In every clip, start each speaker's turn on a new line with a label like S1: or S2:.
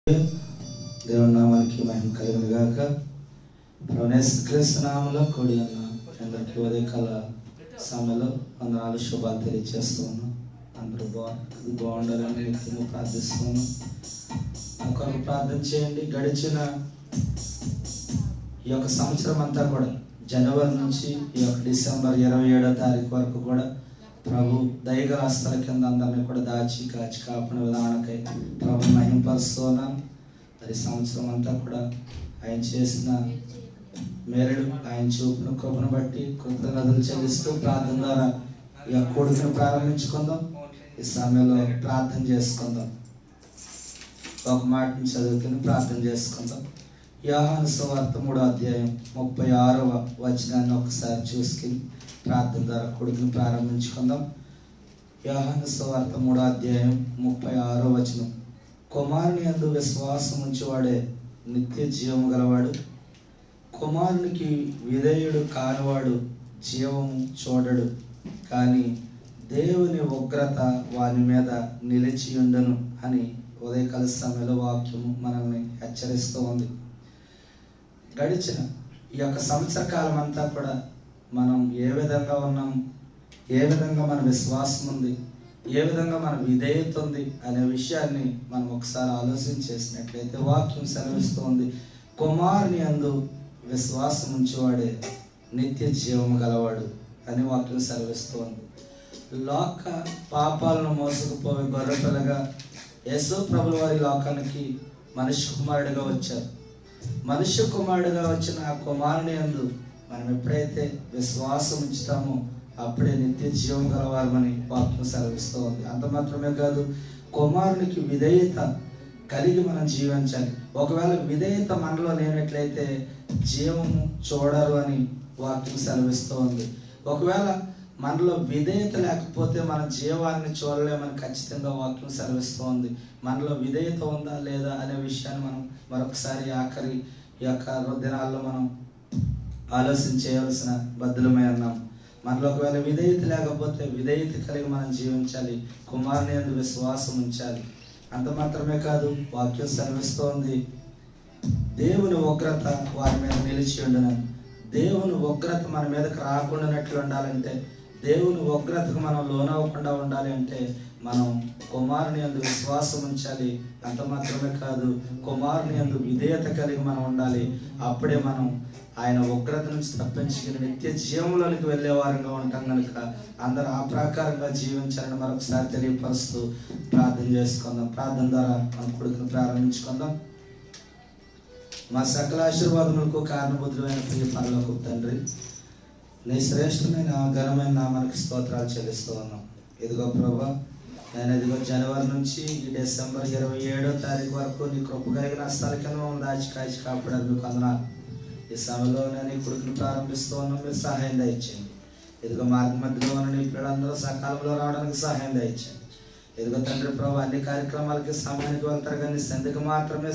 S1: దేవుని నామానికి మహిమ కలుగును గాక. క్రీస్తు నామములో కూడి ఉన్న అందరికీ ఉదయకాల సమయంలో వందనాలు శుభాలు తెలియజేస్తూ ఉన్నాం. అందరూ బాగుండాలని నిత్యము ప్రార్థిస్తున్నాం. నా కొరకు ప్రార్థన చేయండి. గడిచిన ఈ యొక్క సంవత్సరం అంతా కూడా జనవరి నుంచి ఈ యొక్క డిసెంబర్ 27వ తారీఖు వరకు కూడా ప్రభు దయగల హస్తాల కింద అందరినీ కూడా దాచి కాచి కాపాడిన విధానకై ప్రభు మహిమపరుస్తున్నాం. అది సంవత్సరం అంతా కూడా ఆయన చేసిన మేలుడు, ఆయన చూపిన కృపను బట్టి కృతజ్ఞతలు చెల్లిస్తూ ప్రార్థన ద్వారా ఈ యొక్క కూడికను ప్రారంభించుకుందాం. ఈ సమయంలో ప్రార్థన చేసుకుందాం. ఒక మాటను చదువుకుని ప్రార్థన చేసుకుందాం. యోహాను సువార్త 3వ అధ్యాయం 36వ వచనాన్ని ఒకసారి చూసుకుని ప్రార్థన ద్వారా కూడికను ప్రారంభించుకుందాం. యోహాను సువార్త 3వ అధ్యాయం 36వ వచనం. కుమారుని యందు విశ్వాసం ఉంచువాడే నిత్య జీవము గలవాడు. కుమారునికి విధేయుడు కానివాడు జీవము చూడడు, కానీ దేవుని ఉగ్రత వాని మీద నిలిచి ఉండను అని ఉదయకాల సమయంలో వాక్యము మనల్ని హెచ్చరిస్తూ ఉంది. గడిచిన ఈ యొక్క సంవత్సర కాలం అంతా కూడా మనం ఏ విధంగా ఉన్నాం, ఏ విధంగా మన విశ్వాసం ఉంది, ఏ విధంగా మన విధేయత ఉంది అనే విషయాన్ని మనం ఒకసారి ఆలోచన చేసినట్లయితే వాక్యం సెలవిస్తోంది, కుమారుని యందు విశ్వాసం ఉంచేవాడే నిత్య జీవము గలవాడు అని వాక్యం సెలవిస్తోంది. లోక పాపాలను మోసుకుపోయే గొర్రెపిల్లగా యేసు ప్రభుల వారి లోకానికి మనుష్య కుమారుడిగా వచ్చారు. మనుష్య కుమారుడిగా వచ్చిన ఆ కుమారుని యందు మనం ఎప్పుడైతే విశ్వాసం ఉంచుతామో అప్పుడే నిత్య జీవం గలవారమని వాక్యం సెలవిస్తూ ఉంది. అంత మాత్రమే కాదు, కుమారునికి విధేయత కలిగి మనం జీవించాలి. ఒకవేళ విధేయత మనలో లేనట్లయితే జీవము చూడరు అని వాక్యం సెలవిస్తూ ఉంది. ఒకవేళ మనలో విధేయత లేకపోతే మన జీవాన్ని చూడలేమని ఖచ్చితంగా వాక్యం సెలవిస్తూ ఉంది. మనలో విధేయత ఉందా లేదా అనే విషయాన్ని మనం మరొకసారి ఆఖరి ఈ యొక్క దినాల్లో మనం ఆలోచన చేయవలసిన బద్దులమై ఉన్నాం. మనలో ఒకవేళ విధేయత లేకపోతే విధేయత కలిగి మనం జీవించాలి. కుమారుని యందు విశ్వాసం ఉంచాలి. అంత మాత్రమే కాదు, వాక్యం సెలవిస్తోంది, దేవుని ఉగ్రత వారి మీద నిలిచి ఉండనని. దేవుని ఉగ్రత మన మీదకి రాకుండానట్లు ఉండాలంటే, దేవుని ఉగ్రతకు మనం లోనవ్వకుండా ఉండాలి అంటే మనం కుమారుని యందు విశ్వాసం ఉంచాలి. అంత మాత్రమే కాదు, కుమారుని యందు విధేయత కలిగి మనం ఉండాలి. అప్పుడే మనం ఆయన ఉగ్రత నుంచి తప్పించుకుని నిత్య జీవంలోనికి వెళ్ళే వారంగా ఉంటాం. కనుక అందరూ ఆ ప్రకారంగా జీవించాలని మరొకసారి తెలియపరుస్తూ ప్రార్థన చేసుకుందాం. ప్రార్థన ద్వారా మనం కొడుకును ప్రారంభించుకుందాం. మా సకల ఆశీర్వాదములకు కారణభూతులైన ప్రియ పరలోకపు తండ్రి, నీ శ్రేష్టమైన ఘనమైన నామానికి స్తోత్రాలు చెల్లిస్తూ ఉన్నాం. ఇదిగో ప్రభా, నేను ఇదిగో జనవరి నుంచి ఈ డిసెంబర్ 27వ తారీఖు వరకు నీ కృప కలిగిన స్థల కింద మమ్మల్ని దాచి కాచి కాపాడారు. మీకు వందనాలు. ఈ సమయంలో నేను ఈ కొడుకును ప్రారంభిస్తూ ఉన్నాం. మీరు సహాయం దయచేయండి. ఇదిగో మార్గ మధ్యలో ఉన్న నీ పిల్లలందరూ సకాలంలో రావడానికి సహాయం దయచేయండి. ఇదిగో తండ్రి ప్రభు, అన్ని కార్యక్రమాలకి సమయానికి వెళ్తారు, కానీ సంధికి మాత్రమే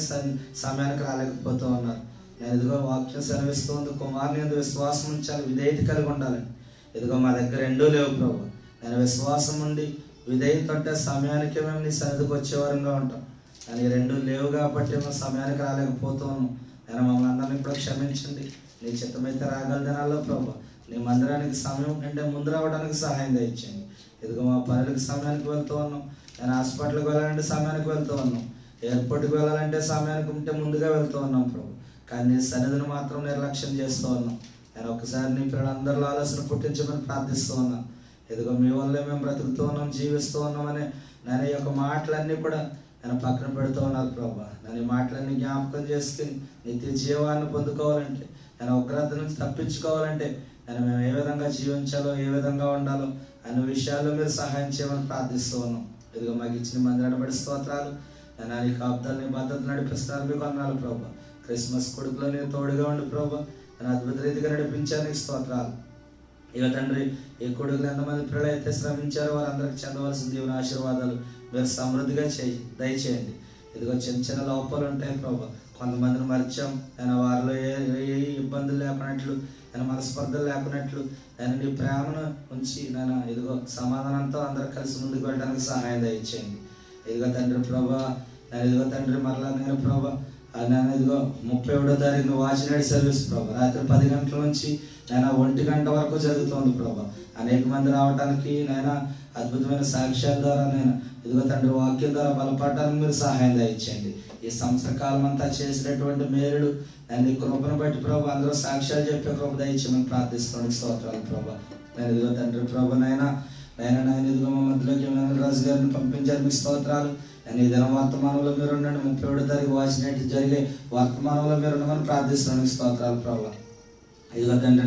S1: సమయానికి రాలేకపోతూ ఉన్నారు. నేను ఇదిగో వాక్యం సెలవిస్తూ ఉంది, కుమారుని యందు విశ్వాసం ఉంచాలి, విధేయత కలిగి ఉండాలని. ఇదిగో మా దగ్గర రెండూ లేవు ప్రభు. నేను విశ్వాసం ఉండి విధేయత ఉంటే సమయానికి మేము నీ సన్నిధికి వచ్చేవారంగా ఉంటాం. కానీ రెండూ లేవు కాబట్టి మేము సమయానికి రాలేకపోతూ ఉన్నాం. నేను మమ్మల్ని అందరినీ కూడా క్షమించండి. నీ చిత్తమైతే రాగల దినాల్లో ప్రభు నీ మందిరానికి సమయం కంటే ముందు రావడానికి సహాయం దయచేయండి. ఇదిగో మా పనులకు సమయానికి వెళ్తూ ఉన్నాం. నేను హాస్పిటల్కి వెళ్ళాలంటే సమయానికి వెళ్తూ ఉన్నాం. ఎయిర్పోర్ట్కి వెళ్ళాలంటే సమయానికి ఉంటే ముందుగా వెళ్తూ ఉన్నాం ప్రభు. కానీ నీ సన్నిధిని మాత్రం నిర్లక్ష్యం చేస్తూ ఉన్నాం. నేను ఒకసారి నీ పిల్లలందరిలో ఆలోచన పుట్టించమని ప్రార్థిస్తూ ఉన్నాను. ఇదిగో మీ వల్లే మేము బ్రతుకుతూ ఉన్నాం, జీవిస్తూ ఉన్నామని నేను ఈ యొక్క మాటలన్నీ కూడా నేను పక్కన పెడుతూ ఉన్నారు ప్రభా. నేను ఈ మాటలన్నీ జ్ఞాపకం చేసుకుని నిత్య జీవాన్ని పొందుకోవాలంటే, నేను ఉగ్రత నుంచి తప్పించుకోవాలంటే నేను మేము ఏ విధంగా జీవించాలో, ఏ విధంగా ఉండాలో అనే విషయాల్లో మీరు సహాయం చేయమని ప్రార్థిస్తూ ఉన్నాం. ఇదిగో మాకు ఇచ్చిన మందిరాన్ని బడి స్తోత్రాలు. నేను నీ కాపుదలని భద్రత నడిపిస్తారు. మీకు అన్నాను ప్రభా. క్రిస్మస్ కొడుకులో నేను తోడుగా ఉండి ప్రభా నేను అద్భుత రీతిగా నడిపించాను. నీకు స్తోత్రాలు. ఇక తండ్రి, ఈ కొడుకులు ఎంతమంది పిల్లలు అయితే శ్రమించారో వారందరికీ చెందవలసిన దేవుని ఆశీర్వాదాలు మీరు సమృద్ధిగా దయచేయండి. ఇదిగో చిన్న చిన్న లోపాలు ఉంటాయి ప్రభా. కొంతమందిని మరిచాం, నేను వారిలో ఏ ఇబ్బందులు లేకున్నట్లు, నేను మనస్పర్ధలు లేకున్నట్లు, నేను నీ ప్రేమను ఉంచి నేను ఇదిగో సమాధానంతో అందరూ కలిసి ముందుకు వెళ్ళడానికి సహాయం దయచేయండి. ఇదిగో తండ్రి ప్రభా, నేను ఇదిగో తండ్రి మరలా నేను ప్రభా నేను ఇదిగో 31వ తారీఖు వాచ్ నైట్ సర్వీస్ ప్రభా రాత్రి 10 గంటల నుంచి నేను 1 గంట వరకు జరుగుతుంది ప్రభా. అనేక మంది రావడానికి నేను అద్భుతమైన సాక్ష్యాల ద్వారా నేను ఇదిగో తండ్రి వాక్యం ద్వారా బలపడటానికి మీరు సహాయం దయచేయండి. ఈ సంవత్సర కాలం అంతా చేసినటువంటి మేలుడు నేను ఈ కృపను బట్టి ప్రభు అందరూ సాక్ష్యాలు చెప్పే కృప దయచేయమని ప్రార్థిస్తున్నాను. స్తోత్రాలు ప్రభా. నేను ఇదిగో తండ్రి ప్రభు నాయన ఇదిగో మా మధ్యలోకి రాజు గారిని పంపించారు. మీ స్తోత్రాలు. నేను ఈ దిన వర్తమానంలో మీరు ఉండండి. 31వ తారీఖు వాచ్ నైట్ జరిగే వర్తమానంలో మీరు ఉండమని ప్రార్థిస్తున్నాను. స్తోత్రాలు ప్రభా. ఇదిగో తండ్రి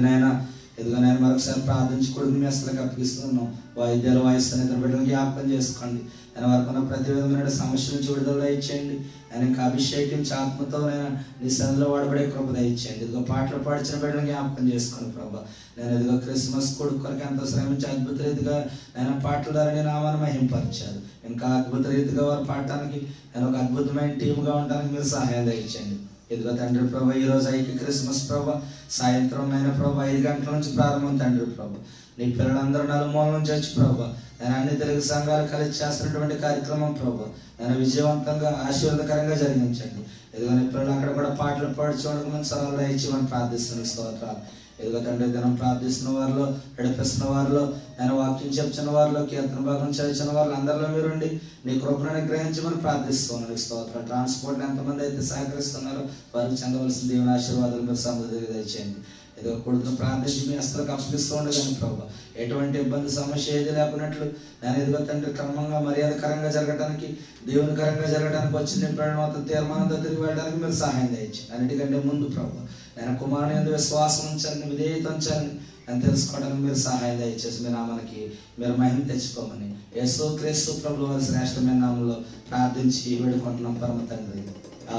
S1: ఇదిగో నేను మరొకసారి ప్రార్థించుకోవడం మీ అసలుకి అప్పగిస్తున్నాం. వాయిద్యాలు వాయిస్తాను ఇద్దరు బిడ్డలు జ్ఞాపకం చేసుకోండి. నేను వరకు ప్రతి విధమైన సమస్య నుంచి విడుదల ఇచ్చేయండి. నేను ఇంకా అభిషేకించి ఆత్మతో నేను నీ సన్నిధిలో వాడబడే కృప దయచేయండి. ఇదిగో పాటలు పాడించిన బిడ్డలు జ్ఞాపకం చేసుకోండి ప్రభా. నేను ఇదిగో క్రిస్మస్ కొడుకు కొరకు ఎంతో శ్రమించి అద్భుత రీతిగా నేను పాటల ద్వారా నేను నామాన్ని మహింపరిచారు. ఇంకా అద్భుత రీతిగా వారు పాడటానికి నేను ఒక అద్భుతమైన టీముగా ఉండడానికి మీరు సహాయం దయచేయండి. ఇదిగో తండ్రి ప్రభా ఈ రోజు ఐక్య క్రిస్మస్ ప్రభా సాయంత్రం అయిన ప్రభా 5 గంటల నుంచి ప్రారంభం తండ్రి ప్రభా. నీ పిల్లలందరూ నలుమూల నుంచి వచ్చి ప్రభా నేను అన్ని తెలుగు సంఘాలు కలిసి చేస్తున్నటువంటి కార్యక్రమం ప్రభా నేను విజయవంతంగా ఆశీర్వాదకరంగా జరిగించండి. ఇదిగో నీ పిల్లలు అక్కడ కూడా పాటలు పాడి చూడకమని సలహాలు ఇచ్చి ప్రార్థిస్తున్నాను. స్తోత్రాలు. ఇదిగో తండ్రి దినం ప్రార్థిస్తున్న వారిలో నడిపిస్తున్న వారిలో నేను వాక్యం చెప్తున్న వారిలో కీర్తన భాగం చదివిన వారిలో అందరిలో మీరుండి నీ కృపను గ్రహించమని ప్రార్థిస్తున్నాను. స్తోత్రాలు. ట్రాన్స్పోర్ట్ ఎంతమంది అయితే సహకరిస్తున్నారో వారికి చెందవలసిన దేవుని ఆశీర్వాదాలు మీరు సమృద్ధిగా దయచేయండి. ఏదో కొడుకును ప్రార్థించి మీ అస్తలకు అప్పగిస్తూ ఉండగాని ప్రభా ఎటువంటి ఇబ్బంది సమస్య ఏది లేకున్నట్లు నేను ఎదుగు తండ్రి క్రమంగా మర్యాదకరంగా జరగడానికి దేవునికరంగా జరగడానికి వచ్చిన మొత్తం తీర్మానంతో తిరిగి వెళ్ళడానికి మీరు సహాయం దయచేయండి. అన్నిటికంటే ముందు ప్రభా నేను కుమారుని యందు విశ్వాసం ఉంచాలని విధేయత ఉంచాలని నేను తెలుసుకోవడానికి మీరు సహాయం దయచేసి మీ నామానికి మీరు మహిమ తెచ్చుకోమని యేసు క్రీస్తు ప్రభువు వారి శ్రేష్టమైన నామంలో ప్రార్థించి వేడుకుంటున్నాం పరమ తండ్రి.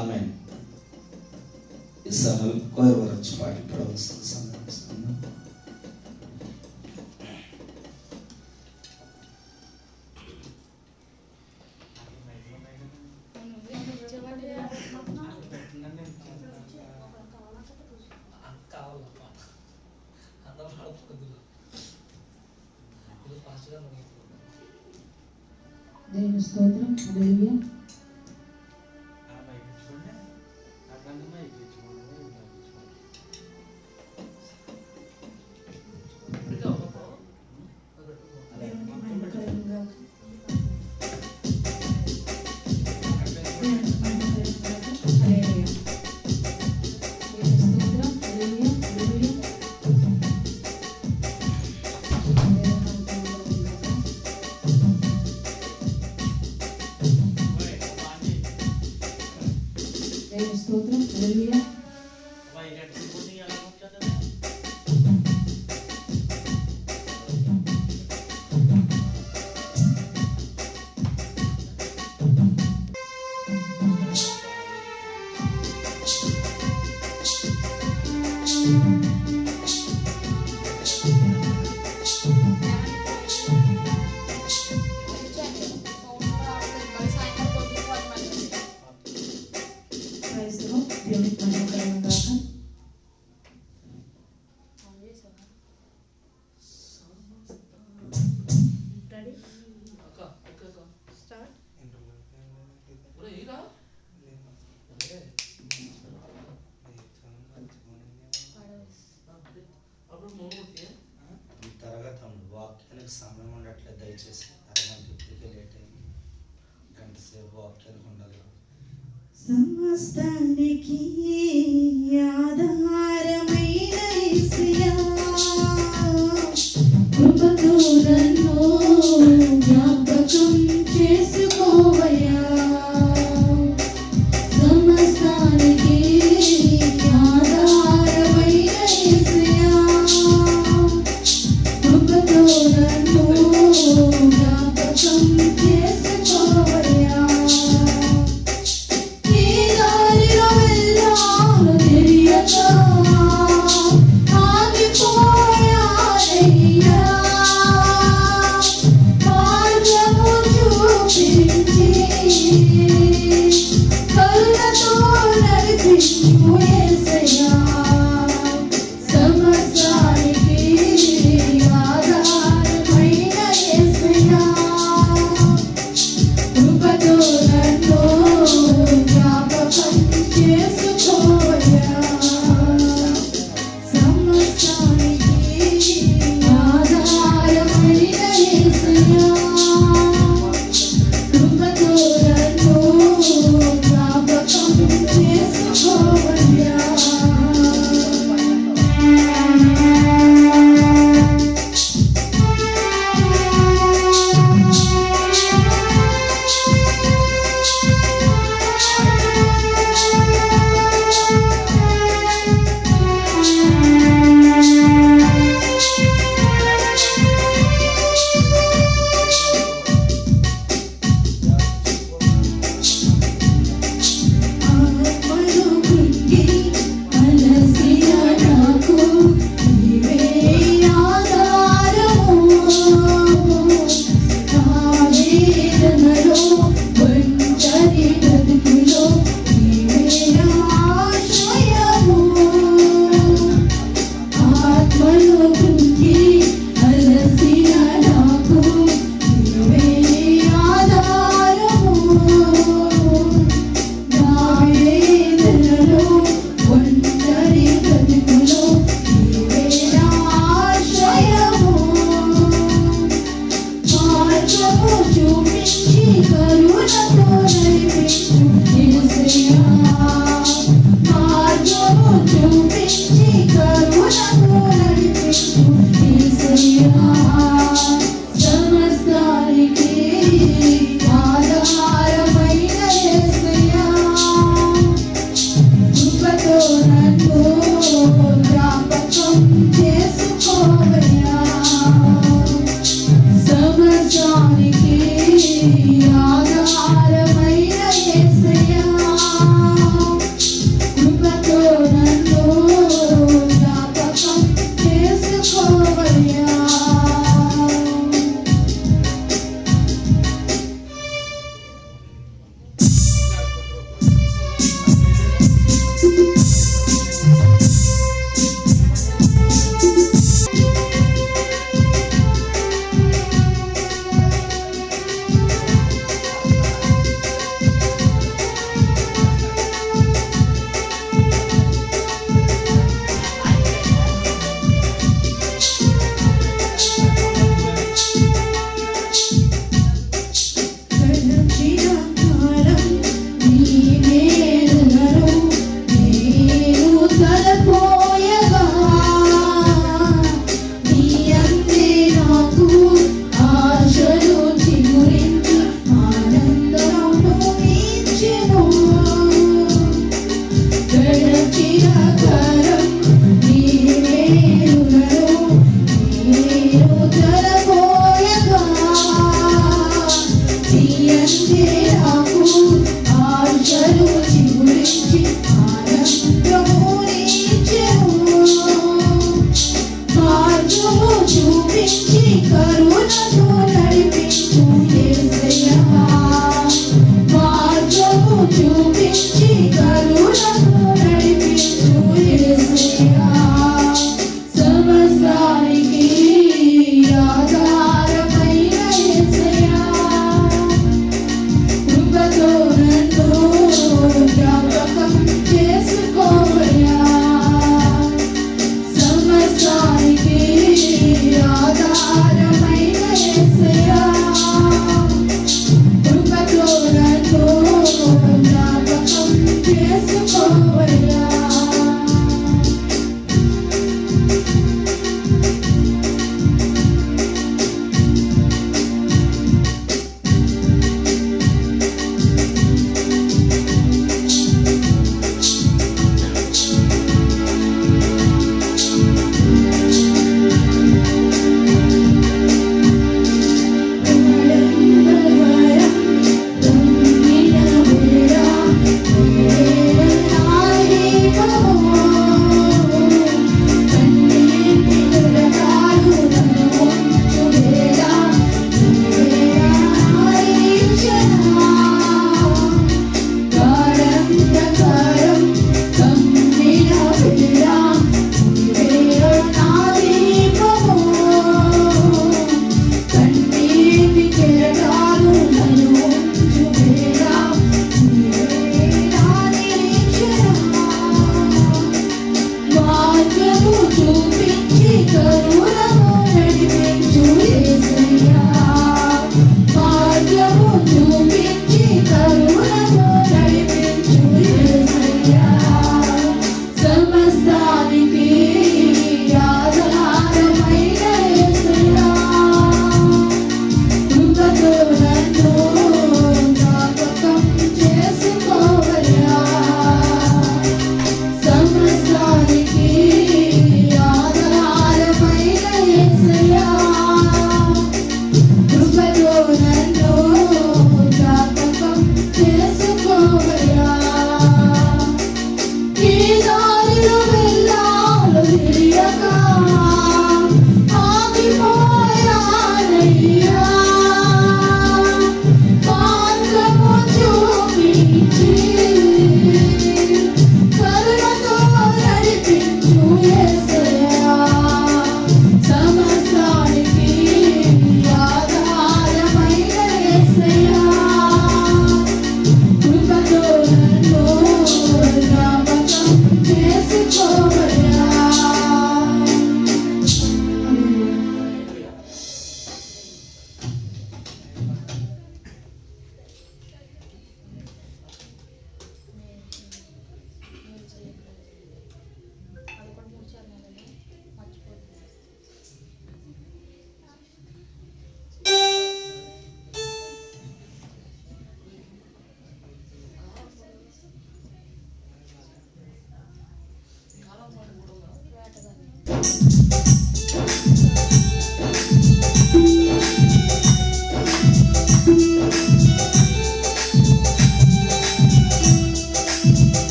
S1: ఆమేన్. ఈ సమయం కోరవరచు పాటి ప్రవచన సందర్భంలో
S2: దేవుని స్తోత్రం. హల్లెలూయా. స్తోత్రం. హల్లెలూయా. వాక్యానికి సమయం ఉండట్లేదు. దయచేసి అరగంట ఇప్పటికే లేట్ అయింది. గంట సేపు వాక్యానికి ఉండాలి.
S3: సమస్తానికి ఆధారమైన యేసయ్యా కృపతో నన్ను జ్ఞాపకం చేసుకోవయ్యా. సమస్తానికి ఆధారమైన యేసయ్యా కృపతో నన్ను జ్ఞాపకం చేసుకోవయ్యా. కృపతో నన్ను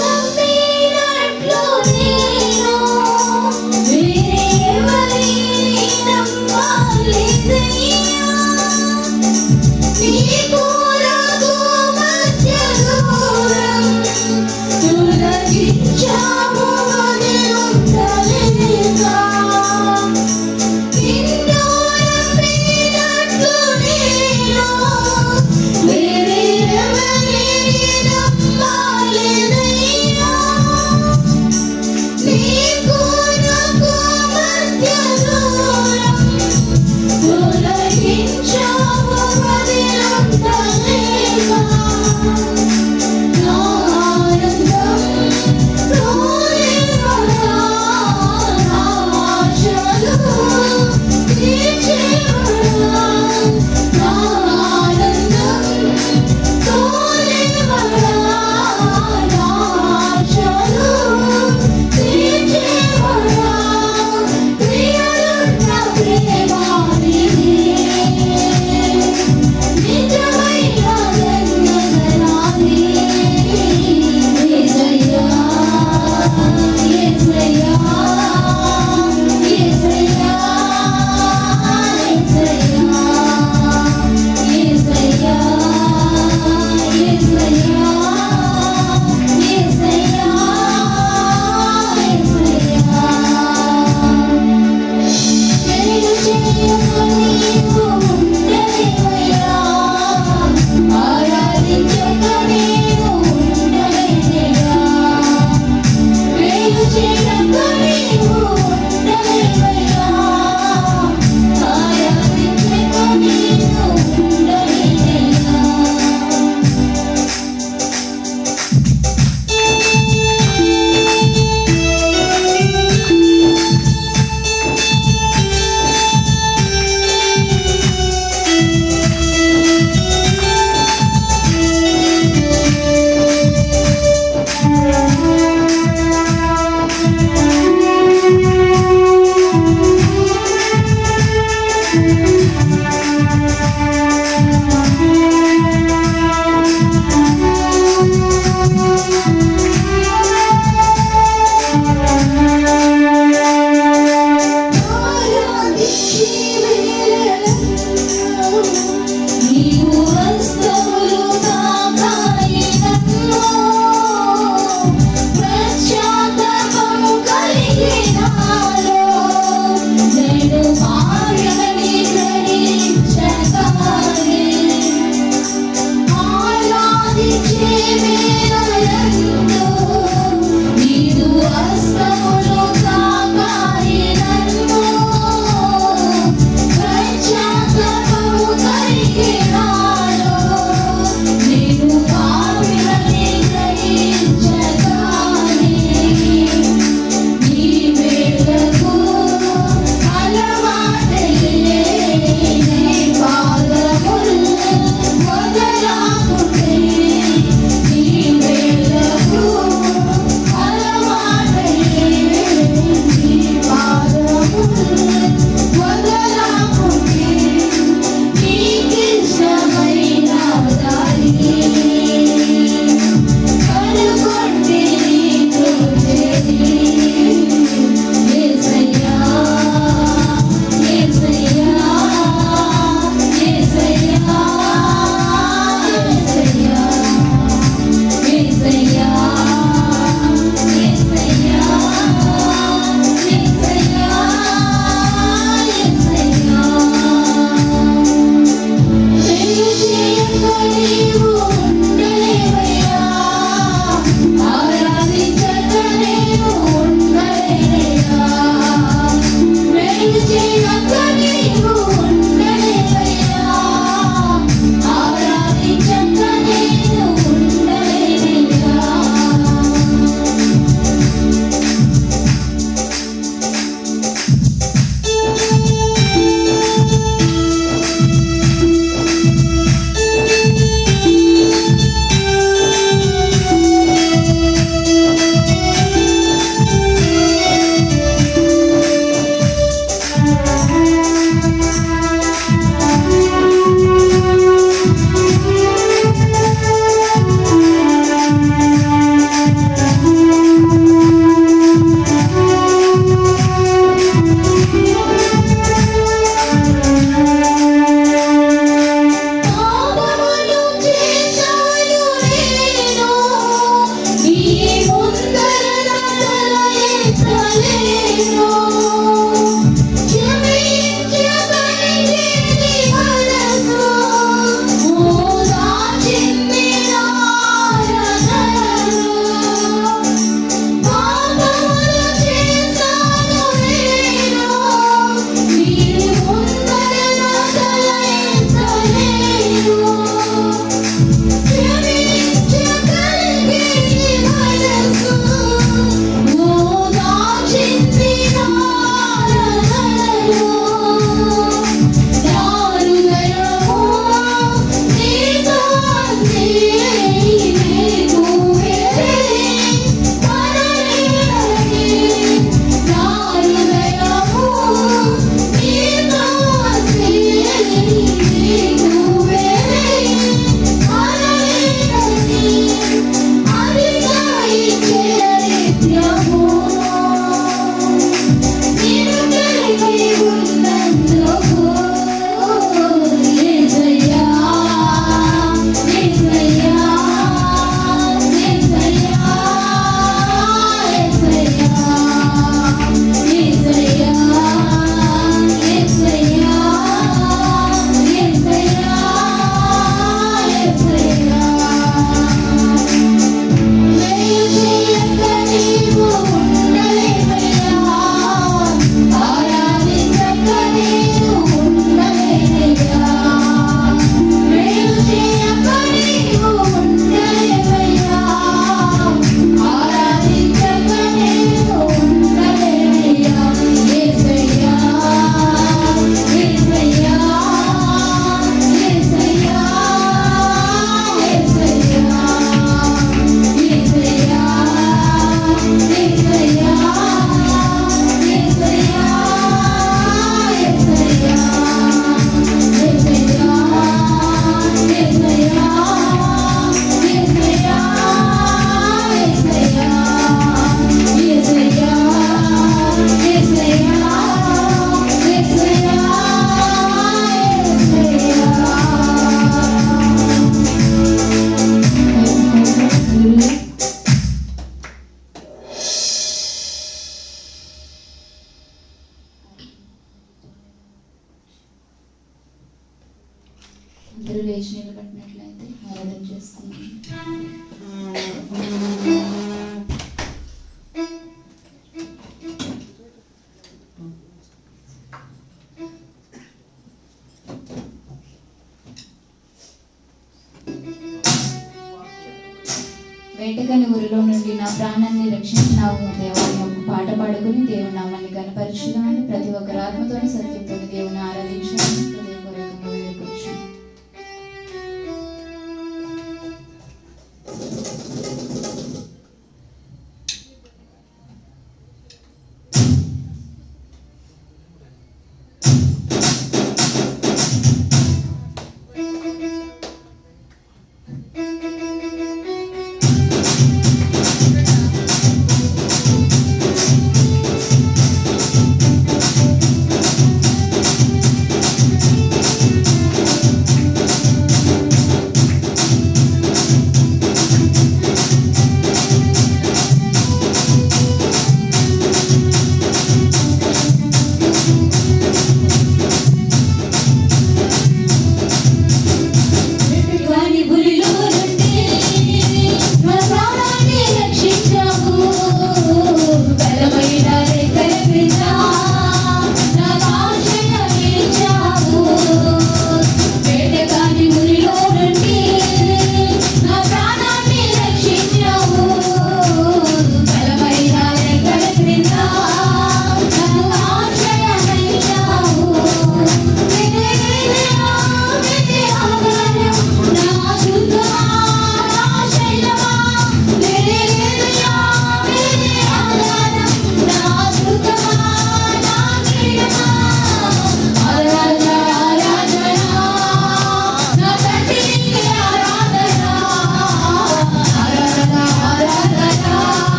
S3: నమ్మినట్లు నేను వేరెవరిని నమ్మలేదయ్యా. నీ కొరకు మధ్య దూరం తొలగించావు అని ఉండలేక. నిన్ను నమ్మినట్లు నేను వేరెవరిని నమ్మలేదయ్యా.
S4: లేచి నిలబడినట్లయితే ఆరాధన చేసుకుందాం. వేటగాని ఊరిలో నుండి నా ప్రాణాన్ని రక్షించినావు దేవా అని ఒక పాట పాడుకుని దేవుని నామాన్ని కనపరచుదామని ప్రతి ఒక్కరు ఆత్మతోని సత్యంతోని దేవుని ఆరాధించాలని హృదయపూర్వకంగా వేడుకొచ్చు.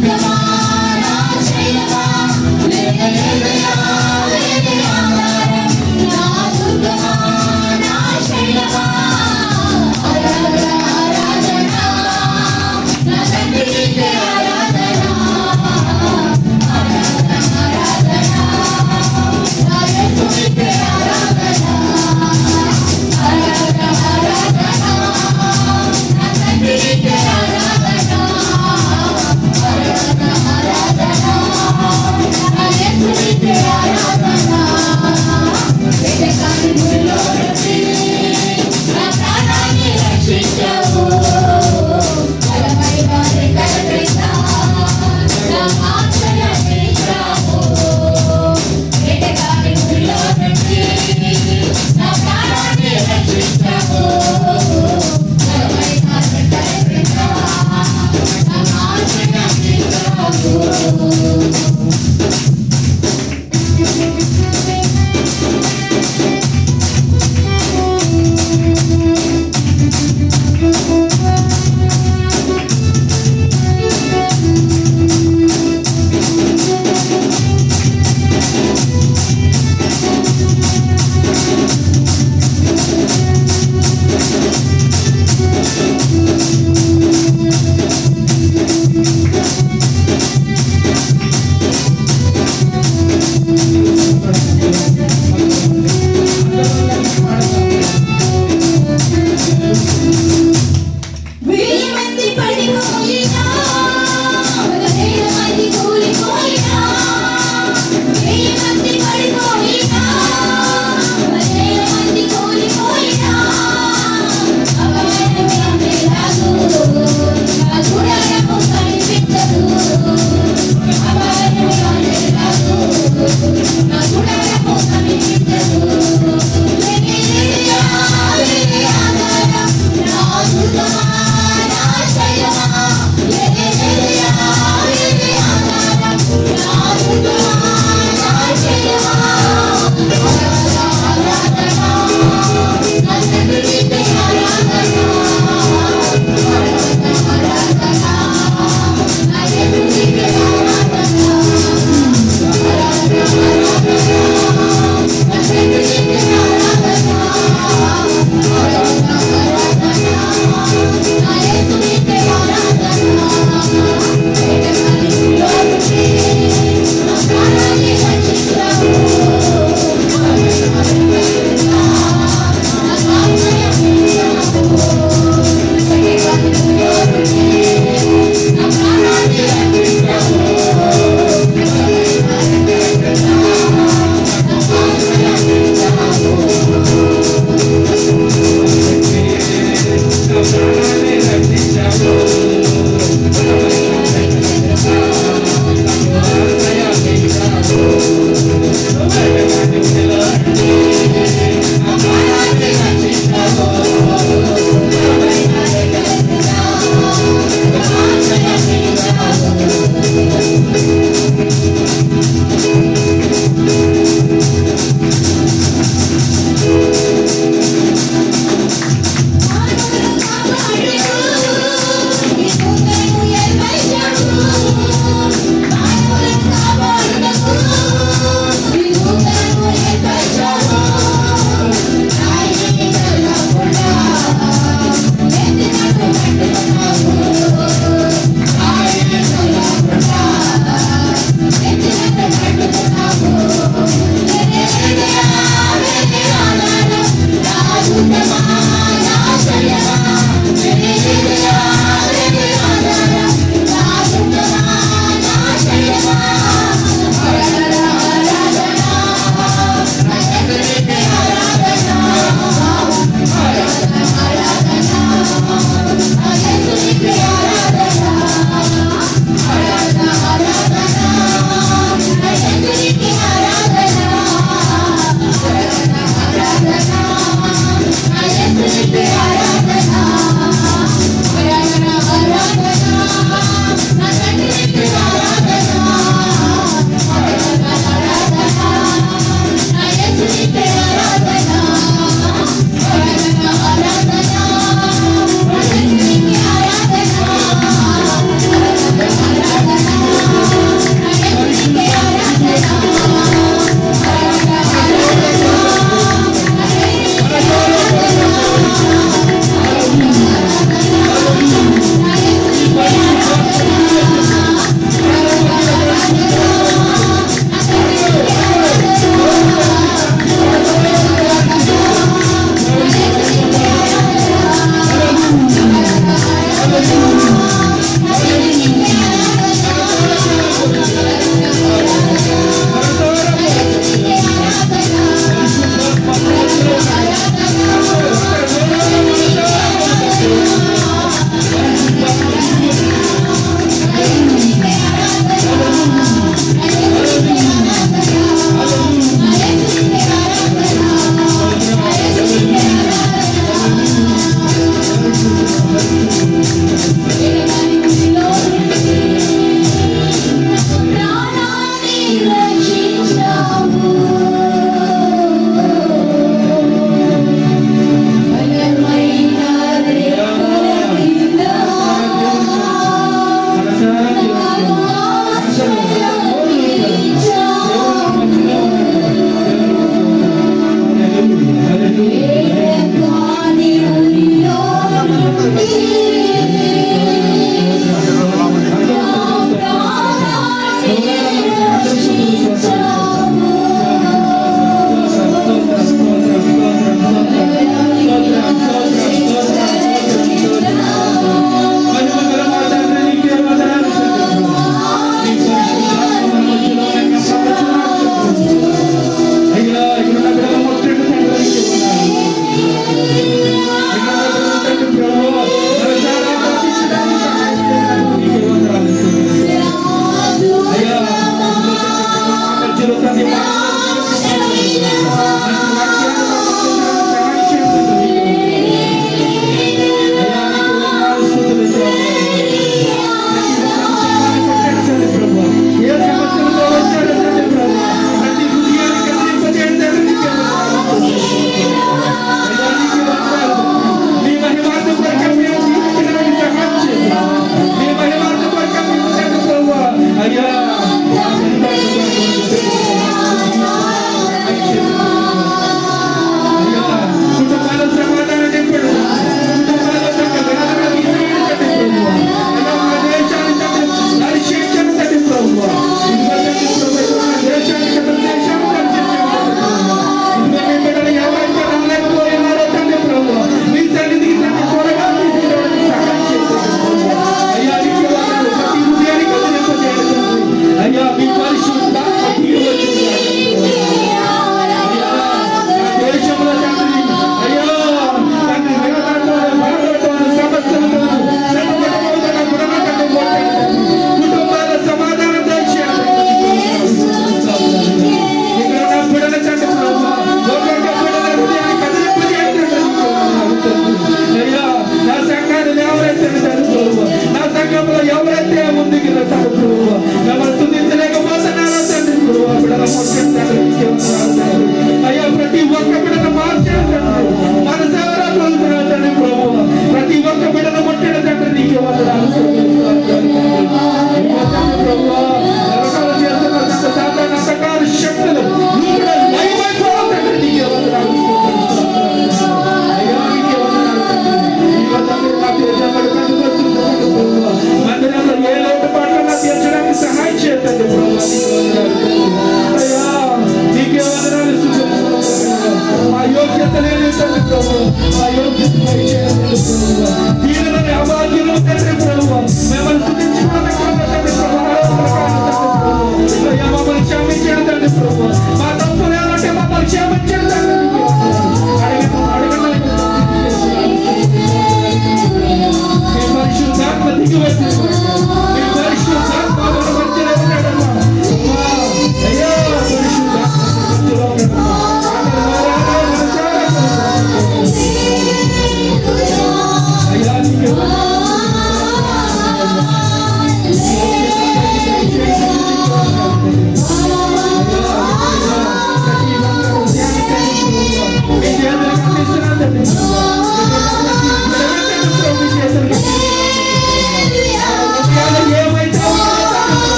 S3: Come on,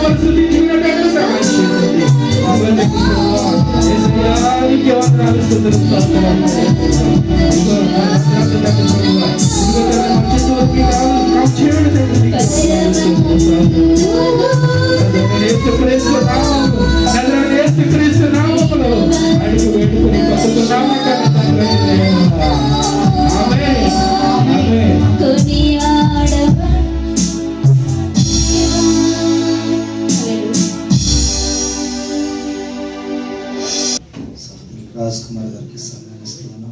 S5: పరిస్థితి జీవితంలో సహాయం చేయండి. యేసయ్యానికి వందనాలు, స్తుతులు, స్తోత్రాలు. ఇదిగో నా రక్షణ తండ్రి ప్రభువా, ఇదిగో తండ్రి మా చుట్టూకి కాచేయండి తండ్రి. నీకు యేసుక్రీస్తు నామములో, నజరేయుడైన యేసుక్రీస్తు నామములో అడుగు పెట్టుకుని పొందుతున్నాము తండ్రి. ఆమేన్, ఆమేన్.
S1: రాజ్ కుమార్ గారికి సన్మానిస్తున్నాను.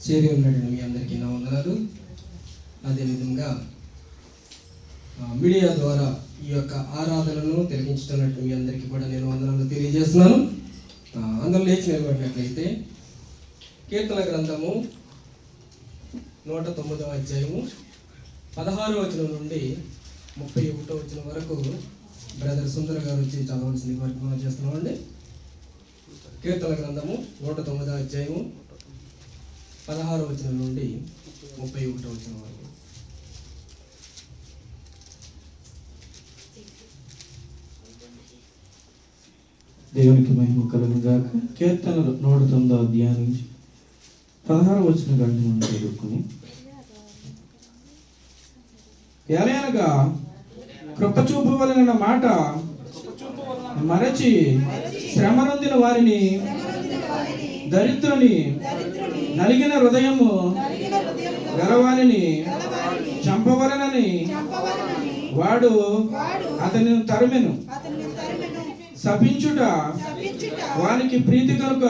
S6: చేరి ఉన్నటువంటి మీ అందరికీ నా వందనాలు. అదేవిధంగా మీడియా ద్వారా ఈ యొక్క ఆరాధనను తిలకించుతున్నట్టు మీ అందరికీ కూడా నేను వందనాలు తెలియజేస్తున్నాను. అందరూ లేచి నిలబడినట్లయితే కీర్తన గ్రంథము 109వ అధ్యాయము 16వ వచనం నుండి 31వ వచనం వరకు బ్రదర్ సుందర్ గారు వచ్చి చదవాల్సింది వారికి మనం చేస్తున్నామండి. కీర్తన గ్రంథము 109వ అధ్యాయము 16వ వచనం నుండి 31వ వచనం వరకు.
S5: దేవునికి మహిమ కలుగును గాక. కీర్తనలు 109వ అధ్యాయం నుంచి 16వ వచనం గంట నుండి చదువుకుని, ఎలయనగా కృపచూపవలన మాట మరచి శ్రమనొందిన వారిని, దరిద్రుని, నలిగిన హృదయము గలవానిని చంపవలనని వాడు అతనిని తరిమెను. శపించుట వానికి ప్రీతి కనుక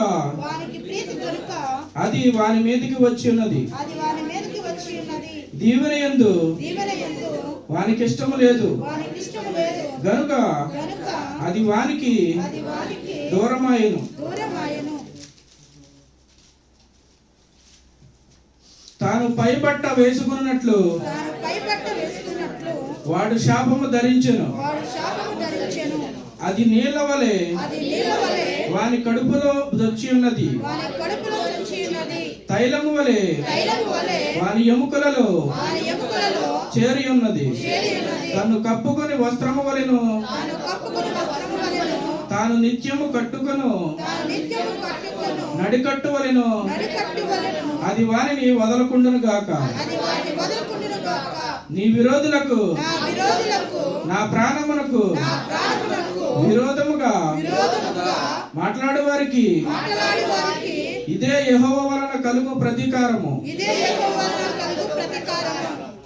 S5: అది వాని మీదకి వచ్చి ఉన్నది. దీవెన యందు వానికి ఇష్టము లేదు గనుక అది వానికి దూరమాయెను. తాను పైబట్ట వేసుకున్నట్లు వాడు శాపము ధరించెను. అది నీళ్ల వలె వాని కడుపులో దొచ్చి ఉన్నది. తైలము వలె వాని ఎముకలలో చేరి ఉన్నది. తను కప్పుకొని వస్త్రము వలెను తాను నిత్యము కట్టుకొను నడికట్టు వలెను అది వానిని వదలకుండును గాక. నీ విరోధులకు నా ప్రాణమునకు విరోధముగా మాట్లాడు వారికి ఇదే యెహోవా వలన కలుగు ప్రతీకారము.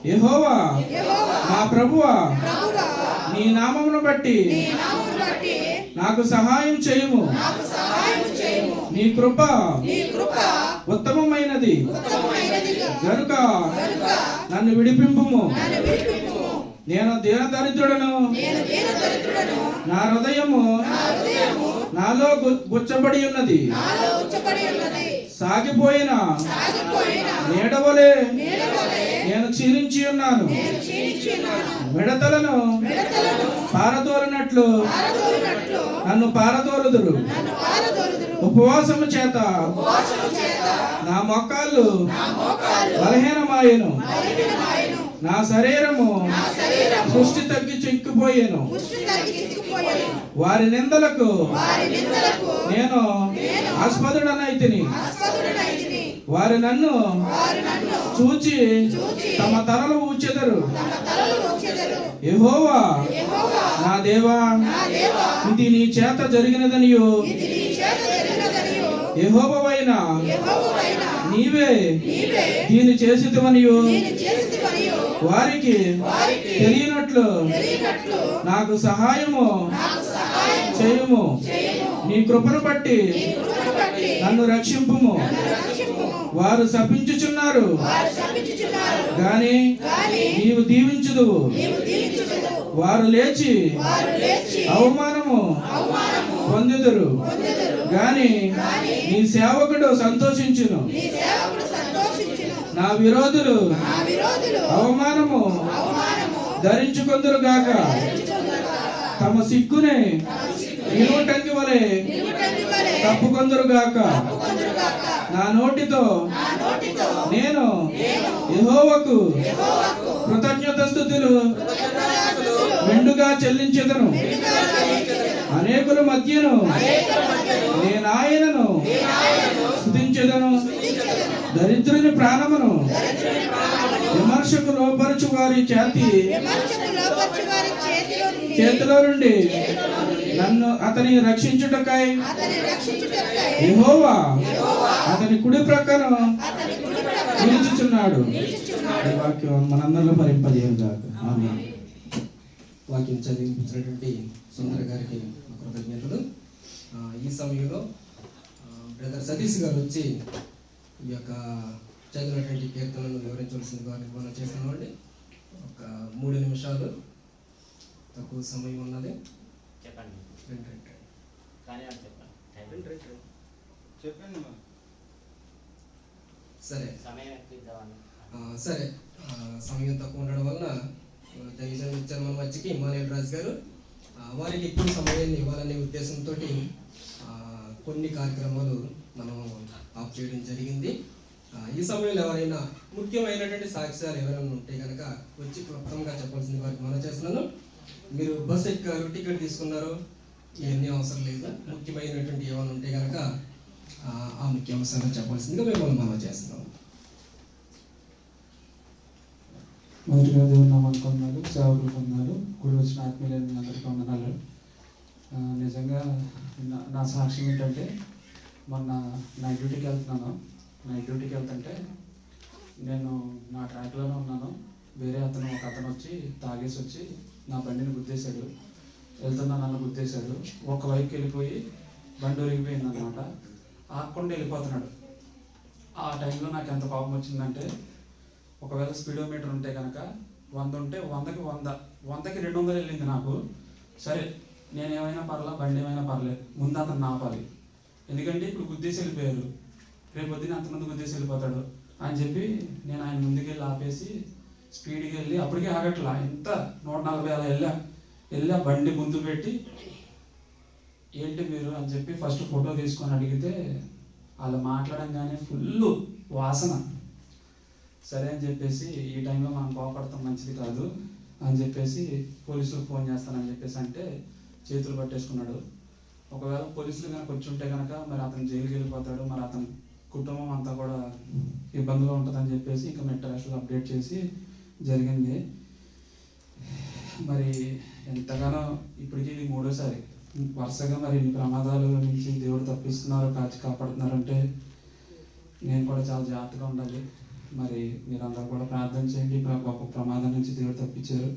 S5: యెహోవా నా ప్రభువా, నీ నామమును బట్టి నాకు సహాయం చేయుము. నీ కృప ఉత్తమమైనది గనుక నన్ను విడిపింపుము. నేను దీనదరిద్రుడను, నా హృదయము నాలో గుచ్చబడి ఉన్నది. సాగిపోయిన నీడవలే నేను క్షీణించి ఉన్నాను. మిడతలను పారదోలినట్లు నన్ను పారదోలుదురు. ఉపవాసము చేత నా మోకాళ్ళు బలహీనమాయెను. నా శరీరము సృష్టి తగ్గి చిక్కిపోయాను. వారి నిందలకు నేను ఆస్పదుడనైతిని. వారు నన్ను చూచి తమ తలలు ఊచెదరు. యెహోవా నా దేవా, ఇది నీ చేత జరిగినదనియు యెహోవావైన నీవే దీన్ని చేసితివనియు వారికి తెలియనట్లు నాకు సహాయము చేయుము. నీ కృపను బట్టి నన్ను రక్షింపుము. వారు శపించుచున్నారు గాని నీవు దీవించుదువు. వారు లేచి అవమానము పొందెదరు గాని నీ సేవకుడు సంతోషించును. నా విరోధులు అవమానము ధరించుకొందురు గాక. తమ సిగ్గునే నిలువటంగి వలె తప్పుకొందురుగాక. నా నోటితో నేను యెహోవాకు కృతజ్ఞతాస్తుతులు మెండుగా చెల్లించెదను. అనేకుల మధ్యను నేను ఆయనను స్తుతించెదను. దరిద్రుని ప్రాణమును విమర్శకు లోపరచు వారి చేతిలో నుండి నన్ను అతని రక్షించుటకై యెహోవా అతని కుడి ప్రక్కన నిలుచుచున్నాడు. ఈ వాక్యం మనందరిలో ఫలింపజేయను గాక. ఆమేన్.
S6: వాక్యం చదివించినటువంటి సుందర గారికి మా కృతజ్ఞతలు. ఈ సమయంలో బ్రదర్ సతీష్ గారు వచ్చి ఈ యొక్క చదివినటువంటి కీర్తనలను వివరించవలసింది వారిని మనం చేస్తున్నామండి. ఒక 3 నిమిషాలు తక్కువ సమయం ఉన్నది.
S2: చెప్పండి. కానీ అని చెప్పండి. చెప్పండి.
S6: సరే
S2: సమయం ఎక్కువ ఇద్దామని.
S6: సరే సమయం తక్కువ ఉండడం వలన దైవజనులు వచ్చారు మన మధ్యకి ఇమ్మానుయేల్ రాజు గారు. వారికి ఎక్కువ సమయాన్ని ఇవ్వాలనే ఉద్దేశంతో కొన్ని కార్యక్రమాలు మనం ఆఫ్ చేయడం జరిగింది. ఈ సమయంలో ఎవరైనా ముఖ్యమైనటువంటి సాక్ష్యాలు ఎవరైనా ఉంటే కనుక వచ్చి క్లుప్తంగా చెప్పాల్సింది వారికి మనం చేస్తున్నాను. మీరు బస్ ఎక్కారు, టికెట్ తీసుకున్నారు, ఇవన్నీ అవసరం లేదు. ముఖ్యమైనటువంటి ఏమైనా ఉంటే కనుక ఆ ముఖ్య అంశాలు చెప్పాల్సిందిగా మిమ్మల్ని మనం చేస్తున్నాం.
S7: మొదటిగా దేవుని నామానికి వందనాలు, సేవకులకు వందనాలు, కూడి వచ్చిన ఆత్మీయులైన మీ అందరికీ వందనాలు. నిజంగా నా సాక్ష్యం ఏంటంటే, మొన్న నైట్ డ్యూటీకి వెళ్తున్నాను. నైట్ డ్యూటీకి వెళ్తుంటే నేను నా ట్రాక్లోనే ఉన్నాను. వేరే ఒక అతను వచ్చి తాగేసి వచ్చి నా బండిని గుద్దేశాడు. వెళ్తున్నా నన్ను గుద్దేశాడు. ఒకవైపుకి వెళ్ళిపోయి బండి ఒరిగిపోయింది అనమాట. ఆకుండా వెళ్ళిపోతున్నాడు. ఆ టైంలో నాకు ఎంత కోపం వచ్చిందంటే, ఒకవేళ స్పీడోమీటర్ ఉంటే కనుక 100 ఉంటే 100కి 100, 100కి 200 వెళ్ళింది నాకు. సరే, నేనేమైనా పర్లా, బండి ఏమైనా పర్లేదు, ముందు అతను ఆపాలి. ఎందుకంటే ఇప్పుడు గుద్దేసి వెళ్ళిపోయారు, రేపు పొద్దున అంతమంది గుద్దేసి వెళ్ళిపోతాడు అని చెప్పి నేను ఆయన ముందుకు వెళ్ళి ఆపేసి స్పీడ్కి వెళ్ళి, అప్పటికే ఆగట్లా, ఎంత 140 అలా వెళ్ళి ఆ బండి ముందు పెట్టి, ఏంటి మీరు అని చెప్పి ఫస్ట్ ఫోటో తీసుకొని అడిగితే వాళ్ళు మాట్లాడంగానే ఫుల్ వాసన. సరే అని చెప్పేసి ఈ టైంలో మనం కోపడతాం మంచిది కాదు అని చెప్పేసి పోలీసులకు ఫోన్ చేస్తానని చెప్పేసి అంటే చేతులు పట్టేసుకున్నాడు. ఒకవేళ పోలీసులు కనుక వచ్చి ఉంటే కనుక మరి అతను జైలుకి వెళ్ళిపోతాడు, మరి అతని కుటుంబం అంతా కూడా ఇబ్బందులు ఉంటుందని చెప్పేసి ఇంకా మెట్రాషులు అప్డేట్ చేసి జరిగింది. మరి ఎంతగానో ఇప్పటికీ ఇది 3వసారి వరుసగా మరి ఈ ప్రమాదాల నుంచి దేవుడు తప్పిస్తున్నారు, కాచి కాపాడుతున్నారంటే నేను కూడా చాలా జాగ్రత్తగా ఉండాలి. మరి మీరందరూ కూడా ప్రార్థన చేయండి. గొప్ప ప్రమాదం నుంచి దేవుడు తప్పించారు.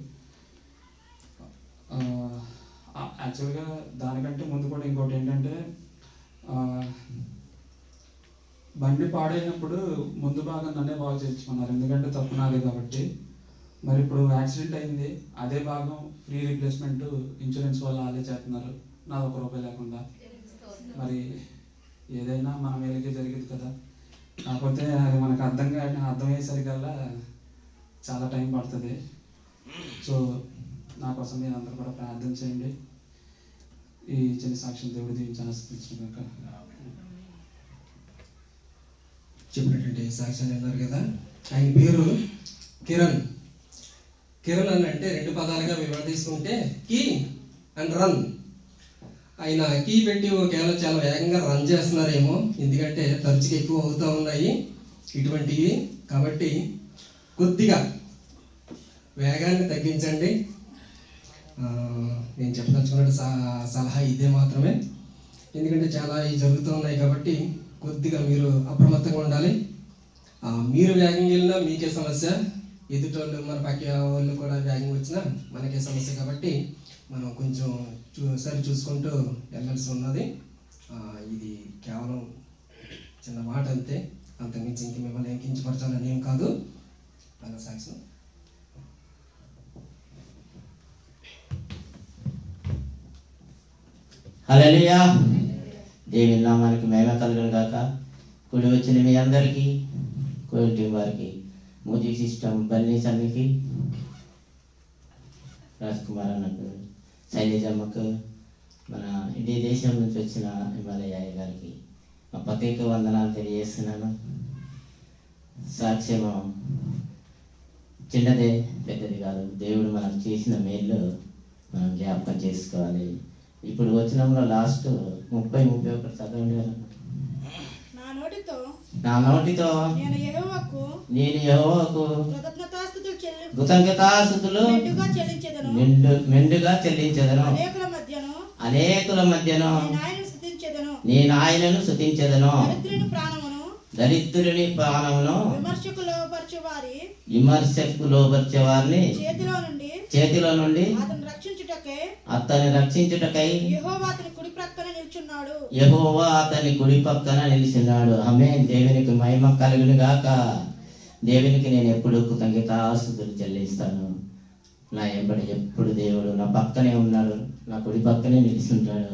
S7: యాక్చువల్గా దానికంటే ముందు కూడా ఇంకోటి ఏంటంటే, బండి పాడైనప్పుడు ముందు భాగం నన్నే బాగు చేయించుకున్నారు, ఎందుకంటే తప్పు నాదే కాబట్టి. మరి ఇప్పుడు యాక్సిడెంట్ అయింది, అదే భాగం ఫ్రీ రీప్లేస్మెంట్ ఇన్సూరెన్స్ వల్ల వాళ్ళే చేస్తున్నారు, నాది ₹1 లేకుండా. మరి ఏదైనా మన మేలుకే జరిగేది కదా. కాకపోతే అది మనకు అర్థమయ్యేసరికల్లా చాలా టైం పడుతుంది. సో నా కోసం మీరు అందరూ కూడా ప్రార్థన చేయండి. ఈ చిన్న సాక్ష్యం దేవుడు దీవించి ఆశీర్వదించుగాక.
S6: చెప్పినటువంటి సాక్ష్యాన్ని అన్నారు కదా. ఆయన పేరు కిరణ్. కిరణ్ అని అంటే 2 పదాలుగా విడదీసుకుంటే కీ అండ్ రన్. ఆయన కీ పెట్టి ఒకవేళ చాలా వేగంగా రన్ చేస్తున్నారేమో, ఎందుకంటే తరచుగా ఎక్కువ అవుతూ ఉన్నాయి ఇటువంటివి. కాబట్టి కొద్దిగా వేగాన్ని తగ్గించండి. నేను చెప్పదలుచుకున్న సలహా ఇదే మాత్రమే. ఎందుకంటే చాలా జరుగుతూ ఉన్నాయి కాబట్టి కొద్దిగా మీరు అప్రమత్తంగా ఉండాలి. మీరు వేగంగా వెళ్ళినా మీకే సమస్య, ఎదుటోళ్ళు మన పక్క వాళ్ళు కూడా వేగంగా వచ్చినా మనకే సమస్య. కాబట్టి మనం కొంచెం సరి చూసుకుంటూ వెళ్ళాల్సి ఉన్నది. ఇది కేవలం చిన్న మాట అంతే, అంతకుమించి ఇంక మిమ్మల్ని కించపరచాలని ఏం కాదు. అన్న సాక్ష్యం.
S8: హల్లెలూయా. దేవుని నామానికి మహిమ కలుగును గాక. కూడి వచ్చిన మీ అందరికీ, కోయిల్ టీం వారికి, మ్యూజిక్ సిస్టమ్ బన్నీ సన్నికి, రాజ్ కుమార్ అన్నకు, శైలజమ్మకు, మన ఇండియా దేశం నుంచి వచ్చిన హిమాలయ గారికి మా ప్రత్యేక వందనాలు తెలియజేస్తున్నాను. సాక్ష్యము చిన్నదే పెద్దది కాదు. దేవుడు మనకు చేసిన మేలు మనం జ్ఞాపకం చేసుకోవాలి. ఇప్పుడు వచనంలో లాస్ట్ 30-31 చదవండి. నా నోటితో నేను యెహోవాకు కృతజ్ఞతాస్తుతులు మెండుగా చెల్లించెదను. అనేకుల మధ్యను నేను ఆయనను స్తుతించెదను. దరిద్రుని ప్రాణమును విమర్శకు లోబర్చే వారిని చేతిలో నుండి అతన్ని రక్షించుటకై యెహోవా అతని కుడి పక్కన నిలిచినాడు. ఆమేన్. దేవునికి మహిమ కలుగును గాక. దేవునికి నేను ఎప్పుడు కృతజ్ఞతాస్తుతులు చెల్లిస్తాను. నా ఎంబడి ఎప్పుడు దేవుడు నా పక్కనే ఉన్నాడు, నా కుడి పక్కనే నిలిచుంటాడు.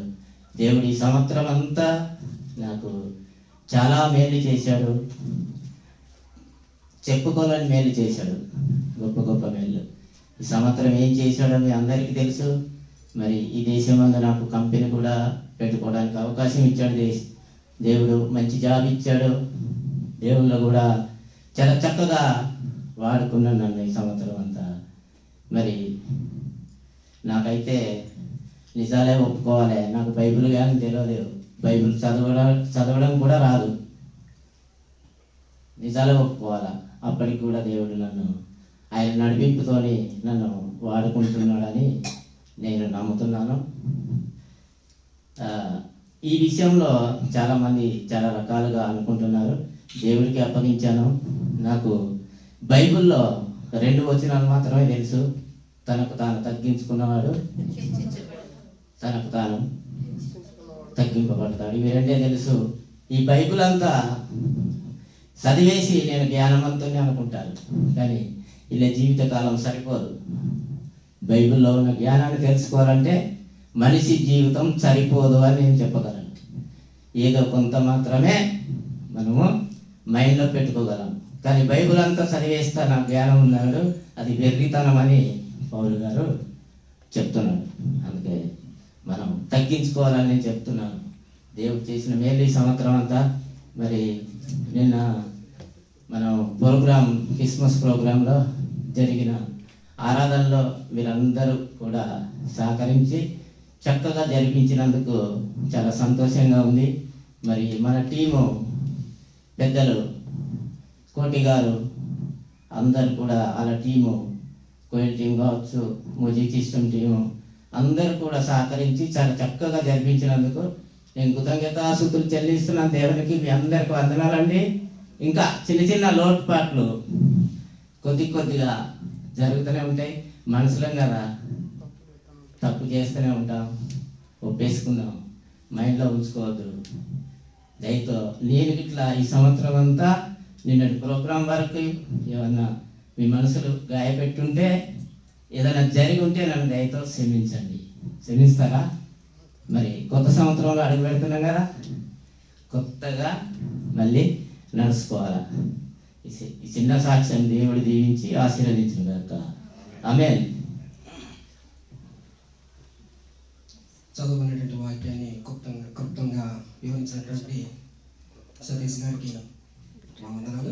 S8: దేవుడు ఈ సంవత్సరం అంతా నాకు చాలా మేలు చేశాడు. చెప్పుకోలేని మేలు చేశాడు. గొప్ప గొప్ప మేలు. ఈ సంవత్సరం ఏం చేశాడో మీ అందరికీ తెలుసు. మరి ఈ దేశం అందు నాకు కంపెనీ కూడా పెట్టుకోవడానికి అవకాశం ఇచ్చాడు. దేవుడు మంచి జాబ్ ఇచ్చాడు. దేవుళ్ళు కూడా చాలా చక్కగా వాడుకున్నాను నన్ను ఈ సంవత్సరం అంతా. మరి నాకైతే నిజాలే ఒప్పుకోవాలి. నాకు బైబిల్ కానీ తెలియలేదు. బైబిల్ చదవడం కూడా రాదు. నిజాలే ఒప్పుకోవాలా. అప్పటికి కూడా దేవుడు నన్ను ఆయన నడిపింపుతోని నన్ను వాడుకుంటున్నాడని నేను నమ్ముతున్నాను. ఈ విషయంలో చాలామంది చాలా రకాలుగా అనుకుంటున్నారు. దేవుడికి అప్పగించాను. నాకు బైబిల్లో 2 వచనాలు మాత్రమే తెలుసు. తనకు తాను తగ్గించుకున్నవాడు తనకు తాను తగ్గింపబడతాడు. ఇవి 2 తెలుసు. ఈ బైబిల్ అంతా చదివేసి నేను జ్ఞానవంతుని అనుకుంటాను, కానీ ఇలా జీవితకాలం సరిపోదు. బైబిల్లో ఉన్న జ్ఞానాన్ని తెలుసుకోవాలంటే మనిషి జీవితం సరిపోదు అని నేను చెప్పగలను. ఏదో కొంత మాత్రమే మనము మైండ్లో పెట్టుకోగలం. కానీ బైబిల్ అంతా చదివేస్తా నాకు జ్ఞానం ఉన్నాడు, అది వెర్రితనం అని పౌలు గారు చెప్తున్నాడు. అందుకే మనం తగ్గించుకోవాలని నేను చెప్తున్నాను. దేవుడు చేసిన మేలు ఈ సంవత్సరం అంతా. మరి నిన్న మనం క్రిస్మస్ ప్రోగ్రాంలో జరిగిన ఆరాధనలో మీరందరూ కూడా సహకరించి చక్కగా జరిపించినందుకు చాలా సంతోషంగా ఉంది. మరి మన టీము పెద్దలు కోటి గారు అందరు కూడా వాళ్ళ టీము, కోయిల్ టీం కావచ్చు, మ్యూజిక్ సిస్టమ్ టీము అందరూ కూడా సహకరించి చాలా చక్కగా జరిపించినందుకు నేను కృతజ్ఞతాస్తుతులు చెల్లిస్తున్నాను దేవునికి. మీ అందరికి వందనాలండి. ఇంకా చిన్న చిన్న లోటుపాట్లు కొద్దిగా జరుగుతూనే ఉంటాయి. మనుషులం కదా, తప్పు చేస్తూనే ఉంటాం. ఒప్పేసుకుందాం, మైండ్లో ఉంచుకోవద్దు. దయతో నేను ఇట్లా ఈ సంవత్సరం అంతా నిన్నటి ప్రోగ్రాం వరకు ఏమన్నా మీ మనసులు గాయపెట్టుంటే, ఏదైనా జరిగి ఉంటే నన్ను దయతో క్షమించండి. క్షమిస్తారా? మరి కొత్త సంవత్సరంలో అడుగు పెడుతున్నాం కదా, కొత్తగా మళ్ళీ నడుచుకోవాలా. ఈ చిన్న సాక్ష్యం దేవుడు దీవించి ఆశీర్వదించిన గాక. ఆమేన్.
S6: చదువుకునేటువంటి వాక్యాన్ని క్లుప్తంగా వివరించినటువంటి సతీష్ గారికి మా వందనాలు.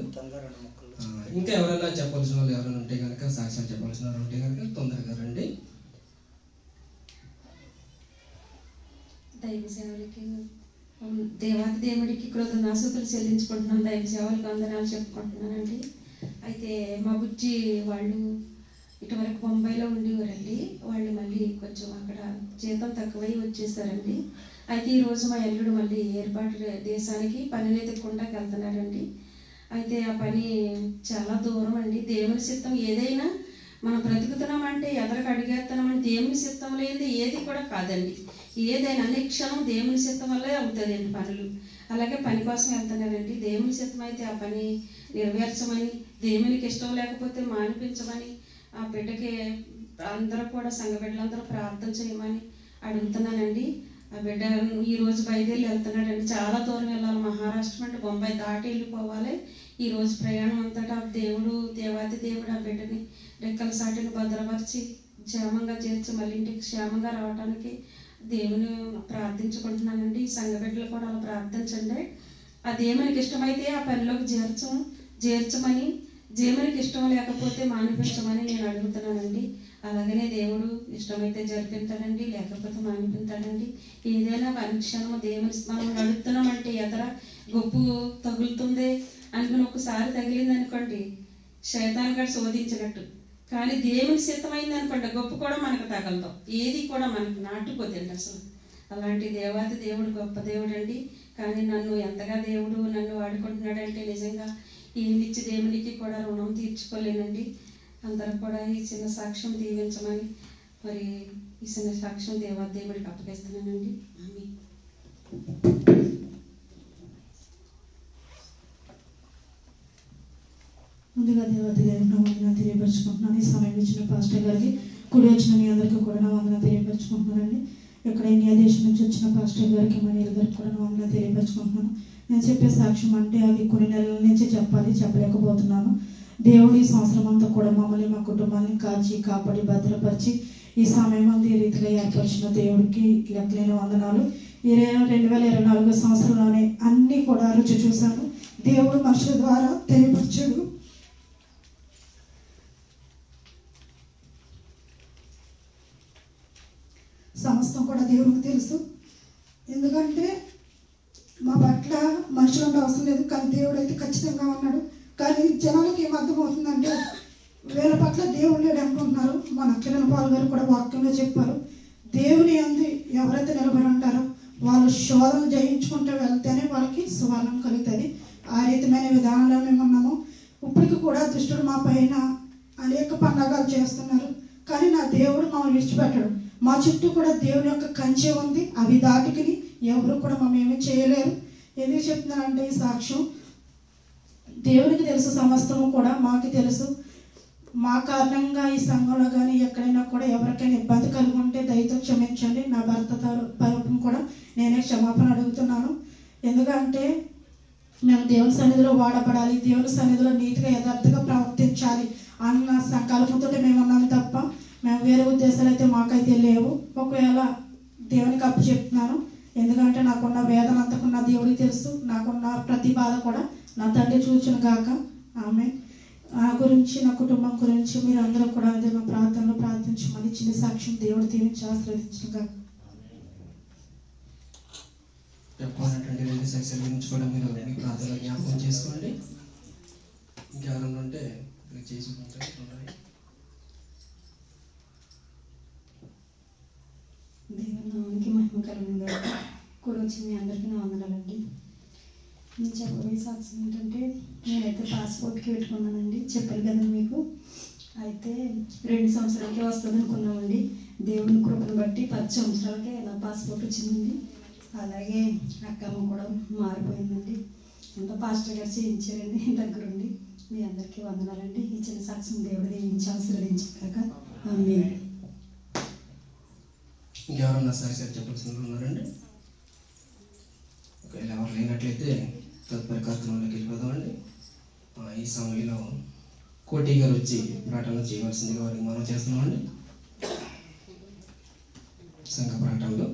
S6: ఇంకా ఎవరైనా చెప్పాల్సిన వాళ్ళు ఎవరైనా ఉంటే కనుక, సాక్ష్యాలు చెప్పాల్సిన వాళ్ళు ఉంటే కనుక తొందరగా రండి.
S9: దైవ సేవలకి దేవాది దేవుడికి కృతజ్ఞతాస్తుతులు చెల్లించుకుంటున్నాను. దైవ సేవలకు వందనాలు చెప్పుకుంటున్నానండి. అయితే మా బుజ్జి వాళ్ళు ఇటువరకు బొంబాయిలో ఉండేవారండి. వాళ్ళు మళ్ళీ కొంచెం అక్కడ జీతం తక్కువై వచ్చేసారండి. అయితే ఈరోజు మా అల్లుడు మళ్ళీ ఏర్పాటు దేశానికి పనిని ఎదుర్కొంటాకి వెళ్తున్నారండి. అయితే ఆ పని చాలా దూరం అండి. దేవుని చిత్తం ఏదైనా మనం బ్రతుకుతున్నామంటే ఎదరకు అడిగేస్తున్నామంటే దేవుని చిత్తం లేనిది ఏది కూడా కాదండి. ఏదైనా అన్ని క్షణం దేవుని చిత్తం వల్లే అవుతుందండి పనులు. అలాగే పని కోసం వెళ్తున్నారండి. దేవుని చిత్తం అయితే ఆ పని నెరవేర్చమని, దేవునికి ఇష్టం లేకపోతే మానిపించమని, ఆ బిడ్డకి అందరూ కూడా సంఘ బిడ్డలందరూ ప్రార్థన చేయమని అడుగుతున్నానండి. ఆ బిడ్డ ఈరోజు బయలుదేరి వెళ్తున్నాడండి. చాలా దూరం వెళ్ళాలి. మహారాష్ట్ర అంటే బొంబాయి దాటి వెళ్ళిపోవాలి. ఈరోజు ప్రయాణం అంతటా దేవాది దేవుడు ఆ బిడ్డని రెక్కల సాటిని భద్రపరిచి క్షేమంగా చేర్చి మళ్ళీ ఇంటికి క్షేమంగా రావడానికి దేవుని ప్రార్థించుకుంటున్నానండి. ఈ సంఘ బిడ్డలు కూడా అలా ప్రార్థించండి. ఆ దేవునికి ఇష్టమైతే ఆ పనిలోకి చేర్చమని, దేవునికి ఇష్టం లేకపోతే మానిపించమని నేను అడుగుతున్నానండి. అలాగనే దేవుడు ఇష్టమైతే జరిపిస్తాడండి, లేకపోతే మానిపించాడండి. ఏదైనా పరీక్షను దేవుని మనం నడుపుతున్నామంటే ఎదర గొప్పు తగులుతుంది అనుకుని ఒకసారి తగిలింది అనుకోండి, శైతాన్ గడు శోధించినట్టు. కానీ దేవుని సిద్ధమైంది అనుకోండి, గొప్ప కూడా మనకు తగలదు, ఏది కూడా మనకు నాటుకోదండి అసలు. అలాంటి దేవాది దేవుడు గొప్ప దేవుడు అండి. కానీ నన్ను ఎంతగా దేవుడు నన్ను వాడుకుంటున్నాడంటే నిజంగా ఏమిచ్చి దేవునికి కూడా రుణం తీర్చుకోలేనండి. అందరూ కూడా ఈ చిన్న సాక్ష్యం దీవించమని మరి ఈ చిన్న సాక్ష్యం దేవుడికి అప్పగిస్తున్నానండి. ఆమేన్.
S10: ముందుగా దేవునికి నా వందనాలు తెలియపరచుకుంటున్నాను. ఈ సమయం ఇచ్చిన పాస్టర్ గారికి, కూడి వచ్చిన మీ అందరికీ కూడా నా వందనాలు తెలియపరచుకుంటున్నానండి. ఇక్కడ ఇండియా దేశం నుంచి వచ్చిన పాస్టర్ గారికి, మన గారికి కూడా నా వందనాలు తెలియపరచుకుంటున్నాను. నేను చెప్పే సాక్ష్యం అంటే అది కొన్ని నెలల నుంచి చెప్పాలి, చెప్పలేకపోతున్నాను. దేవుడు ఈ సంవత్సరం అంతా కూడా మమ్మల్ని, మా కుటుంబాన్ని కాచి కాపాడి భద్రపరిచి ఈ సమయం అంతా ఈ రీతిగా ఏర్పరిచిన దేవుడికి లెక్కలేని వందనాలు. 2024 సంవత్సరంలోనే అన్నీ కూడా రుచి చూశాను. దేవుడు మనుషుల ద్వారా తెలియపరిచాడు. సమస్తం కూడా దేవుడికి తెలుసు. ఎందుకంటే మా పట్ల మనుషులు ఉండే అవసరం లేదు, కానీ దేవుడు అయితే ఖచ్చితంగా ఉన్నాడు. కానీ జనాలకు ఏం అర్థమవుతుందంటే వీళ్ళ పట్ల దేవుడు లేడు అనుకుంటున్నారు. మన కిరణ్ పాల్ గారు కూడా వాక్యంలో చెప్పారు, దేవుని అందు ఎవరైతే నిలబడి ఉంటారో వాళ్ళు శోధన జయించుకుంటూ వెళ్తేనే వాళ్ళకి సువర్ణం కలుగుతుంది. ఆ రీతిమైన విధానంలో మేము ఉన్నాము. ఇప్పటికి కూడా దుష్టుడు మా పైన అనేక పండగలు చేస్తున్నారు, కానీ నా దేవుడు మమ్మల్ని విడిచిపెట్టడు. మా చుట్టూ కూడా దేవుని యొక్క కంచె ఉంది, అవి దాటుకుని ఎవరు కూడా మమ్మల్ని ఏమీ చేయలేరు. ఎందుకు చెప్తున్నానంటే ఈ సాక్ష్యం దేవునికి తెలుసు, సమస్తము కూడా మాకు తెలుసు. మా కారణంగా ఈ సంఘంలో కానీ ఎక్కడైనా కూడా ఎవరికైనా ఇబ్బంది కలిగి ఉంటే దయతో క్షమించండి. నా భర్త తరపున కూడా నేనే క్షమాపణ అడుగుతున్నాను. ఎందుకంటే మేము దేవుని సన్నిధిలో వాడబడాలి, దేవుని సన్నిధిలో నీతిగా యథార్థంగా ప్రవర్తించాలి అన్న సంకల్పంతో మేము ఉన్నాం తప్ప మేము వేరే ఉద్దేశాలు అయితే మాకైతే లేవు. ఒకవేళ దేవునికి అప్పు చెప్తున్నాను, ఎందుకంటే నాకున్న వేదన అంతకున్న దేవుడికి తెలుసు. నాకున్న ప్రతి బాధ కూడా నా తండ్రి చూచును గాక. ఆమె నా గురించి, నా కుటుంబం గురించి మీరు అందరూ కూడా అదే మా ప్రార్థనలో ప్రార్థించమని చిన్న సాక్ష్యం దేవుడు దీవించి ఆశీర్వదించును గాక.
S6: చెప్పుకున్నటువంటి రెండు సెక్షన్ గురించి కూడా మీరు మీ ప్రార్థనలో జ్ఞాపకం చేసుకోండి. ఇంకెవరన్నా ఉంటే చేసుకుంటే
S11: దేవుని నామానికి మహిమ కలుగును గాక. కూడా వచ్చి మీ అందరికీ నా వందనాలండి. నేను చెప్పబోయే సాక్ష్యం ఏంటంటే, నేనైతే పాస్పోర్ట్కి పెట్టుకున్నానండి, చెప్పాను కదండి మీకు. అయితే 2 సంవత్సరాలకే వస్తుంది అనుకున్నామండి. దేవుని కృపను బట్టి 10 సంవత్సరాలకే నా పాస్పోర్ట్ వచ్చిందండి. అలాగే అక్కమ్మ కూడా మారిపోయిందండి. అంతా పాస్టర్ గారు చేయించారండి దగ్గరుండి. మీ అందరికీ వందనాలండి. ఈ చిన్న సాక్ష్యం దేవుడు దీవించి ఆశీర్వదించాక. ఆమేన్.
S6: ఇంకెవరన్నా సరే చెప్పాల్సిన ఉన్నారండి? ఒకవేళ ఎవరు లేనట్లయితే తదుపరి కార్యక్రమంలోకి వెళ్ళిపోదామండి. ఈ సమయంలో కోటి గారు వచ్చి ప్రకటన చేయవలసిందిగా వారికి మనం చేస్తున్నామండి. సంఘ ప్రకటనలో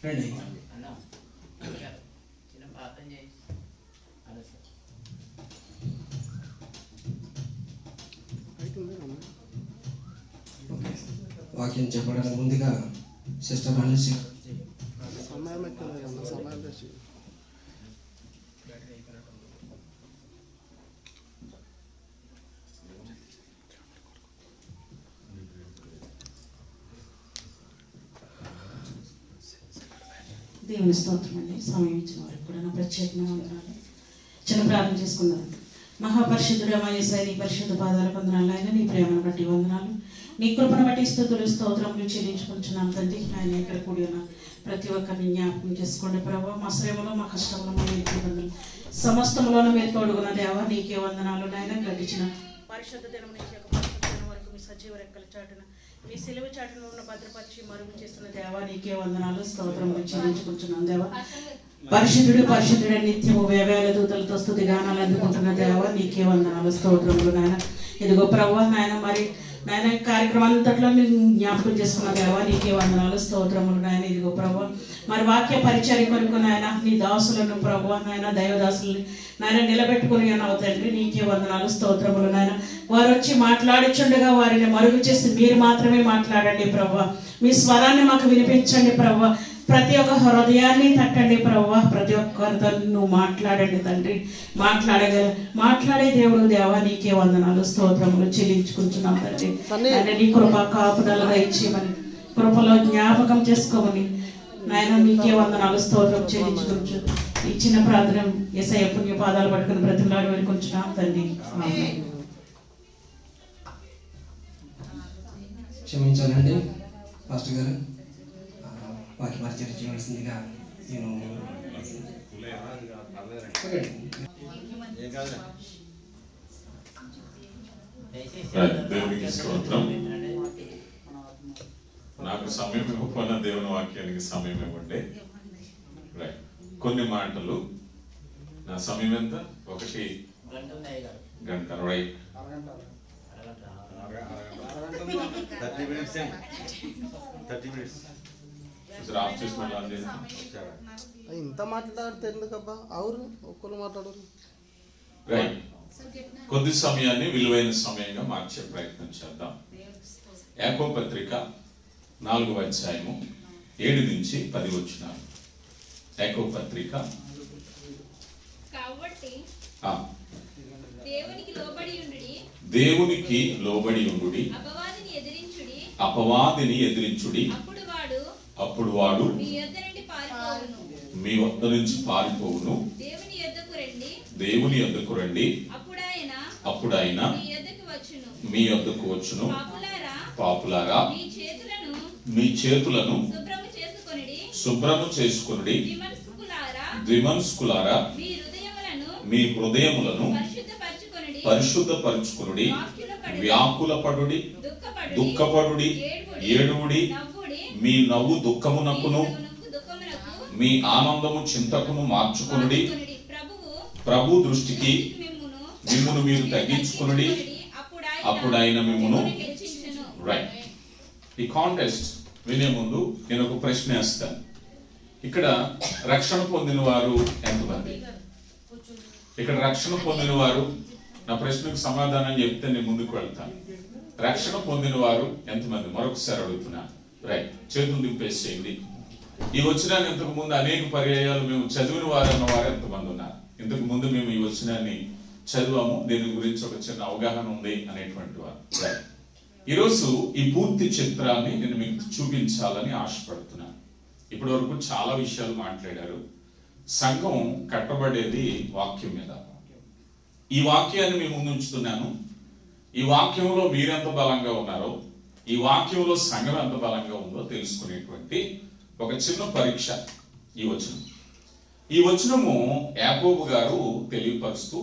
S6: రండి. వాక్యం చెప్పడానికి ముందుగా సిస్టర్ అనేసి
S11: దేవుని స్తోత్రం అండి. సమయం ఇచ్చిన వారికి కూడా నా ప్రత్యేకమైన వందనాలు. చిన్న ప్రార్థన చేసుకుందాం. మహాపరిశుద్ధుడైన యేసయ్య, నీ పరిశుద్ధ పాదాల వందనాలు. ఆయన నీ ప్రేమను బట్టి వందనాలు, నీ కృపను బట్టి స్తుతులు స్తోత్రములు చెల్లించుకుంటున్నాం తండ్రి. ఆయన ఇక్కడ కూడి ఉన్న ప్రతి ఒక్కరిని జ్ఞాపకం చేసుకోండి ప్రభావ. మా శ్రమలో, మా కష్టంలో, మా ఇబ్బందులు సమస్తంలోనూ మీరు తోడుగున్న దేవా, నీకే వందనాలు. నాయన గడిచిన పరిశుద్ధ దినం నుంచి పరిశుద్ధ దినం వరకు
S12: మీ సజీవ రెక్కల చాటున మీ సిలువ చాటున ఉన్న భద్రపరిచి మరుగు చేస్తున్న దేవా నీకే వందనాలు స్తోత్రములు చెల్లించుకుంటున్నాం దేవా. పరిశుద్ధుడు పరిశుద్ధుడే నిత్యము వేవేల దూతలతో స్తుతి గానాలు అందుకుంటున్న దేవా నీకే వందనాలు స్తోత్రములు నాయన. ఇదిగో ప్రభువా నాయన మరి నాయన కార్యక్రమం అంతట్లో నేను జ్ఞాపకం చేసుకున్న దేవా నీకే వందనాలు స్తోత్రములు నాయన. ఇదిగో ప్రభువా మరి వాక్య పరిచర్య కొరకు నాయన నీ దాసులను ప్రభువా నాయన దైవదాసుల్ని నాయన నిలబెట్టుకుని అన్నావు తండ్రి నీకే వందనాలు స్తోత్రములు నాయన. వారు వచ్చి మాట్లాడుచుండగా వారిని మరుగు చేసి మీరు మాత్రమే మాట్లాడండి ప్రభువా. మీ స్వరాన్ని మాకు వినిపించండి ప్రభువా. ప్రతి ఒక్క హృదయాన్ని తట్టండి ప్రభువా. ప్రతి ఒక్కరితో నువ్వు మాట్లాడండి తండ్రి. మాట్లాడే దేవుడు దేవా నీకే వందనాలు స్తోత్రములు చెల్లించుకుంటున్నాం తండ్రి. నీ కృప కాపుదల దయచేయమని కృపలో జ్ఞాపకం చేసుకోమని నాయన నీకే వందనాలు స్తోత్రం చెల్లించుకుంటూ ఇచ్చిన ప్రార్థన యేసయ్య పుణ్య పాదాలు పట్టుకుని బ్రతిమలాడి వేడుకుంటున్నాం తండ్రి. ఆమేన్.
S6: క్షమించాలండి పాస్టర్ గారు, వాక్య పరిచయం చేయవలసిందిగా నేను
S13: దేవునికి స్తోత్రం. నాకు సమయం ఇవ్వకపోయినా దేవుని వాక్యానికి సమయం ఇవ్వండి. కొన్ని మాటలు. నా సమయం ఎంత? 1 గంట. రైట్. 30 minutes. ఆఫ్ చేసి మళ్ళీ ఆన్ చేసి
S14: ఇంత మాట్లాడితే ఎందుకబ్బా? అవును ఒక్కరు మాట్లాడరు.
S13: రైట్. కొద్ది సమయాన్ని విలువైన సమయంగా మార్చే ప్రయత్నం చేద్దాం. యాకోబు పత్రిక 4వ అధ్యాయము 7 నుంచి 10 వచనాలు. యాకోబు పత్రిక.
S3: కాబట్టి
S13: దేవునికి లోబడి ఉండుడి, అపవాదిని ఎదిరించుడి, అప్పుడు వాడు మీ వద్ద నుంచి పారిపోవును. దేవుని యొద్దకు రండి, అప్పుడు ఆయన మీ యొద్దకు వచ్చును. పాపులారా మీ చేతులను శుభ్రము చేసుకొనుడి, ద్విమనస్కులారా మీ హృదయములను పరిశుద్ధపరచుకొనుడి, వ్యాకులపడుడి, దుఃఖపడుడి, ఏడువుడి. మీ నవ్వు దుఃఖమునకును మీ ఆనందము చింతకును మార్చుకొనుడి. ప్రభు దృష్టికి మిమ్మును మీరు తగ్గించుకొనుడి, అప్పుడు ఆయన మిమ్మును. రైట్. ఈ కాంటెస్ట్ వినే ముందు నేను ఒక ప్రశ్న వేస్తాను. ఇక్కడ రక్షణ పొందిన వారు ఎంతమంది? ఇక్కడ రక్షణ పొందిన వారు, నా ప్రశ్నకు సమాధానం చెప్తే నేను ముందుకు వెళ్తాను. రక్షణ పొందిన వారు ఎంతమంది? మరొకసారి అడుగుతున్నాను. రైట్. చేతులు దింపేసేయండి. ఈ వచనాన్ని ఇంతకు ముందు అనేక పర్యాయాలు మేము చదివిన వారు అన్న వారు ఎంతమంది ఉన్నారు? ఇంతకు ముందు మేము ఈ వచనాన్ని చదివాము, దీని గురించి ఒక చిన్న అవగాహన ఉంది అనేటువంటి వారు. రైట్. ఈరోజు ఈ పూర్తి చిత్రాన్ని నేను మీకు చూపించాలని ఆశపడుతున్నాను. ఇప్పటి వరకు చాలా విషయాలు మాట్లాడారు. సంఘం కట్టబడేది వాక్యం మీద. ఈ వాక్యాన్ని మీ ముందు ఉంచుతున్నాను. ఈ వాక్యంలో మీరెంత బలంగా ఉన్నారో, ఈ వాక్యంలో సంఘం ఎంత బలంగా ఉందో తెలుసుకునేటువంటి ఒక చిన్న పరీక్ష ఈ వచనం. ఈ వచనము యాకోబు గారు తెలియపరుస్తూ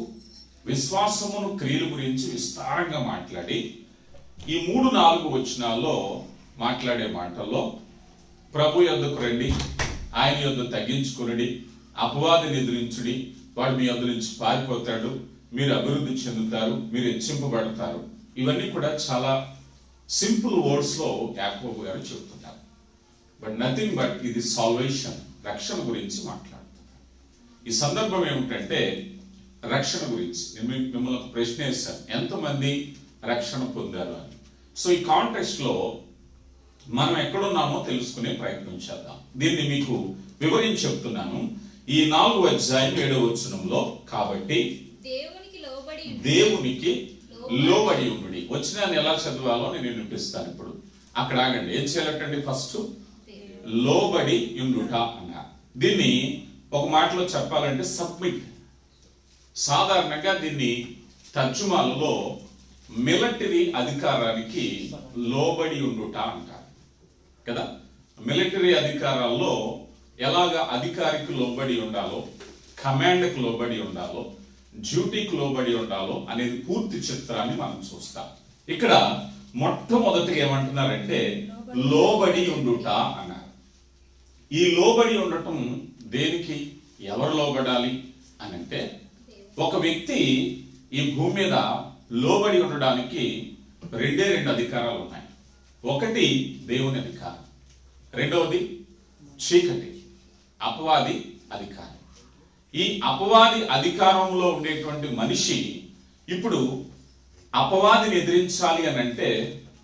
S13: విశ్వాసమును క్రియల గురించి విస్తారంగా మాట్లాడి ఈ 3-4 వచనాల్లో మాట్లాడే మాటల్లో ప్రభు యొద్దకు రండి, ఆయన యొద్ద తగ్గించుకునడి, అపవాదిని ఎదిరించుడి, వాడు మీ యొద్ద నుంచి పారిపోతాడు, మీరు అభివృద్ధి చెందుతారు, మీరు హెచ్చింపబడతారు. ఇవన్నీ కూడా చాలా సింపుల్ వర్డ్స్ లో యాకోబు గారు చెబుతున్నారు. బట్ నథింగ్ బట్ ఇది సాల్వేషన్, రక్షణ గురించి మాట్లాడుతున్నారు. ఈ సందర్భం ఏమిటంటే రక్షణ గురించి. నేను మిమ్మల్ని ఒక ప్రశ్న వేశాను, ఎంతమంది రక్షణ పొందారు అని. సో ఈ కాంటెక్స్ట్ లో మనం ఎక్కడున్నామో తెలుసుకునే ప్రయత్నం చేద్దాం. దీన్ని మీకు వివరించి చెప్తున్నాను. ఈ 4వ అధ్యాయం 7వ వచనంలో కాబట్టి దేవునికి లోబడి ఉండుడి. వచనాన్ని ఎలా చదవాలో నేను వినిపిస్తాను ఇప్పుడు. అక్కడ ఆగండి. ఏం చేయాలంటే ఫస్ట్ లోబడి ఉండుట అన్నారు. దీన్ని ఒక మాటలో చెప్పాలంటే సబ్మిట్. సాధారణంగా దీన్ని తర్జుమాలలో మిలిటరీ అధికారానికి లోబడి ఉండుట అంటారు కదా. మిలిటరీ అధికారాల్లో ఎలాగ అధికారికి లోబడి ఉండాలో, కమాండ్కి లోబడి ఉండాలో, డ్యూటీకి లోబడి ఉండాలో అనేది పూర్తి చిత్రాన్ని మనం చూస్తాం. ఇక్కడ మొట్టమొదటిగా ఏమంటున్నారంటే లోబడి ఉండుట అన్నారు. ఈ లోబడి ఉండటం దేనికి, ఎవరు లోబడాలి అని అంటే, ఒక వ్యక్తి ఈ భూమి మీద లోబడి ఉండడానికి రెండు అధికారాలు ఉన్నాయి. ఒకటి దేవుని అధికారం, రెండవది చీకటి అపవాది అధికారం. ఈ అపవాది అధికారంలో ఉండేటువంటి మనిషి ఇప్పుడు అపవాదిని ఎదిరించాలి అని అంటే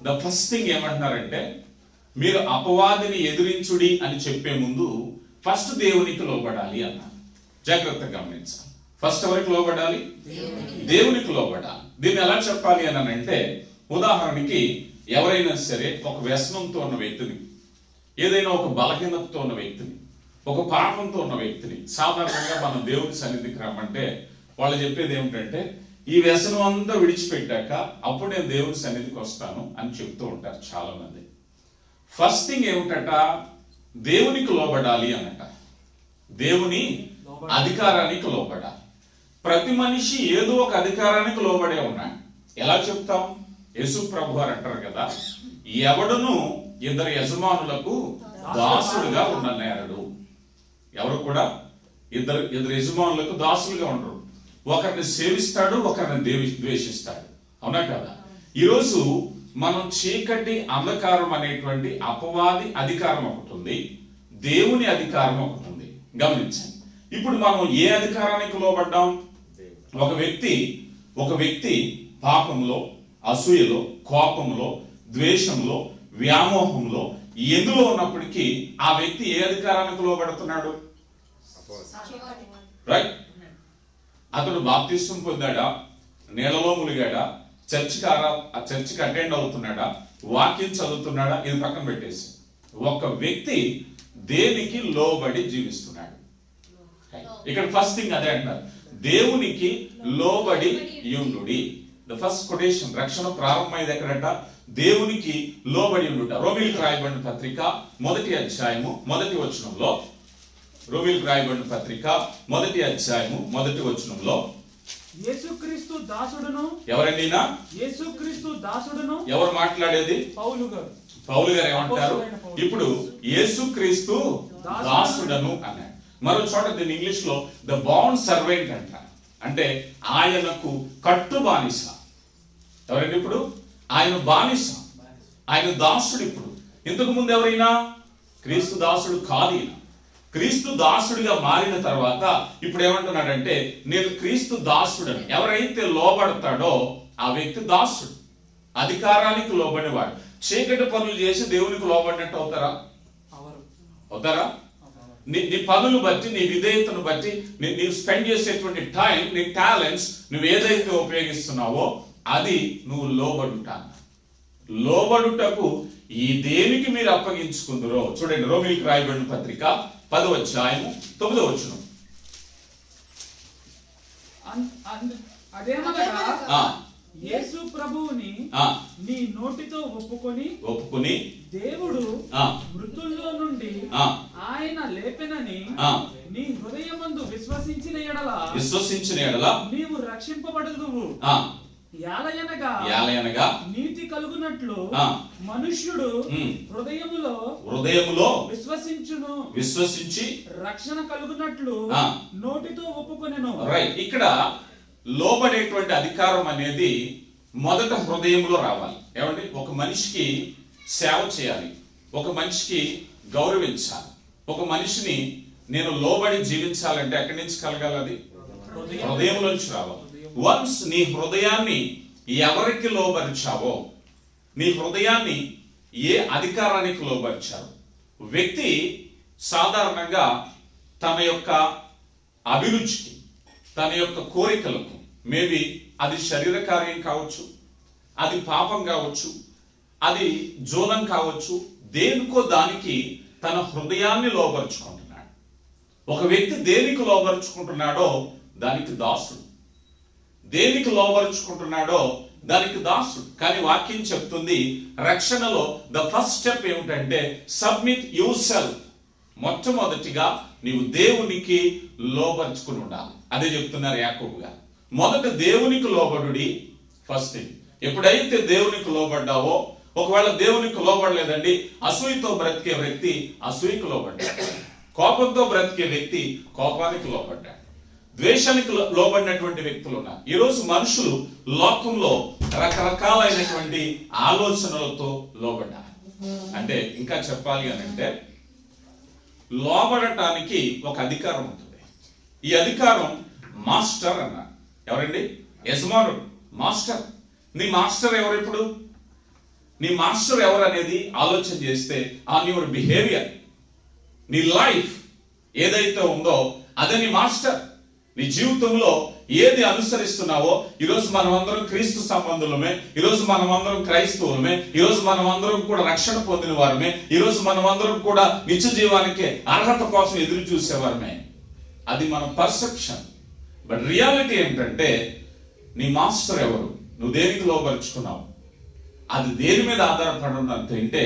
S13: ద ఫస్ట్ థింగ్ ఏమంటున్నారంటే, మీరు అపవాదిని ఎదిరించుడి అని చెప్పే ముందు ఫస్ట్ దేవునికి లోబడాలి అన్నారు. జాగ్రత్తగా గమనించాలి. ఫస్ట్ ఎవరికి లోబడాలి? దేవునికి లోబడాలి. దీన్ని ఎలా చెప్పాలి అని అంటే, ఉదాహరణకి ఎవరైనా సరే ఒక వ్యసనంతో ఉన్న వ్యక్తిని, ఏదైనా ఒక బలహీనతతో ఉన్న వ్యక్తిని, ఒక పాపంతో ఉన్న వ్యక్తిని సాధారణంగా మనం దేవుని సన్నిధికి రమ్మంటే వాళ్ళు చెప్పేది ఏమిటంటే, ఈ వ్యసనం అంతా విడిచిపెట్టాక అప్పుడు నేను దేవుని సన్నిధికి వస్తాను అని చెప్తూ ఉంటారు చాలా మంది. ఫస్ట్ థింగ్ ఏమిటట, దేవునికి లోబడాలి అన్నట. దేవుని అధికారానికి లోబడాలి. ప్రతి మనిషి ఏదో ఒక అధికారానికి లోబడే ఉన్నాడు. ఎలా చెప్తాం? యేసు ప్రభు వారు అంటారు కదా, ఎవడును ఇద్దరు యజమానులకు దాసుడుగా ఉండనేరడు. ఎవరు కూడా ఇద్దరు యజమానులకు దాసులుగా ఉండరు. ఒకరిని సేవిస్తాడు, ఒకరిని ద్వేషిస్తాడు. అవునా కదా? ఈరోజు మనం చీకటి అంధకారం అనేటువంటి అపవాది అధికారం ఒకటి ఉంది, దేవుని అధికారం ఒకటి ఉంది. గమనించండి. ఇప్పుడు మనం ఏ అధికారానికి లోబడ్డాం? ఒక వ్యక్తి పాపంలో, అసూయలో, కోపంలో, ద్వేషంలో, వ్యామోహంలో ఎందులో ఉన్నప్పటికీ ఆ వ్యక్తి ఏ అధికారానికి లోబడుతున్నాడు? రైట్. అతడు బాప్తిస్మం పొందాడా, నీళ్ళలో ములిగాడా, చర్చికి అటెండ్ అవుతున్నాడా, వాక్యం చదువుతున్నాడా, ఇది పక్కన పెట్టేసి ఒక వ్యక్తి దేనికి లోబడి జీవిస్తున్నాడు. ఇక్కడ ఫస్ట్ థింగ్ అదే అంటారు, దేవునికి లోబడి యుండుడి. ద ఫస్ట్ కొటేషన్, రక్షణ ప్రారంభమైంది ఎక్కడంట? దేవునికి లోబడి ఉండుట. రోమీయులకు రాయబడిన పత్రిక 1వ అధ్యాయము 1వ వచనంలో, రోమీయులకు రాయబడిన పత్రిక 1వ అధ్యాయము 1వ వచనంలో,
S5: యేసుక్రీస్తు దాసుడును.
S13: ఎవరండి?
S5: యేసుక్రీస్తు దాసుడును.
S13: ఎవరు మాట్లాడేది?
S5: పౌలు గారు.
S13: పౌలు గారు ఏమంటారు? ఇప్పుడు యేసుక్రీస్తు దాసుడను అన్నాడు. మరో చోట దీని ఇంగ్లీష్ లో ద బాండ్ సర్వెంట్ అంటారు. అంటే ఆయనకు కట్టు బానిస. ఎవరండి? ఇప్పుడు ఆయన బానిస, ఆయన దాసుడు. ఇప్పుడు ఇంతకు ముందు ఎవరైనా క్రీస్తు దాసుడు కాదు. ఈయన క్రీస్తు దాసుడిగా మారిన తర్వాత ఇప్పుడు ఏమంటున్నాడంటే, నేను క్రీస్తు దాసుడని. ఎవరైతే లోబడతాడో ఆ వ్యక్తి దాసుడు, అధికారానికి లోబడినవాడు. చీకటి పనులు చేసి దేవునికి లోబడినట్టు అవుతారా? నీ పనులు బట్టి, నీ విధేయతను బట్టి, నీవు స్పెండ్ చేసేటువంటి టైం, నీ టాలెంట్స్ నువ్వు ఏదైతే ఉపయోగిస్తున్నావో అది నువ్వు లోబడుటకు ఈ దేనికి మీరు అప్పగించుకుందరో. చూడండి, రోమీయులకు రాయబడిన పత్రిక 10వ అధ్యాయము 9వ వచనం.
S5: అదేమనగా యేసు ప్రభువుని నీ నోటితో ఒప్పుకొని దేవుడు మృతుల్లో నుండి ఆయన లేపెనని నీ హృదయమందు విశ్వసించిన ఎడల నీవు రక్షింపబడదువు. యాలయనగా నీతి కలుగునట్లు మనుష్యుడు హృదయములో విశ్వసించి రక్షణ కలుగునట్లు నోటితో ఒప్పుకొనెను.
S13: రైట్. ఇక్కడ లోబడేటువంటి అధికారం అనేది మొదట హృదయంలో రావాలి. ఏమండి? ఒక మనిషికి సేవ చేయాలి, ఒక మనిషికి గౌరవించాలి, ఒక మనిషిని నేను లోబడి జీవించాలంటే ఎక్కడి నుంచి కలగాలి? అది హృదయంలోంచి రావాలి. వన్స్ నీ హృదయాన్ని ఎవరికి లోబరిచావో, నీ హృదయాన్ని ఏ అధికారానికి లోబరిచావు. వ్యక్తి సాధారణంగా తన యొక్క అభిరుచికి, తన యొక్క కోరికలకు, మేబీ అది శరీర కార్యం కావచ్చు, అది పాపం కావచ్చు, అది జోలం కావచ్చు, దేనికో దానికి తన హృదయాన్ని లోబరుచుకుంటున్నాడు. ఒక వ్యక్తి దేనికి లోబరుచుకుంటున్నాడో దానికి దాసుడు, దేనికి లోబరుచుకుంటున్నాడో దానికి దాసుడు. కానీ వాక్యం చెప్తుంది, రక్షణలో ద ఫస్ట్ స్టెప్ ఏమిటంటే సబ్మిట్ యువర్ సెల్ఫ్. మొట్టమొదటిగా నీవు దేవునికి లోబరుచుకుని ఉండాలి. అదే చెప్తున్నారు యాకోబు గారు. మొదట దేవునికి లోబడుడి, ఫస్ట్ థింగ్. ఎప్పుడైతే దేవునికి లోబడ్డావో, ఒకవేళ దేవునికి లోబడలేదండి, అసూయతో బ్రతికే వ్యక్తి అసూయకు లోబడ్డాడు, కోపంతో బ్రతికే వ్యక్తి కోపానికి లోబడ్డాడు, ద్వేషానికి లోబడినటువంటి వ్యక్తులు ఉన్నారు. ఈరోజు మనుషులు లోకంలో రకరకాలైనటువంటి ఆలోచనలతో లోబడ్డారు. అంటే ఇంకా చెప్పాలి అని అంటే, లోబడటానికి ఒక అధికారం ఉంటుంది. ఈ అధికారం మాస్టర్ అన్నారు. ఎవరండి? యజమానుడు, మాస్టర్. నీ మాస్టర్ ఎవరు? ఇప్పుడు నీ మాస్టర్ ఎవరు అనేది ఆలోచన చేస్తే, ఆన్ యువర్ బిహేవియర్, నీ లైఫ్ ఏదైతే ఉందో అదే నీ మాస్టర్. నీ జీవితంలో ఏది అనుసరిస్తున్నావో, ఈరోజు మనం అందరం క్రీస్తు సంబంధులమే, ఈరోజు మనం అందరం క్రైస్తవులమే, ఈరోజు మనం అందరం కూడా రక్షణ పొందిన వారమే, ఈరోజు మనం అందరం కూడా నిత్య జీవానికి అర్హత కోసం ఎదురు చూసేవారమే. అది మన పర్సెప్షన్. బట్ రియాలిటీ ఏంటంటే, నీ మాస్టర్ ఎవరు, నువ్వు దేనికి లోపరుచుకున్నావు, అది దేని మీద ఆధారపడి అంటే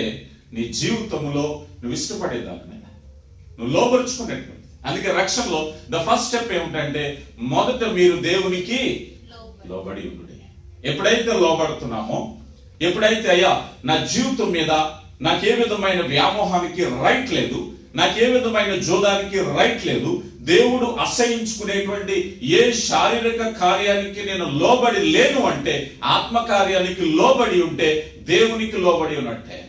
S13: నీ జీవితంలో నువ్వు ఇష్టపడే దాని మీద నువ్వు లోపరుచుకునేటువంటి. అందుకే రక్షణలో ద ఫస్ట్ స్టెప్ ఏమిటంటే, మొదట మీరు దేవునికి లోబడి ఉండు. ఎప్పుడైతే లోబడుతున్నామో, ఎప్పుడైతే అయ్యా నా జీవితం మీద నాకే విధమైన వ్యామోహానికి రైట్ లేదు, నాకే విధమైన జోదానికి రైట్ లేదు, దేవుడు అసహించుకునేటువంటి ఏ శారీరక కార్యానికి నేను లోబడి లేను అంటే, ఆత్మ కార్యానికి లోబడి ఉంటే దేవునికి లోబడి ఉన్నట్టే.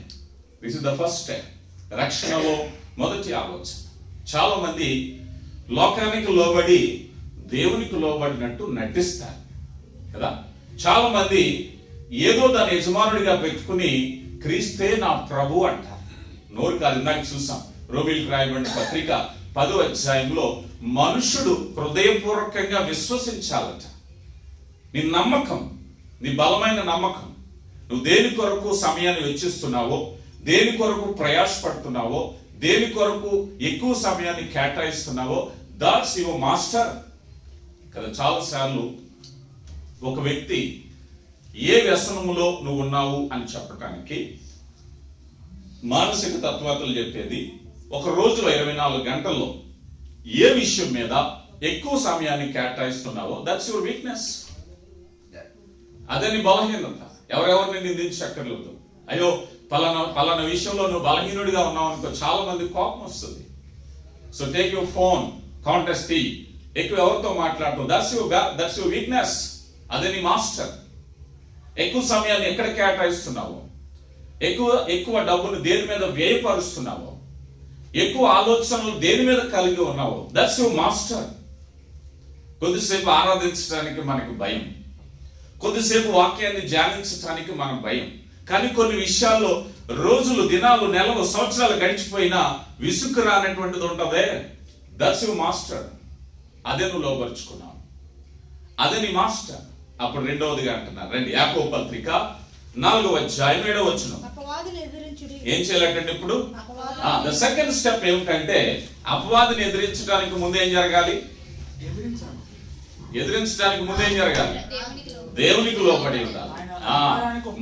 S13: This is the first step. రక్షణలో మొదటి ఆలోచన. చాలా మంది లోకానికి లోబడి దేవునికి లోబడినట్టు నటిస్తారు కదా. చాలా మంది ఏదో దాని యజమానుడిగా పెట్టుకుని క్రీస్తే నా ప్రభు అంటారు. నోరు కాదు. ఇందాక చూసాం రోమిలికి రాయబడిన పత్రిక 10వ అధ్యాయంలో, మనుషుడు హృదయపూర్వకంగా విశ్వసించాలట. నీ నమ్మకం, నీ బలమైన నమ్మకం, నువ్వు దేని కొరకు సమయాన్ని వెచ్చిస్తున్నావో, దేని కొరకు ప్రయాసపడుతున్నావో, దేని కొరకు ఎక్కువ సమయాన్ని కేటాయిస్తున్నావో, దాట్స్ యువర్ మాస్టర్ కదా. చాలాసార్లు ఒక వ్యక్తి ఏ వ్యసనములో నువ్వు ఉన్నావు అని చెప్పడానికి మానసిక తత్వవేత్తలు చెప్పేది, ఒక రోజులో 24 గంటల్లో ఏ విషయం మీద ఎక్కువ సమయాన్ని కేటాయిస్తున్నావో, దట్స్ యువర్ వీక్నెస్. అదే నీ బలహీనత. ఎవరెవరిని నిందించక్కర్లేదు. అయ్యో పలానా విషయంలో నువ్వు బలహీనుడిగా ఉన్నావు అనుకో, చాలా మంది కోపం వస్తుంది. So take your phone, contest ఎక్కువ ఎవరితో మాట్లాడటం, దట్స్ యువర్ వీక్నెస్. అదే నీ మాస్టర్. ఎక్కువ సమయాన్ని ఎక్కడ కేటాయిస్తున్నావో, ఎక్కువ డబ్బును దేని మీద వ్యయపరుస్తున్నావో, ఎక్కువ ఆలోచనలు దేని మీద కలిగి ఉన్నావో, దట్స్ యువర్ మాస్టర్. కొద్దిసేపు ఆరాధించడానికి మనకి భయం, కొద్దిసేపు వాక్యాన్ని ధ్యానించడానికి మనకు భయం. కానీ కొన్ని విషయాల్లో రోజులు, దినాలు, నెలలు, సంవత్సరాలు గడిచిపోయినా విసుగు రానటువంటిది ఉంటదే, దట్స్ యువర్ మాస్టర్. అదే నువ్వు లోపరుచుకున్నావు, అదే నీ మాస్టర్. అప్పుడు రెండవదిగా అంటున్నారు, రండి యాకోబు పత్రిక 4వ అధ్యాయం 7వ వచనం. ఏం చేయాలంటే ఇప్పుడు ద సెకండ్ స్టెప్ ఏమిటంటే, అపవాదిని ఎదిరించడానికి ముందు ఏం జరగాలి? ఎదిరించడానికి ముందు ఏం జరగాలి? దేవునికి లోబడి ఉండాలి.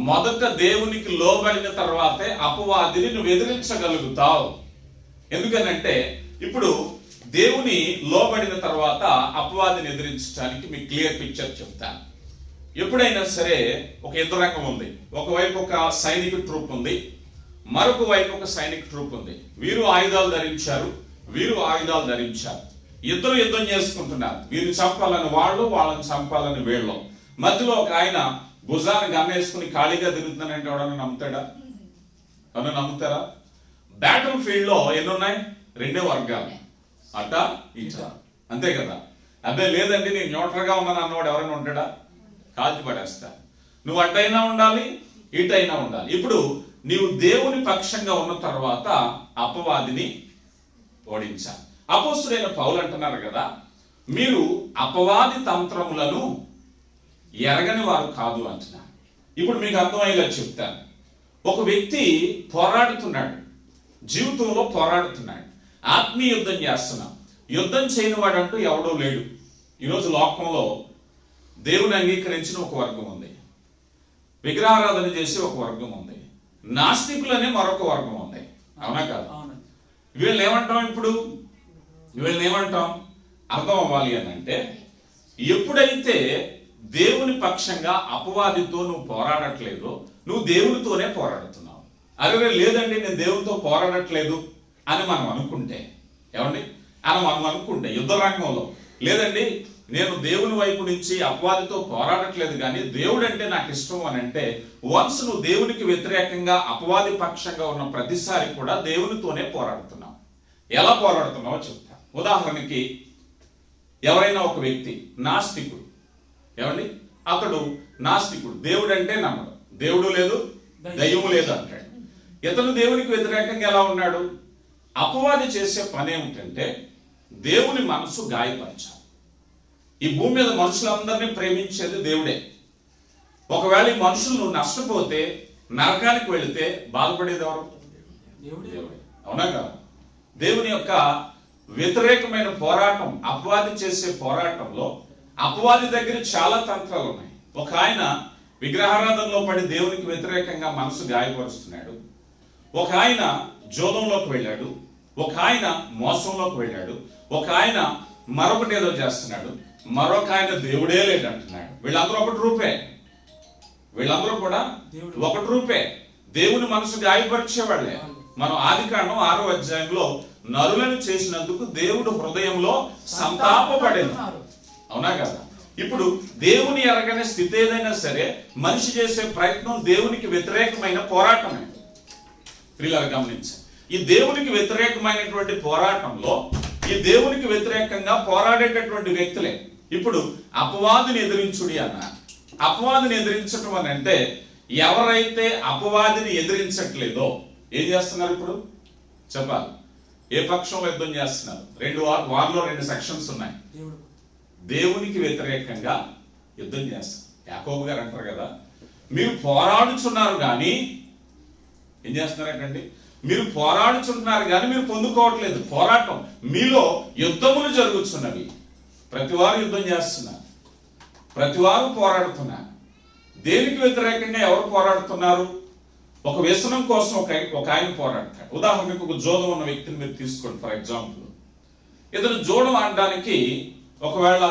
S13: మొదట దేవునికి లోబడిన తర్వాతే అపవాదిని నువ్వు ఎదిరించగలుగుతావు. ఎందుకనంటే ఇప్పుడు దేవుని లోబడిన తర్వాత అపవాదిని ఎదిరించడానికి మీకు క్లియర్ పిక్చర్ చెప్తాను. ఎప్పుడైనా సరే ఒక యుద్ధరంగం ఉంది. ఒకవైపు ఒక సైనిక ట్రూప్ ఉంది, మరొక వైపు ఒక సైనిక ట్రూప్ ఉంది. వీరు ఆయుధాలు ధరించారు, వీరు ఆయుధాలు ధరించారు. ఇద్దరు యుద్ధం చేసుకుంటున్నారు. వీరిని చంపాలని వాళ్ళు, వాళ్ళని చంపాలని వీళ్ళు. మధ్యలో ఒక ఆయన భుజాన్ని గన్నేసుకుని ఖాళీగా తిరుగుతున్నానంటే ఎవడన్నా నమ్ముతాడా? ఎవరన్నా నమ్ముతారా? బ్యాటిల్ ఫీల్డ్ లో ఎన్నున్నాయి? 2 వర్గాలు, అట ఇట, అంతే కదా. అదే లేదండి నేను న్యూట్రల్ గా ఉన్నాను అన్నవాడు ఎవరైనా ఉంటాడా? కాల్చి పడేస్తా. నువ్వు అటైనా ఉండాలి, ఇటైనా ఉండాలి. ఇప్పుడు నీవు దేవుని పక్షంగా ఉన్న తర్వాత అపవాదిని ఓడించాలి. అపోస్తుడైన పౌలు అంటున్నారు కదా, మీరు అపవాది తంత్రములను ఎరగని వారు కాదు అంటున్నారు. ఇప్పుడు మీకు అర్థమయ్యేలా చెప్తాను. ఒక వ్యక్తి పోరాడుతున్నాడు, జీవితంలో పోరాడుతున్నాడు, ఆత్మీయ యుద్ధం చేస్తున్నాడు. యుద్ధం చేయని వాడు అంటూ ఎవడో లేడు. ఈరోజు లోకంలో దేవుని అంగీకరించిన ఒక వర్గం ఉంది, విగ్రహారాధన చేసి ఒక వర్గం ఉంది, నాస్తికులనే మరొక వర్గం ఉంది. అవునా కాదు? వీళ్ళని ఏమంటాం? ఇప్పుడు వీళ్ళని ఏమంటాం? అర్థం అవ్వాలి అని అంటే, ఎప్పుడైతే దేవుని పక్షంగా అపవాదితో నువ్వు పోరాడట్లేదు, నువ్వు దేవునితోనే పోరాడుతున్నావు. అరే లేదండి నేను దేవునితో పోరాడట్లేదు అని మనం అనుకుంటే, ఏమండి అని మనం అనుకుంటే యుద్ధ రంగంలో లేదండి నేను దేవుని వైపు నుంచి అపవాదితో పోరాడట్లేదు కానీ దేవుడు అంటే నాకు ఇష్టం అని అంటే, వన్స్ నువ్వు దేవునికి వ్యతిరేకంగా అపవాది పక్షంగా ఉన్న ప్రతిసారి కూడా దేవునితోనే పోరాడుతున్నావు. ఎలా పోరాడుతున్నావో చెప్తా. ఉదాహరణకి ఎవరైనా ఒక వ్యక్తి నాస్తికుడు, ఏమండి అతడు నాస్తికుడు, దేవుడు అంటే నమ్మడు, దేవుడు లేదు దయ్యము లేదు అంటాడు. ఇతను దేవునికి వ్యతిరేకంగా ఎలా ఉన్నాడు? అపవాది చేసే పని ఏమిటంటే దేవుని మనసు గాయపరచాలి. ఈ భూమి మీద మనుషులందరినీ ప్రేమించేది దేవుడే. ఒకవేళ ఈ మనుషులు నువ్వు నష్టపోతే నరకానికి వెళితే బాధపడేది ఎవరు? దేవుడే. అవునా కదా? దేవుని యొక్క వ్యతిరేకమైన పోరాటం, అపవాది చేసే పోరాటంలో అపవాది దగ్గర చాలా తంత్రాలు ఉన్నాయి. ఒక ఆయన విగ్రహారాధనలో పడి దేవునికి వ్యతిరేకంగా మనసు గాయపరుస్తున్నాడు, ఒక ఆయన జోదంలోకి వెళ్ళాడు, ఒక ఆయన మోసంలోకి వెళ్ళాడు, ఒక ఆయన మరొకటి ఏదో చేస్తున్నాడు, మరొక ఆయన దేవుడే లేదంటున్నాడు. వీళ్ళందరూ ఒకటి రూపే, వీళ్ళందరూ కూడా ఒకటి రూపే, దేవుని మనసు గాయపరిచేవాళ్లే. మనం ఆదికాండం 6వ అధ్యాయంలో నరులను చేసినందుకు దేవుడు హృదయంలో సంతాపపడేను. అవునా కదా? ఇప్పుడు దేవుని ఎరగనే స్థితి ఏదైనా సరే మనిషి చేసే ప్రయత్నం దేవునికి వ్యతిరేకమైన పోరాటమే. ప్రియులారా గమనించండి, ఈ దేవునికి వ్యతిరేకమైనటువంటి పోరాటంలో ఈ దేవునికి వ్యతిరేకంగా పోరాడేటటువంటి వ్యక్తులే. ఇప్పుడు అపవాదిని ఎదిరించుడి అన్నారు. అపవాదిని ఎదిరించడం అని అంటే ఎవరైతే అపవాదిని ఎదిరించట్లేదో ఏం చేస్తున్నారు? ఇప్పుడు చెప్పాలి, ఏ పక్షంలో యుద్ధం చేస్తున్నారు? వారిలో 2 సెక్షన్స్ ఉన్నాయి. దేవునికి వ్యతిరేకంగా యుద్ధం చేస్తారు. యాకోబు గారు అంటారు కదా, మీరు పోరాడుచున్నారు కానీ ఏం చేస్తున్నారంటండి? మీరు పోరాడుచుంటున్నారు కానీ మీరు పొందుకోవట్లేదు. పోరాటం మీలో యుద్ధములు జరుగుతున్నవి. ప్రతివారు యుద్ధం చేస్తున్నారు, ప్రతివారు పోరాడుతున్నారు. దేనికి వ్యతిరేకంగా ఎవరు పోరాడుతున్నారు? ఒక వ్యసనం కోసం ఒక ఆయన పోరాడతాడు. ఉదాహరణకు ఒక జోదం ఉన్న వ్యక్తిని మీరు తీసుకోండి. ఫర్ ఎగ్జాంపుల్, ఇతను జోడం ఆడడానికి ఒకవేళ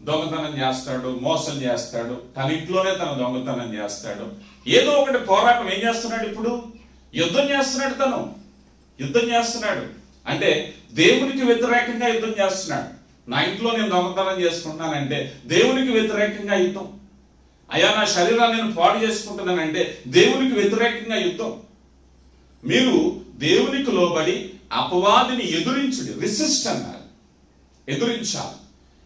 S13: దొంగతనం చేస్తాడు, మోసం చేస్తాడు, తన ఇంట్లోనే తన దొంగతనం చేస్తాడు, ఏదో ఒకటి పోరాటం ఏం చేస్తున్నాడు? ఇప్పుడు యుద్ధం చేస్తున్నాడు. తను యుద్ధం చేస్తున్నాడు అంటే దేవునికి వ్యతిరేకంగా యుద్ధం చేస్తున్నాడు. నా ఇంట్లో నేను దొంగతనం చేసుకుంటున్నానంటే దేవునికి వ్యతిరేకంగా యుద్ధం. అయ్యా నా శరీరాన్ని నేను పాడు చేసుకుంటున్నానంటే దేవునికి వ్యతిరేకంగా యుద్ధం. మీరు దేవునికి లోబడి అపవాదిని ఎదురించుడి, రెసిస్ట్ అన్నారు. ఎదురించాలి.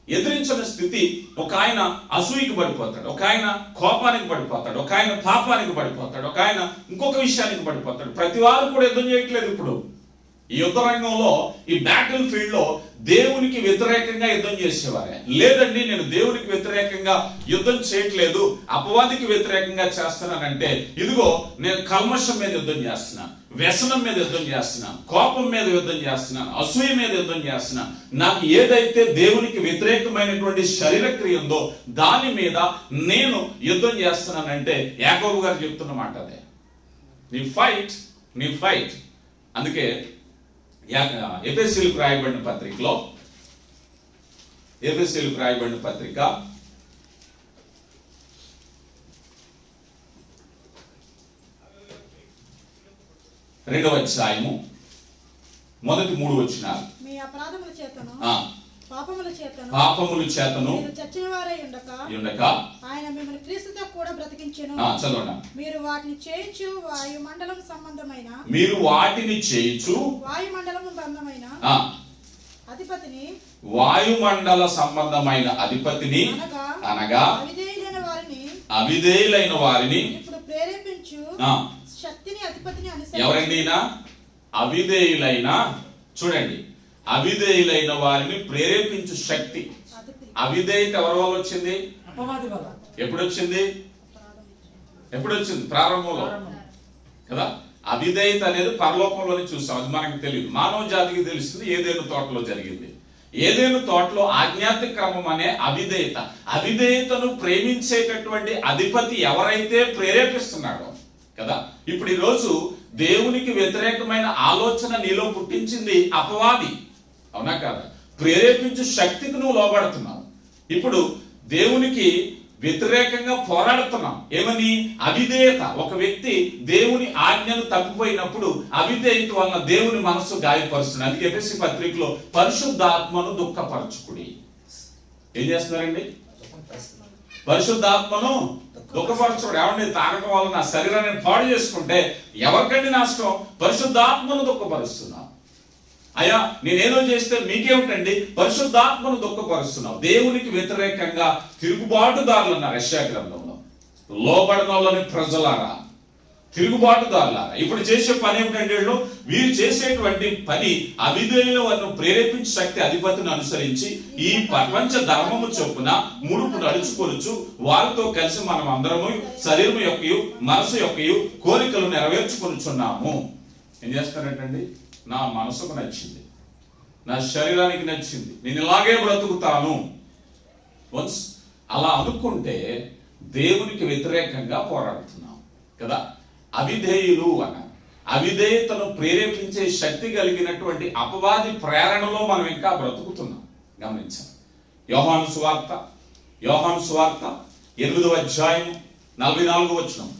S13: ఎదిరించిన స్థితి, ఒక ఆయన అసూయకి పడిపోతాడు, ఒక ఆయన కోపానికి పడిపోతాడు, ఒక ఆయన పాపానికి పడిపోతాడు, ఒక ఆయన ఇంకొక విషయానికి పడిపోతాడు. ప్రతి వారు కూడా యుద్ధం చేయట్లేదు. ఇప్పుడు ఈ యుద్ధ రంగంలో, ఈ బ్యాటిల్ ఫీల్డ్ లో దేవునికి వ్యతిరేకంగా యుద్ధం చేసేవారే. లేదండి నేను దేవునికి వ్యతిరేకంగా యుద్ధం చేయట్లేదు, అపవాదికి వ్యతిరేకంగా చేస్తున్నానంటే ఇదిగో నేను కల్మషం మీద యుద్ధం చేస్తున్నాను, వ్యసనం మీద యుద్ధం చేస్తున్నాను, కోపం మీద యుద్ధం చేస్తున్నాను, అసూయ మీద యుద్ధం చేస్తున్నాను. నాకు ఏదైతే దేవునికి వ్యతిరేకమైనటువంటి శరీర క్రియ ఉందో దాని మీద నేను యుద్ధం చేస్తున్నానంటే యాకోబు గారు చెప్తున్న మాట అదే. నీ ఫైట్. అందుకే ఎఫెసీయులకు రాయబడిన పత్రికలో, ఎఫెసీయులకు రాయబడిన పత్రిక 2వ అధ్యాయము మొదటి 3 వచనాలు.
S15: మీ అపరాధముల చేతను
S13: పాపముల చేతను
S15: మీరు చచ్చిన వారై ఉండక ఆయన మిమ్మల్ని క్రీస్తుతో కూడా బ్రతికించెను.
S13: చదవండి.
S15: మీరు వాటిని చేయించు వాయుమండలం సంబంధమైన అధిపతిని,
S13: వాయుమండల సంబంధమైన అధిపతిని అనగా అవిధేయులైన వారిని
S15: ఇప్పుడు ప్రేరేపించు శక్తిని అధిపతిని
S13: ఎవరండి? అవిధేయులైన, చూడండి, అవిధేయులైన వారిని ప్రేరేపించు శక్తి. అవిధేయత ఎవరి వల్ల వచ్చింది? ఎప్పుడు వచ్చింది? ప్రారంభంలో కదా. అవిధేయత అనేది పరలోకంలోనే చూసాం, అది మనకు తెలియదు. మానవ జాతికి తెలుస్తుంది, ఏదేను తోటలో జరిగింది. ఏదేను తోటలో ఆజ్ఞాతిక్రమం అనే అవిధేయత. అవిధేయతను ప్రేమించేటటువంటి అధిపతి ఎవరైతే ప్రేరేపిస్తున్నాడో కదా. ఇప్పుడు ఈరోజు దేవునికి వ్యతిరేకమైన ఆలోచన నీలో పుట్టించింది అపవాది, అవునా కదా? ప్రేరేపించు శక్తికి నువ్వు లోబడుతున్నావు. ఇప్పుడు దేవునికి వ్యతిరేకంగా పోరాడుతున్నాం. ఏమని? అవిధేయత. ఒక వ్యక్తి దేవుని ఆజ్ఞను తప్పిపోయినప్పుడు అవిధేయత వలన దేవుని మనస్సు గాయపరుస్తుంది. అందుకే ఎఫెసీ పత్రికలో పరిశుద్ధాత్మను దుఃఖపరచుకుడి. ఏం చేస్తున్నారండి? పరిశుద్ధాత్మను దుఃఖపరచుకుడు. ఏమండి? తాగటం వల్ల నా శరీరాన్ని పాడు చేసుకుంటే ఎవరికండి నష్టం? పరిశుద్ధాత్మను దుఃఖపరుస్తున్నాం. అయ్యా నేనేదో చేస్తే మీకేమిటండి? పరిశుద్ధాత్మను దుఃఖపరుస్తున్నావు. దేవునికి వ్యతిరేకంగా తిరుగుబాటుదారులు అన్నారు యెషయా గ్రంథంలో. లోబడనోళ్ళని ప్రజలారా, తిరుగుబాటుదారులారా. ఇప్పుడు చేసే పని ఏమిటంటే వీరు చేసేటువంటి పని అవిధేయుల వారిని ప్రేరేపించే శక్తి అధిపతిని అనుసరించి ఈ ప్రపంచ ధర్మము చొప్పున ముడుపు నడుచుకొనుచు వారితో కలిసి మనం అందరము శరీరం యొక్క మనసు యొక్క కోరికలు నెరవేర్చుకొనుచున్నాము. ఏం చేస్తారంటండి? నా మనసుకు నచ్చింది, నా శరీరానికి నచ్చింది, నేను ఇలాగే బ్రతుకుతాను. వన్స్ అలా అనుకుంటే దేవునికి వ్యతిరేకంగా పోరాడుతున్నాం కదా. అవిధేయులు అన్నారు. అవిధేయతను ప్రేరేపించే శక్తి కలిగినటువంటి అపవాది ప్రేరణలో మనం ఇంకా బ్రతుకుతున్నాం. గమనించాం. యోహాను సువార్త 8వ అధ్యాయం 44వ వచనం.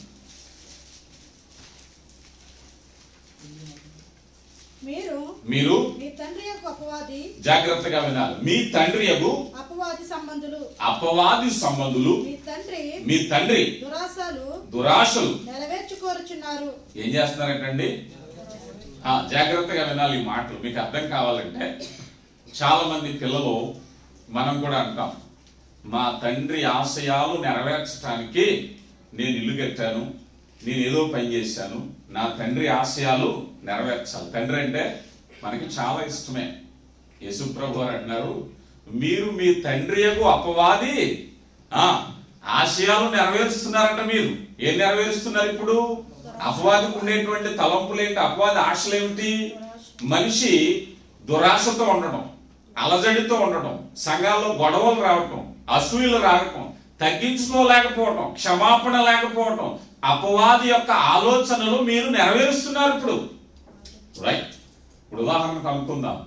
S13: మీరు
S15: మీ తండ్రి యొక్క అపవాది,
S13: జాగ్రత్తగా వినాలి, మీ తండ్రి యొక్క అపవాది సంబంధులు మీ తండ్రి దురాశలు
S15: నెరవేర్చుకోరుచున్నారు.
S13: ఏం చేస్తున్నారంటండి? జాగ్రత్తగా వినాలి ఈ మాటలు. మీకు అర్థం కావాలంటే చాలా మంది పిల్లలు, మనం కూడా అంటాం, మా తండ్రి ఆశయాలు నెరవేర్చడానికి నేను ఇల్లు కట్టాను, నేను ఏదో పని చేశాను, నా తండ్రి ఆశయాలు నెరవేర్చాలి. తండ్రి అంటే మనకి చాలా ఇష్టమే. యేసు ప్రభు వారు అంటున్నారు, మీరు మీ తండ్రి యొక్క అపవాది ఆశయాలు నెరవేరుస్తున్నారంట. మీరు ఏం నెరవేరుస్తున్నారు ఇప్పుడు? అపవాదికి ఉండేటువంటి తలంపులేంటి? అపవాది ఆశలు ఏమిటి? మనిషి దురాశతో ఉండడం, అలజడితో ఉండడం, సంఘాల్లో గొడవలు రావటం, అసూయలు రావటం, తగ్గించుకోలేకపోవటం, క్షమాపణ లేకపోవటం, అపవాది యొక్క ఆలోచనలు మీరు నెరవేరుస్తున్నారు ఇప్పుడు. రైట్. ఇప్పుడు ఉదాహరణకు అనుకుందాం,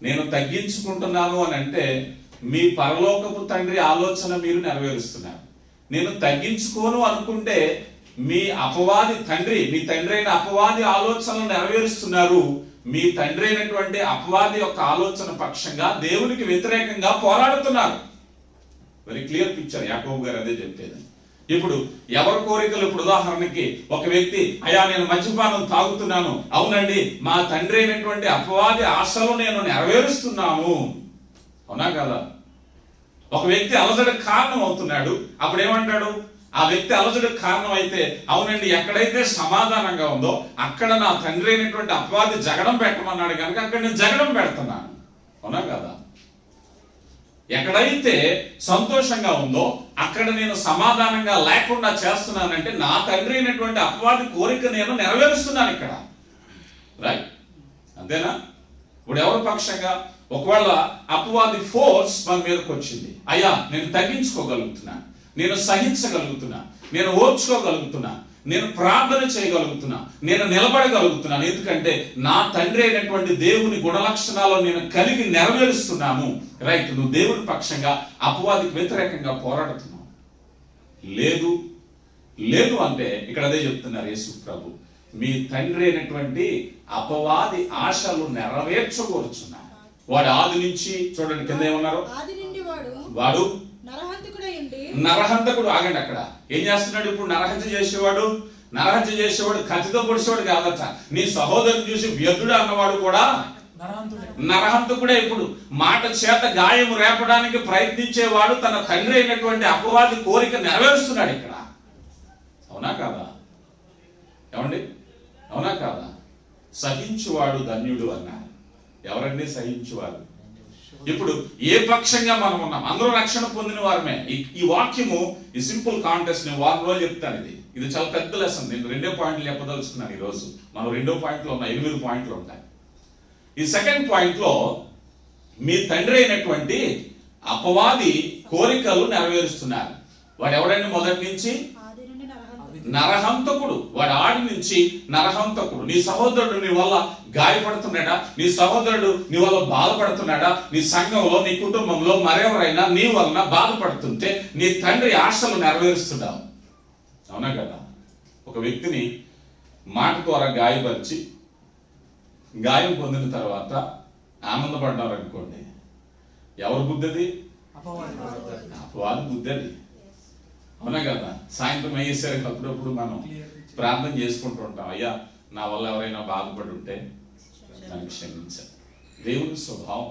S13: నేను తగ్గించుకుంటున్నాను అని అంటే మీ పరలోకపు తండ్రి ఆలోచన మీరు నెరవేరుస్తున్నారు. నేను తగ్గించుకోను అనుకుంటే మీ అపవాది తండ్రి, మీ తండ్రి అయిన అపవాది ఆలోచనలు నెరవేరుస్తున్నారు. మీ తండ్రి అయినటువంటి అపవాది యొక్క ఆలోచన పక్షంగా దేవునికి వ్యతిరేకంగా పోరాడుతున్నారు. Very clear picture. యాకోబు గారు అదే చెప్పేది. ఇప్పుడు ఎవరి కోరికలు? ఇప్పుడు ఉదాహరణకి ఒక వ్యక్తి, అయ్యా నేను మద్యపానం తాగుతున్నాను, అవునండి మా తండ్రి అయినటువంటి అపవాది ఆశలు నేను నెరవేరుస్తున్నాను. అవునా కదా? ఒక వ్యక్తి అలజడికి కారణం అవుతున్నాడు, అప్పుడు ఏమంటాడు? ఆ వ్యక్తి అలజడికి కారణం అయితే, అవునండి ఎక్కడైతే సమాధానంగా ఉందో అక్కడ నా తండ్రి అయినటువంటి అపవాది జగడం పెట్టమన్నాడు కనుక అక్కడ నేను జగడం పెడుతున్నాను. అవునా కదా? ఎక్కడైతే సంతోషంగా ఉందో అక్కడ నేను సమాధానంగా లేకుండా చేస్తున్నానంటే నా తండ్రి అయినటువంటి అపవాది కోరిక నేను నెరవేరుస్తున్నాను ఇక్కడ. రైట్? అంతేనా? ఇప్పుడు ఎవరి పక్షంగా? ఒకవేళ అపవాది ఫోర్స్ మన మీదకి వచ్చింది, అయ్యా నేను తగ్గించుకోగలుగుతున్నా, నేను సహించగలుగుతున్నా, నేను ఓర్చుకోగలుగుతున్నా, నేను ప్రార్థన చేయగలుగుతున్నా, నేను నిలబడగలుగుతున్నాను, ఎందుకంటే నా తండ్రి అయినటువంటి దేవుని గుణలక్షణాలను నేను కలిగి నెరవేరుస్తున్నాను. రైట్? నువ్వు దేవుని పక్షంగా అపవాదికి వ్యతిరేకంగా పోరాడుతున్నావు. లేదు లేదు అంటే ఇక్కడ అదే చెప్తున్నారు యేసు ప్రభు, మీ తండ్రి అయినటువంటి అపవాది ఆశలు నెరవేర్చకూర్చున్నారు. వాడు ఆది నుంచి, చూడండి కింద ఏమన్నారు, వాడు నరహంతకుడు. ఆగండి, అక్కడ ఏం చేస్తున్నాడు ఇప్పుడు? నరహత్య చేసేవాడు కత్తితో పొడిచేవాడు కాదట. నీ సహోదరుని చూసి వ్యర్థుడు అన్నవాడు కూడా నరహంతకుడే. ఇప్పుడు మాట చేత గాయం రేపడానికి ప్రయత్నించేవాడు తన తండ్రి అయినటువంటి అపవాది కోరిక నెరవేరుస్తున్నాడు ఇక్కడ. అవునా కాదా? ఏమండి? అవునా కాదా? సహించువాడు ధన్యుడు అన్నారు. ఎవరండి సహించువారు? ఇప్పుడు ఏ పక్షంగా మనం ఉన్నాం? అందరూ రక్షణ పొందిన వారమే. ఈ వాక్యము ఈ సింపుల్ కాంటెస్ట్ నేను వారం రోజులు చెప్తాను. ఇది చాలా పెద్ద లెసన్. నేను 2 పాయింట్లు చెప్పదలుచుకున్నాను ఈ రోజు. మనం 2 పాయింట్లు ఉన్నాయి, 8 పాయింట్లు ఉంటాయి. ఈ సెకండ్ పాయింట్ లో మీ తండ్రి అయినటువంటి అపవాది కోరికలు నెరవేరుస్తున్నారు. వాడు ఎవడండి? మొదటి నుంచి నరహంతకుడు, వాడి ఆడి నుంచి నరహంతకుడు. నీ సహోదరుడు నీ వల్ల గాయపడుతున్నాడా, నీ సహోదరుడు నీ వల్ల బాధపడుతున్నాడా, నీ సంఘంలో నీ కుటుంబంలో మరెవరైనా నీ వలన బాధపడుతుంటే నీ తండ్రి ఆశలు నెరవేరుస్తున్నావు. అవునా కదా? ఒక వ్యక్తిని మాట ద్వారా గాయపరిచి గాయం పొందిన తర్వాత ఆనందపడ్డారు అనుకోండి, ఎవరు బుద్ధది? అపవాది బుద్ధి అది. అవునా కదా? సాయంత్రం అయ్యేసరికి అప్పుడప్పుడు మనం ప్రార్థన చేసుకుంటూ ఉంటాం, అయ్యా నా వల్ల ఎవరైనా బాధపడి ఉంటే నన్ను క్షమించాలి. దేవుని స్వభావం,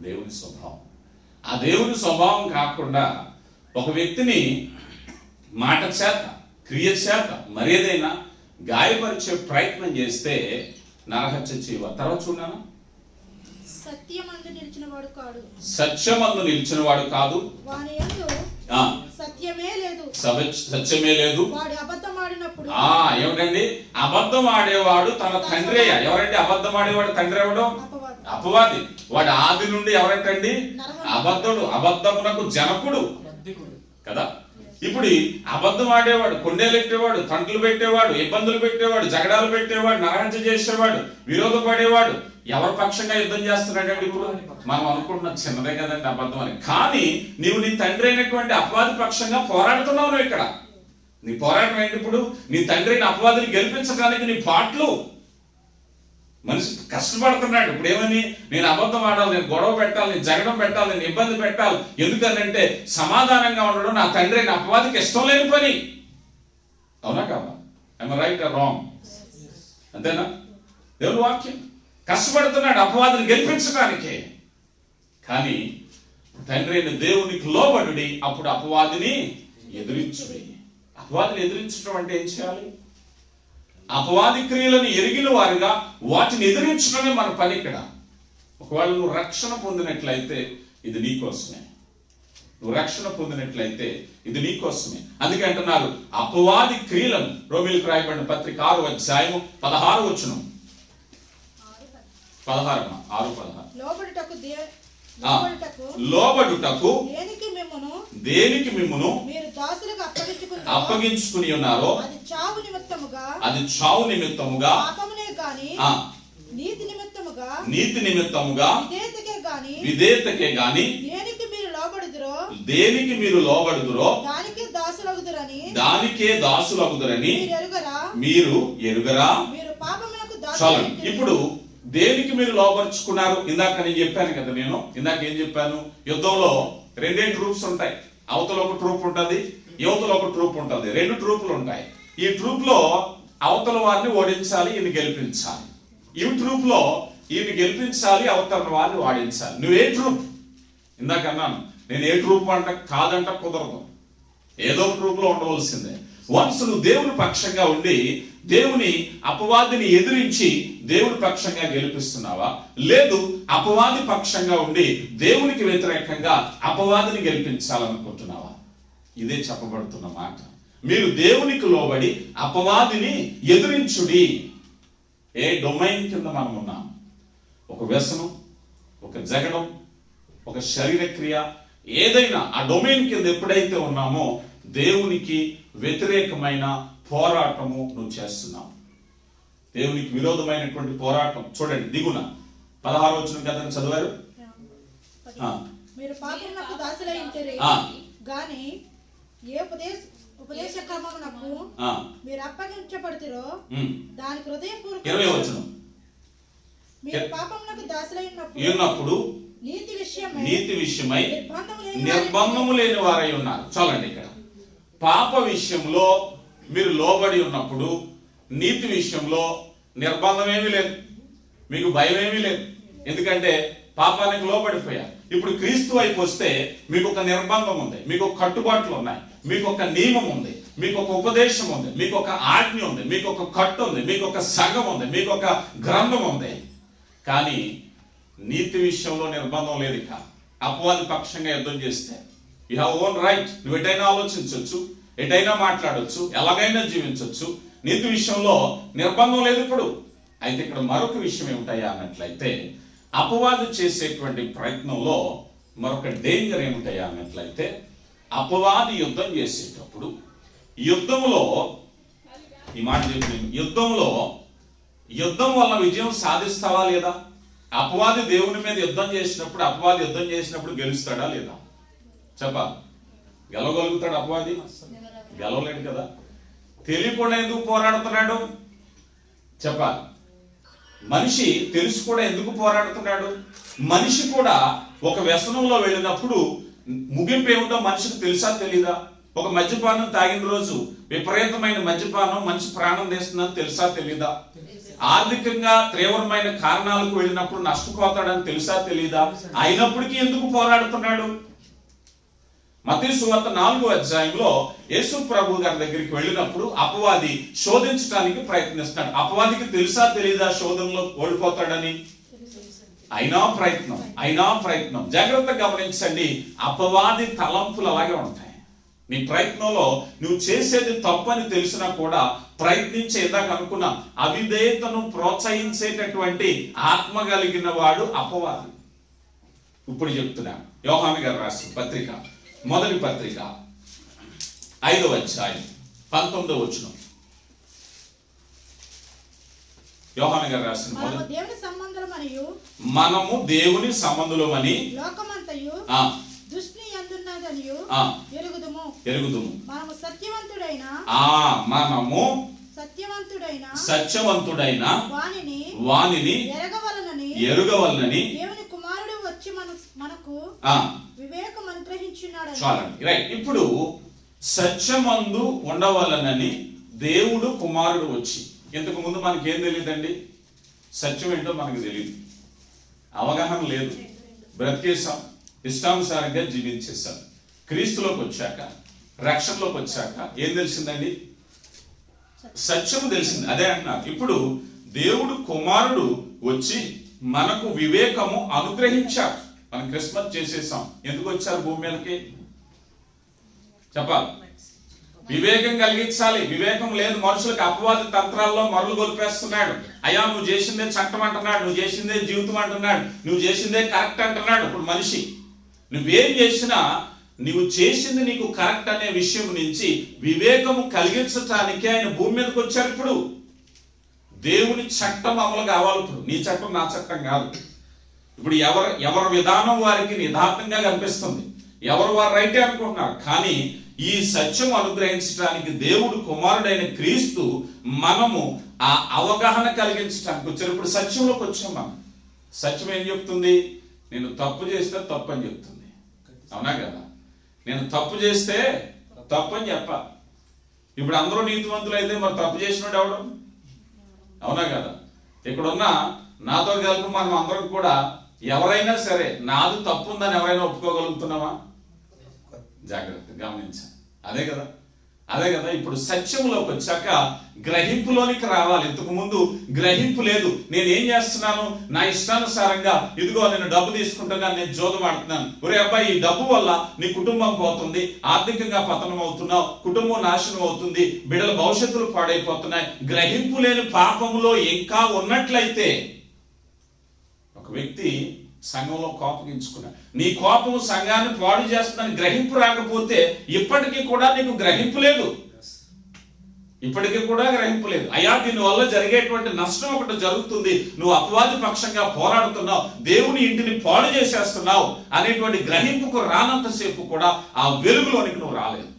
S13: దేవుని స్వభావం. ఆ దేవుని స్వభావం కాకుండా ఒక వ్యక్తిని మాట చేత, క్రియ చేత మరేదైనా గాయపరిచే ప్రయత్నం చేస్తే నరహత్య చేయవ. తర్వాత చూడనా,
S15: సత్యమందు నిలిచిన వాడు కాడు,
S13: సత్యమందు నిలిచిన వాడు కాదు,
S15: వాని యందు సత్యమే లేదు,
S13: సత్యమే లేదు.
S15: వాడు అబద్ధం ఆడినప్పుడు
S13: ఏమిటండి? అబద్ధం ఆడేవాడు తన తండ్రి. ఎవరండి అబద్ధం ఆడేవాడు? తండ్రి ఎవడు? అపవాది. వాడు ఆది నుండి ఎవరంటండి? అబద్ధుడు, అబద్ధమునకు జనకుడు కదా. ఇప్పుడు అబద్ధం ఆడేవాడు, కొండేలు పెట్టేవాడు, తండ్రులు పెట్టేవాడు, ఇబ్బందులు పెట్టేవాడు, జగడాలు పెట్టేవాడు, నరహత్య చేసేవాడు, విరోధపడేవాడు ఎవరి పక్షంగా యుద్ధం చేస్తున్నాడండి? ఇప్పుడు మనం అనుకుంటున్నాం చిన్నదే కదండి అబద్ధం అని, కానీ నీవు నీ తండ్రి అయినటువంటి అపవాది పక్షంగా పోరాడుతున్నావు. ఇక్కడ నీ పోరాటం ఏంటి? ఇప్పుడు నీ తండ్రిని అపవాదిని గెలిపించడానికి నీ పాటలు. మనిషి కష్టపడుతున్నాడు. ఇప్పుడు ఏమని? నేను అబద్ధం ఆడాలి, నేను గొడవ పెట్టాలి, నేను జగడం పెట్టాలి, నేను ఇబ్బంది పెట్టాలి. ఎందుకనంటే సమాధానంగా ఉండడం నా తండ్రి అయిన అపవాదికి ఇష్టం లేని పని. అవునా కాదా? I'm right are wrong? అంతేనా? దేవుని వాక్యం. కష్టపడుతున్నాడు అపవాదిని గెలిపించడానికి. కానీ తండ్రి అయిన దేవునికి లోబడి అప్పుడు అపవాదిని ఎదిరించుడి. అపవాదిని ఎదిరించడం అంటే ఏం చేయాలి? అపవాది క్రియలను ఎరిగిన వారుగా వాటిని ఎదిరించడమే మన పని ఇక్కడ. ఒకవేళ నువ్వు రక్షణ పొందినట్లయితే ఇది నీకోసమే. నువ్వు రక్షణ పొందినట్లయితే ఇది నీకోసమే. అందుకే అంటున్నారు అపవాది క్రియలను. రోమీయులకు రాయబడిన పత్రిక 6వ అధ్యాయము 16వ వచనం. 6:16 లోబడుటకు దేనికి మిమ్మును అప్పగించుకుని ఉన్నారో అది చావు నిమిత్తముగా నీతి నిమిత్తముగా విధేయతకే గాని దేనికి మీరు లోబడుదురో దానికే దాసులగుదురని మీరు ఎరుగరా? చాలు. ఇప్పుడు దేనికి మీరు లోపరుచుకున్నారు? ఇందాక నేను చెప్పాను కదా. ఇందాక ఏం చెప్పాను? యుద్ధంలో రెండే ట్రూప్స్ ఉంటాయి. అవతల ఒక ట్రూప్ ఉంటుంది, యువతల ఒక ట్రూప్ ఉంటుంది. 2 ట్రూపులు ఉంటాయి. ఈ ట్రూప్ లో అవతల వారిని ఓడించాలి, ఈయన గెలిపించాలి. ఈ ట్రూప్ లో ఈయన గెలిపించాలి, అవతల వారిని ఓడించాలి. నువ్వే ట్రూప్? ఇందాక అన్నాను నేను ఏ ట్రూప్ అంట కాదంట కుదరదు. ఏదో ట్రూప్ లో ఉండవలసిందే. వన్స్ నువ్వు దేవుని పక్షంగా ఉండి దేవుని అపవాదిని ఎదిరించి దేవుని పక్షంగా గెలిపిస్తున్నావా? లేదు అపవాది పక్షంగా ఉండి దేవునికి వ్యతిరేకంగా అపవాదిని గెలిపించాలనుకుంటున్నావా? ఇదే చెప్పబడుతున్న మాట. మీరు దేవునికి లోబడి అపవాదిని ఎదిరించుడి. ఏ డొమైన్ కింద మనం ఉన్నాం? ఒక వ్యసనం, ఒక జగడం, ఒక శరీర క్రియ, ఏదైనా ఆ డొమైన్ కింద ఎప్పుడైతే ఉన్నామో దేవునికి వ్యతిరేకమైన పోరాటము నువ్వు చేస్తున్నావు. దేవునికి విరోధమైనటువంటి పోరాటం. చూడండి దిగున 16వ వచనం కదా చదివారు.
S15: మీరు పాపమునకు దాసులై ఉంటేరే గాని ఏ ఉపదేశ క్రమమునకు మీరు అప్పగించబడుతురో దానికి హృదయపూర్వక
S13: 20వ వచనం.
S15: మీరు పాపమునకు దాసులై
S13: ఉన్నప్పుడు నీతి విషయమై నిర్బంధము లేని వారై ఉన్నారు. చాలండి. ఇక్కడ పాప విషయంలో మీరు లోబడి ఉన్నప్పుడు నీతి విషయంలో నిర్బంధం ఏమీ లేదు, మీకు భయం ఏమీ లేదు. ఎందుకంటే పాపానికి లోబడిపోయారు. ఇప్పుడు క్రీస్తు వైపు వస్తే మీకు ఒక నిర్బంధం ఉంది, మీకు ఒక కట్టుబాట్లు ఉన్నాయి, మీకు ఒక నియమం ఉంది, మీకు ఒక ఉపదేశం ఉంది, మీకు ఒక ఆజ్ఞ ఉంది, మీకు ఒక కట్టు ఉంది, మీకు ఒక సంఘం ఉంది, మీకు ఒక గ్రంథం ఉంది. కానీ నీతి విషయంలో నిర్బంధం లేదు. ఇక అపవాది పక్షంగా యుద్ధం చేస్తే యు హ్యావ్ ఓన్ రైట్. నువ్వు ఎటైనా ఆలోచించవచ్చు, ఎటైనా మాట్లాడవచ్చు, ఎలాగైనా జీవించవచ్చు. నీతి విషయంలో నిర్బంధం లేదు ఇప్పుడు. అయితే ఇక్కడ మరొక విషయం ఏమిటయ్యా అన్నట్లయితే అపవాది చేసేటువంటి ప్రయత్నంలో మరొక డేంజర్ ఏమిటయ్యా అన్నట్లయితే అపవాది యుద్ధం చేసేటప్పుడు యుద్ధంలో ఈ మాట చెప్పింది. యుద్ధం వల్ల విజయం సాధిస్తావా లేదా? అపవాది దేవుని మీద యుద్ధం చేసినప్పుడు గెలుస్తాడా లేదా? చెప్పాలి. గెలవగలుగుతాడు అపవాది? గెలవలేడు కదా. తెలియకుండా ఎందుకు పోరాడుతున్నాడు? చెప్పాలి. మనిషి తెలుసు కూడా ఎందుకు పోరాడుతున్నాడు? మనిషి కూడా ఒక వ్యసనంలో వెళ్ళినప్పుడు ముగింపు ఏమిటో మనిషికి తెలుసా తెలీదా? ఒక మద్యపానం తాగిన రోజు విపరీతమైన మద్యపానం మనిషి ప్రాణం తీస్తుందని తెలుసా తెలీదా? ఆర్థికంగా తీవ్రమైన కారణాలకు వెళ్ళినప్పుడు నష్టపోతాడని తెలుసా తెలీదా? అయినప్పటికీ ఎందుకు పోరాడుతున్నాడు? మత్తయి సువార్త 4వ అధ్యాయంలో యేసు ప్రభు గారి దగ్గరికి వెళ్ళినప్పుడు అపవాది శోధించడానికి ప్రయత్నిస్తాడు. అపవాదికి తెలుసా తెలీదా శోధనలో ఓడిపోతాడని? అయినా ప్రయత్నం. జాగ్రత్తగా గమనించండి. అపవాది తలంపులు అలాగే ఉంటాయి. నీ ప్రయత్నంలో నువ్వు చేసేది తప్పని తెలిసినా కూడా ప్రయత్నించే, ఇందాక అనుకున్నా, అవిధేయతను ప్రోత్సహించేటటువంటి ఆత్మ కలిగిన వాడు అపవాది. ఇప్పుడు చెప్తున్నా. యోహాను గారు రాసిన పత్రిక, మొదటి పత్రిక 5వ అధ్యాయం 19వ వచనం. యోహాను గారు రాసిన
S15: మనము
S13: దేవుని సంబంధులమని
S15: లోకమంతయు దృష్టి అందున్నదనియు ఎరుగుదుము. మనము
S13: సత్యవంతుడైన వానిని ఎరుగవలనని
S15: దేవుని కుమారుడు వచ్చి మనకు వివేకం అనుగ్రహించున్నాడు.
S13: చాలండి. రైట్. ఇప్పుడు సత్యమందు ఉండవలనని దేవుడు కుమారుడు వచ్చి, ఇంతకు ముందు మనకేం తెలియదండి? సత్యం ఏంటో మనకు తెలియదు, అవగాహన లేదు, బ్రతికేశాం, ఇష్టానుసారంగా జీవించేశాం. క్రీస్తులోకి వచ్చాక, రక్షణలోకి వచ్చాక ఏం తెలిసిందండి? సత్యం తెలిసింది. అదే అంటున్నారు. ఇప్పుడు దేవుడు కుమారుడు వచ్చి మనకు వివేకము అనుగ్రహించాడు. మనం క్రిస్మస్ చేసేసాం. ఎందుకు వచ్చారు భూమి మీదకి? చెప్పాలి. వివేకం కలిగించాలి. వివేకం లేదు మనుషులకు. అపవాది తంత్రాల్లో మరులు గొలిపేస్తున్నాడు. అయ్యా నువ్వు చేసిందే చట్టం అంటున్నాడు, నువ్వు చేసిందే జీవితం అంటున్నాడు, నువ్వు చేసిందే కరెక్ట్ అంటున్నాడు. ఇప్పుడు మనిషి నువ్వేం చేసినా నువ్వు చేసింది నీకు కరెక్ట్ అనే విషయం నుంచి వివేకము కలిగించటానికి ఆయన భూమి మీదకి వచ్చారు. ఇప్పుడు దేవుని చట్టం అమలు కావాలి. ఇప్పుడు నీ చట్టం నా చట్టం కాదు. ఇప్పుడు ఎవరి విధానం వారికి యథార్థంగా కనిపిస్తుంది, ఎవరు వారు రైటే అనుకుంటున్నారు. కానీ ఈ సత్యం అనుగ్రహించడానికి దేవుడు కుమారుడైన క్రీస్తు మనము ఆ అవగాహన కలిగించడానికి వచ్చారు. ఇప్పుడు సత్యంలోకి వచ్చాం. మనం సత్యం ఏం చెప్తుంది? నేను తప్పు చేస్తే తప్పు అని చెప్తుంది. అవునా కదా? నేను తప్పు చేస్తే తప్పు అని చెప్పాలి. ఇప్పుడు అందరూ నీతివంతులు అయితే మరి తప్పు చేసినాడు ఎవడు? అవునా కదా? ఇక్కడున్న నాతో కలిపి మనం అందరం కూడా ఎవరైనా సరే నాది తప్పు ఉందని ఎవరైనా ఒప్పుకోగలుగుతున్నామా? జాగ్రత్త గమనించాలి. అదే కదా. ఇప్పుడు సత్యంలోకి వచ్చాక గ్రహింపులోనికి రావాలి. ఇంతకు ముందు గ్రహింపు లేదు. నేనేం చేస్తున్నాను? నా ఇష్టానుసారంగా, ఇదిగో నేను డబ్బు తీసుకుంటున్నాను, నేను జోదం ఆడుతున్నాను. ఒరే అబ్బాయి, ఈ డబ్బు వల్ల నీ కుటుంబం పోతుంది, ఆర్థికంగా పతనం అవుతున్నావు, కుటుంబం నాశనం అవుతుంది, బిడ్డల భవిష్యత్తులు పాడైపోతున్నాయి. గ్రహింపు లేని పాపంలో ఇంకా ఉన్నట్లయితే, ఒక వ్యక్తి సంఘంలో కోపగించుకున్నాడు, నీ కోపం సంఘాన్ని పాడు చేస్తుందని గ్రహింపు రాకపోతే ఇప్పటికీ కూడా నీకు గ్రహింపు లేదు. అయ్యా దీనివల్ల జరిగేటువంటి నష్టం ఒకటి జరుగుతుంది, నువ్వు అపవాది పక్షంగా పోరాడుతున్నావు, దేవుని ఇంటిని పాడు చేసేస్తున్నావు అనేటువంటి గ్రహింపుకు రానంతసేపు కూడా ఆ వెలుగులోనికి నువ్వు రాలేదు.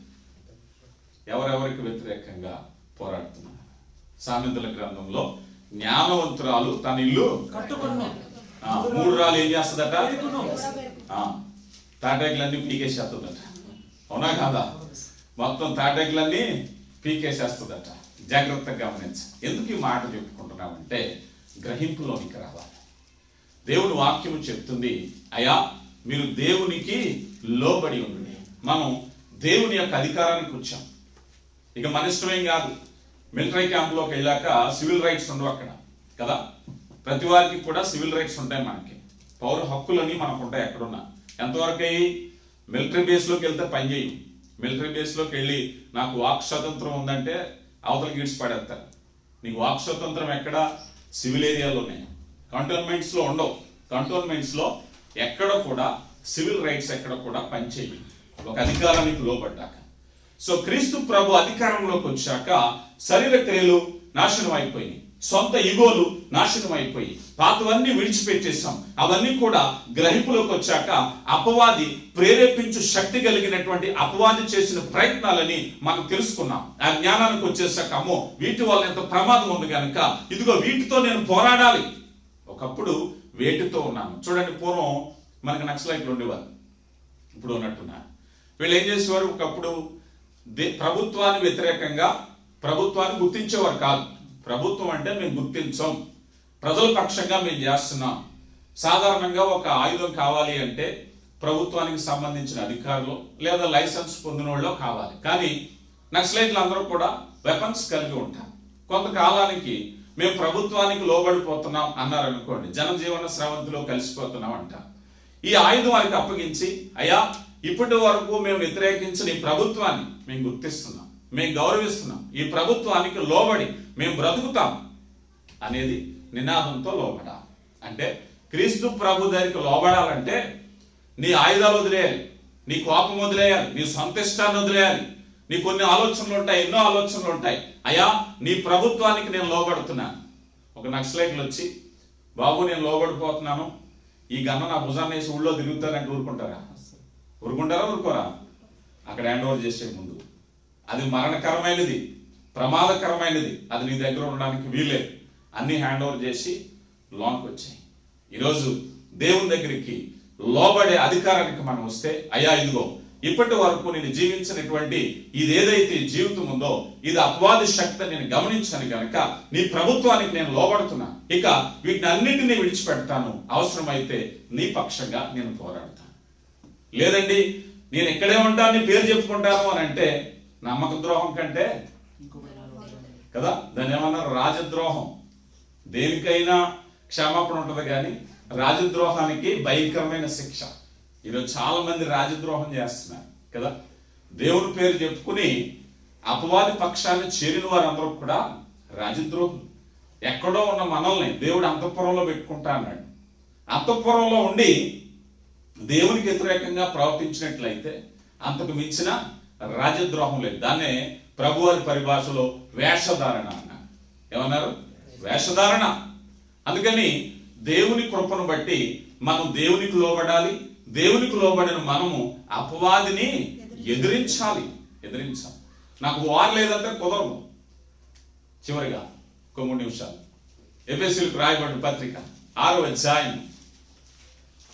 S13: ఎవరెవరికి వ్యతిరేకంగా పోరాడుతున్నావు? సామెతల గ్రంథంలో జ్ఞానవంతురాలు తన ఇల్లు కట్టుకున్నావు, 3 రాళ్ళు ఏం చేస్తుందట? తాటాకులన్నీ పీకేసేస్తుందట. అవునా కాదా? మొత్తం తాటాకులన్నీ పీకేసేస్తుందట. జాగ్రత్తగా గమనించ. ఎందుకు ఈ మాట చెప్పుకుంటున్నామంటే గ్రహింపులోనికి రావాలి. దేవుని వాక్యము చెప్తుంది, అయ్యా మీరు దేవునికి లోబడి ఉండండి. మనం దేవుని యొక్క అధికారానికి వచ్చాం. ఇక మన ఇష్టమేం కాదు. మిలిటరీ క్యాంపులోకి వెళ్ళాక సివిల్ రైట్స్ ఉండవు అక్కడ కదా. ప్రతి వారికి కూడా సివిల్ రైట్స్ ఉంటాయి. మనకి పౌర హక్కులని మనకు ఉంటాయి ఎక్కడున్నా. ఎంతవరకు మిలిటరీ బేస్లోకి వెళ్తే పని చేయి. మిలిటరీ బేస్లోకి వెళ్ళి నాకు వాక్ స్వతంత్రం ఉందంటే అవతల గీడ్స్ పడేస్తారు. నీకు వాక్ స్వతంత్రం ఎక్కడ? సివిల్ ఏరియాలోనే. కంటోన్మెంట్స్లో ఉండవు. కంటోన్మెంట్స్లో ఎక్కడ కూడా సివిల్ రైట్స్ ఎక్కడ కూడా పనిచేయి ఒక అధికారానికి లోబడ్డాక. సో క్రీస్తు ప్రభు అధికారంలోకి వచ్చాక శరీర క్రియలు నాశనం అయిపోయినాయి, సొంత ఇగోలు నాశనం అయిపోయి పాతవన్నీ విడిచిపెట్టేశాం. అవన్నీ కూడా గ్రహింపులోకి వచ్చాక అపవాది ప్రేరేపించు శక్తి కలిగినటువంటి అపవాది చేసిన ప్రయత్నాలని మనం తెలుసుకున్నాం. ఆ జ్ఞానానికి వచ్చేసాక అమ్మో వీటి వల్ల ఎంత ప్రమాదం ఉంది కనుక ఇదిగో వీటితో నేను పోరాడాలి. ఒకప్పుడు వేటితో ఉన్నాను. చూడండి, పూర్వం మనకు నక్సలైట్లు ఉండేవారు, ఇప్పుడు ఉన్నట్టున్నారు. వీళ్ళు ఏం చేసేవారు, ఒకప్పుడు ప్రభుత్వానికి వ్యతిరేకంగా ప్రభుత్వాన్ని గుర్తించేవారు కాదు. ప్రభుత్వం అంటే మేము గుర్తించాం, ప్రజల పక్షంగా మేము చేస్తున్నాం. సాధారణంగా ఒక ఆయుధం కావాలి అంటే ప్రభుత్వానికి సంబంధించిన అధికారులు లేదా లైసెన్స్ పొందిన వాళ్ళు కావాలి. కానీ నక్సలైట్లు అందరూ కూడా వెపన్స్ కలిగి ఉంటారు. కొంతకాలానికి మేము ప్రభుత్వానికి లోబడిపోతున్నాం అన్నారనుకోండి, జనజీవన స్రవంతిలో కలిసిపోతున్నాం అంట. ఈ ఆయుధం వారికి అప్పగించి, అయ్యా ఇప్పటి వరకు మేము వ్యతిరేకించిన ఈ ప్రభుత్వాన్ని మేము గుర్తిస్తున్నాం, మేము గౌరవిస్తున్నాం, ఈ ప్రభుత్వానికి లోబడి మేము బ్రతుకుతాం అనేది నినాదంతో లోబడాలి. అంటే క్రీస్తు ప్రభు దగ్గరికి లోబడాలంటే నీ ఆయుధాలు వదిలేయాలి, నీ కోపం వదిలేయాలి, నీ సొంత ఇష్టాన్ని వదిలేయాలి. నీ కొన్ని ఆలోచనలు ఉంటాయి, ఎన్నో ఆలోచనలు ఉంటాయి. అయ్యా నీ ప్రభుత్వానికి నేను లోబడుతున్నాను. ఒక నక్సలైట్లు వచ్చి, బాబు నేను లోబడిపోతున్నాను, ఈ గన్న నా భుజాన్ని వేసి ఊళ్ళో తిరుగుతారంటే ఊరుకుంటారా? ఊరుకోరా? అక్కడ హ్యాండ్ ఓవర్ చేసే ముందు అది మరణకరమైనది, ప్రమాదకరమైనది, అది నీ దగ్గర ఉండడానికి వీలేదు. అన్ని హ్యాండ్ ఓవర్ చేసి లోనికి వచ్చాయి. ఈరోజు దేవుని దగ్గరికి లోబడే అధికారానికి మనం వస్తే, అయ్యా ఇదిగో ఇప్పటి వరకు నేను జీవించినటువంటి ఇది ఏదైతే జీవితం ఉందో ఇది అపవాది శక్తి నేను గమనించాను కనుక నీ ప్రభుత్వానికి నేను లోబడుతున్నా. ఇక వీటిని అన్నింటినీ విడిచిపెడతాను, అవసరమైతే నీ పక్షంగా నేను పోరాడతాను. లేదండి నేను ఇక్కడే ఉంటాను, నీ పేరు చెప్పుకుంటాను అని అంటే నమ్మక ద్రోహం కంటే కదా, దాన్ని ఏమన్నారు, రాజద్రోహం. దేనికైనా క్షమాపణ ఉంటుంది కానీ రాజద్రోహానికి భయంకరమైన శిక్ష. ఈరోజు చాలా మంది రాజద్రోహం చేస్తున్నారు కదా. దేవుని పేరు చెప్పుకుని అపవాది పక్షాన్ని చేరిన వారందరూ కూడా రాజద్రోహులు. ఎక్కడో ఉన్న మనల్ని దేవుడు అంతఃపురంలో పెట్టుకుంటా అన్నాడు. అంతఃపురంలో ఉండి దేవునికి వ్యతిరేకంగా ప్రవర్తించినట్లయితే అంతకు మించిన రాజద్రోహం లేదు. దాన్నే ప్రభువారి పరిభాషలో వేషధారణ అన్నారు. ఏమన్నారు? వేషధారణ. అందుకని దేవుని కృపను బట్టి మనం దేవునికి లోబడాలి. దేవునికి లోబడిన మనము అపవాదిని ఎదిరించాలి. నాకు వారు లేదంటే కుదరదు. చివరిగా 3 నిమిషాలు ఎఫెసీయులకు రాయబడిన పత్రిక 6వ అధ్యాయం,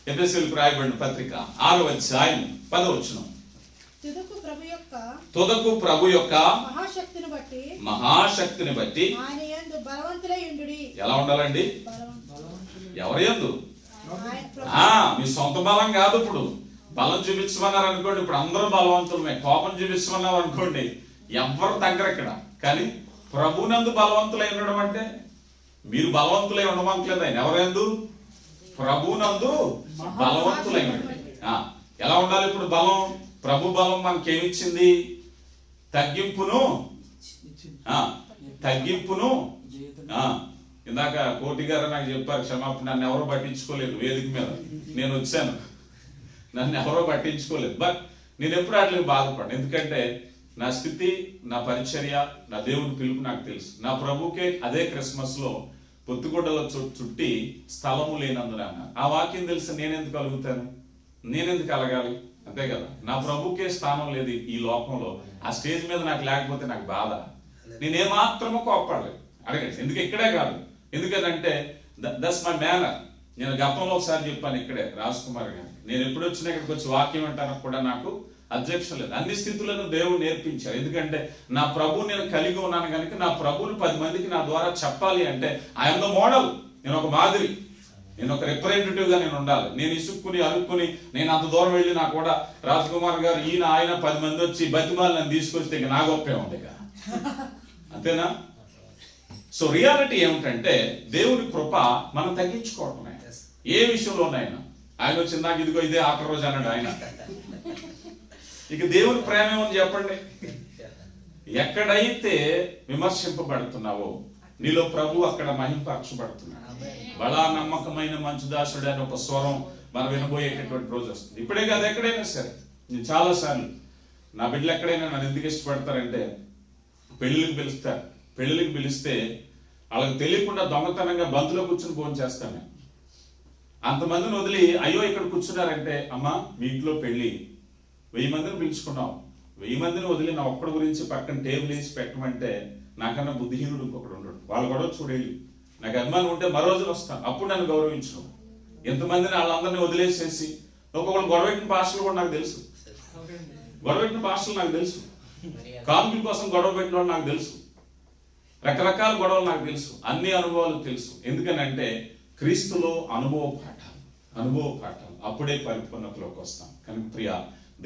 S13: ఎఫెసీయులకు రాయబడిన పత్రిక 6వ అధ్యాయం 10వ వచనం. తుదకు ప్రభు యొక్క మహాశక్తిని బట్టి ఎలా ఉండాలండి? ఎవరి యందు? మీ సొంత బలం కాదు. ఇప్పుడు బలం చూపించమన్నారు అనుకోండి, ఇప్పుడు అందరూ బలవంతులమే. కోపం చూపించమన్నారు అనుకోండి, ఎవరు దగ్గర ఇక్కడ. కానీ ప్రభునందు బలవంతులై ఉండడం అంటే మీరు బలవంతులై ఉండమంటలేదు ఆయన. ఎవరందు? ప్రభునందు బలవంతులై ఉండండి. ఎలా ఉండాలి ఇప్పుడు బలం? ప్రభు బలం మనకేమిచ్చింది? తగ్గింపును. ఇందాక కోటి గారు నాకు చెప్పారు, క్షమాపణ, నన్ను ఎవరో పట్టించుకోలేదు వేదిక మీద. నేను వచ్చాను, నన్ను ఎవరో పట్టించుకోలేదు. బట్ నేను ఎప్పుడు అట్లా బాధపడ్డాను. ఎందుకంటే నా స్థితి, నా పరిచర్య, నా దేవుని పిలుపు నాకు తెలుసు. నా ప్రభుకే అదే క్రిస్మస్ లో పొత్తుగొడ్డలో చుట్టి స్థలము లేనందున అన్నారు. ఆ వాక్యం తెలిసి నేనెందుకు అలుగుతాను? నేనెందుకు అలగాలి? అంతే కదా. నా ప్రభుకే స్థానం లేదు ఈ లోకంలో. ఆ స్టేజ్ మీద నాకు లేకపోతే నాకు బాధ. నేనేమాత్రమో కోప్పడలేదు. అడగండి. ఎందుకు ఇక్కడే కాదు, ఎందుకంటే దట్స్ మై మేనర్. నేను గతంలో ఒకసారి చెప్పాను ఇక్కడే, రాజ్ కుమార్ గారు, నేను ఎప్పుడు వచ్చినా ఇక్కడికి వచ్చి వాక్యం అంటానికి కూడా నాకు అబ్జెక్షన్ లేదు. అన్ని స్థితులను దేవుడు నేర్పించారు. ఎందుకంటే నా ప్రభు నేను కలిగి ఉన్నాను కనుక నా ప్రభుని 10 మందికి నా ద్వారా చెప్పాలి అంటే ఐఎమ్ ద మోడల్. నేను ఒక మాదిరి, నేను ఒక రిప్రజెంటేటివ్ గా నేను ఉండాలి. నేను ఇసుక్కుని అరుక్కుని నేను అంత దూరం వెళ్ళి నాకు కూడా రాజ్ కుమార్ గారు ఈయన ఆయన 10 మంది వచ్చి బతిమాలి నన్ను తీసుకొస్తే ఇక నా గొప్పే ఉంది ఇక, అంతేనా? సో రియాలిటీ ఏమిటంటే దేవుని కృప మనం తగ్గించుకోవటమే. ఏ విషయంలోనైనా ఆయన వచ్చి నాకు ఇదిగో ఇదే ఆఖరి రోజు అన్నాడు ఆయన. ఇక దేవుని ప్రేమ ఏమని చెప్పండి? ఎక్కడైతే విమర్శింపబడుతున్నావో నీలో ప్రభు అక్కడ మహింపరచబడుతున్నాడు. బలా నమ్మకమైన మంచు దాసుడు అనే ఒక స్వరం మనం వినబోయేటటువంటి రోజు వస్తుంది. ఇప్పుడే కాదు, ఎక్కడైనా సరే. నేను చాలా సార్లు నా బిడ్డలు ఎక్కడైనా నన్ను ఎందుకు ఇష్టపడతారంటే పెళ్ళిళ్ళకి పిలుస్తారు. పెళ్ళిళ్ళకి పిలిస్తే వాళ్ళకి తెలియకుండా దొంగతనంగా బంతులో కూర్చుని ఫోన్ చేస్తాను నేను. అంతమందిని వదిలి అయ్యో ఇక్కడ కూర్చున్నారంటే, అమ్మా మీ ఇంట్లో పెళ్ళి 1000 మందిని పిలుచుకున్నాం, 1000 మందిని వదిలి నా ఒక్కడి గురించి పక్కన టేబుల్ వేసి పెట్టమంటే నాకన్నా బుద్ధిహీనుడు ఇంకొకడు ఉండడు. వాళ్ళు కూడా చూడేళ్ళు. నాకు అభిమానం ఉంటే మరో రోజులు వస్తాను, అప్పుడు నన్ను గౌరవించు. ఎంతమందిని వాళ్ళందరినీ వదిలేసేసి ఒక్కొక్కరు గొడవెట్టిన పాస్టర్లు కూడా నాకు తెలుసు. గొడవెట్టిన పాస్టర్లు నాకు తెలుసు. కానుకల కోసం గొడవ పెట్టిన వాళ్ళు నాకు తెలుసు. రకరకాల గొడవలు నాకు తెలుసు. అన్ని అనుభవాలు తెలుసు. ఎందుకనంటే క్రీస్తులో అనుభవ పాఠాలు అప్పుడే పరిపూర్ణతలోకి వస్తాం. కనుక ప్రియ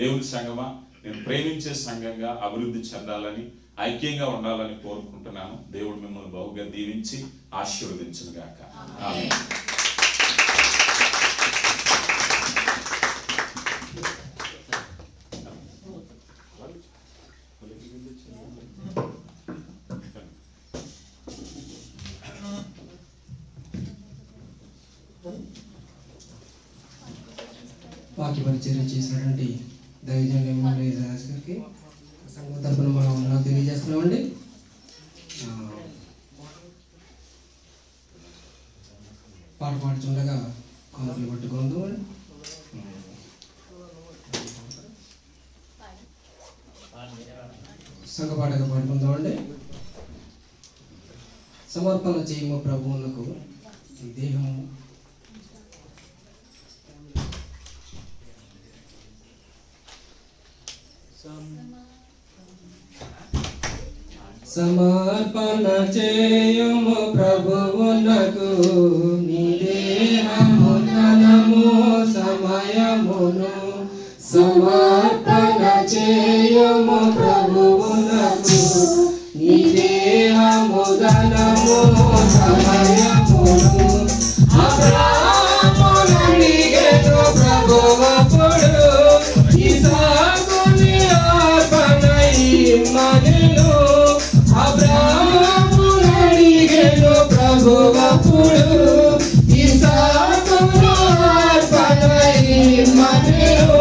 S13: దేవుని సంఘమా, నేను ప్రేమించే సంఘంగా అభివృద్ధి చెందాలని, ఐక్యంగా ఉండాలని కోరుకుంటున్నాను. దేవుడు మిమ్మల్ని బహుగా దీవించి ఆశీర్వదించును గాక. ఆమేన్.
S6: వాక్య పరిచయం చేసినటువంటి దైవజనులు ఎమ్మెల్యే రాజు గారికి సంఘం తరపున మనం తెలియజేస్తున్నామండి. పాట పాడుతుండగా కానుకలు పట్టుకుందాం. సంఘ పాటగా పాడుకుందామండి. సమర్పణ చేయము ప్రభువులకు ఈ దేహము. సమర్పణ చేయము ప్రభువునకు నీ దేహము ధనము సమయమును. సమర్పణ చేయము ప్రభువునకు నీ దేహము ధనము సమయమును. అబ్రాహామును అడిగెను ప్రభువప్పుడు ఇస్సాకుని అర్పణ ఇమ్మనెను. అబ్రాహామును అడిగెను ప్రభువప్పుడు ఇస్సాకును అర్పణ ఇమ్మనెను.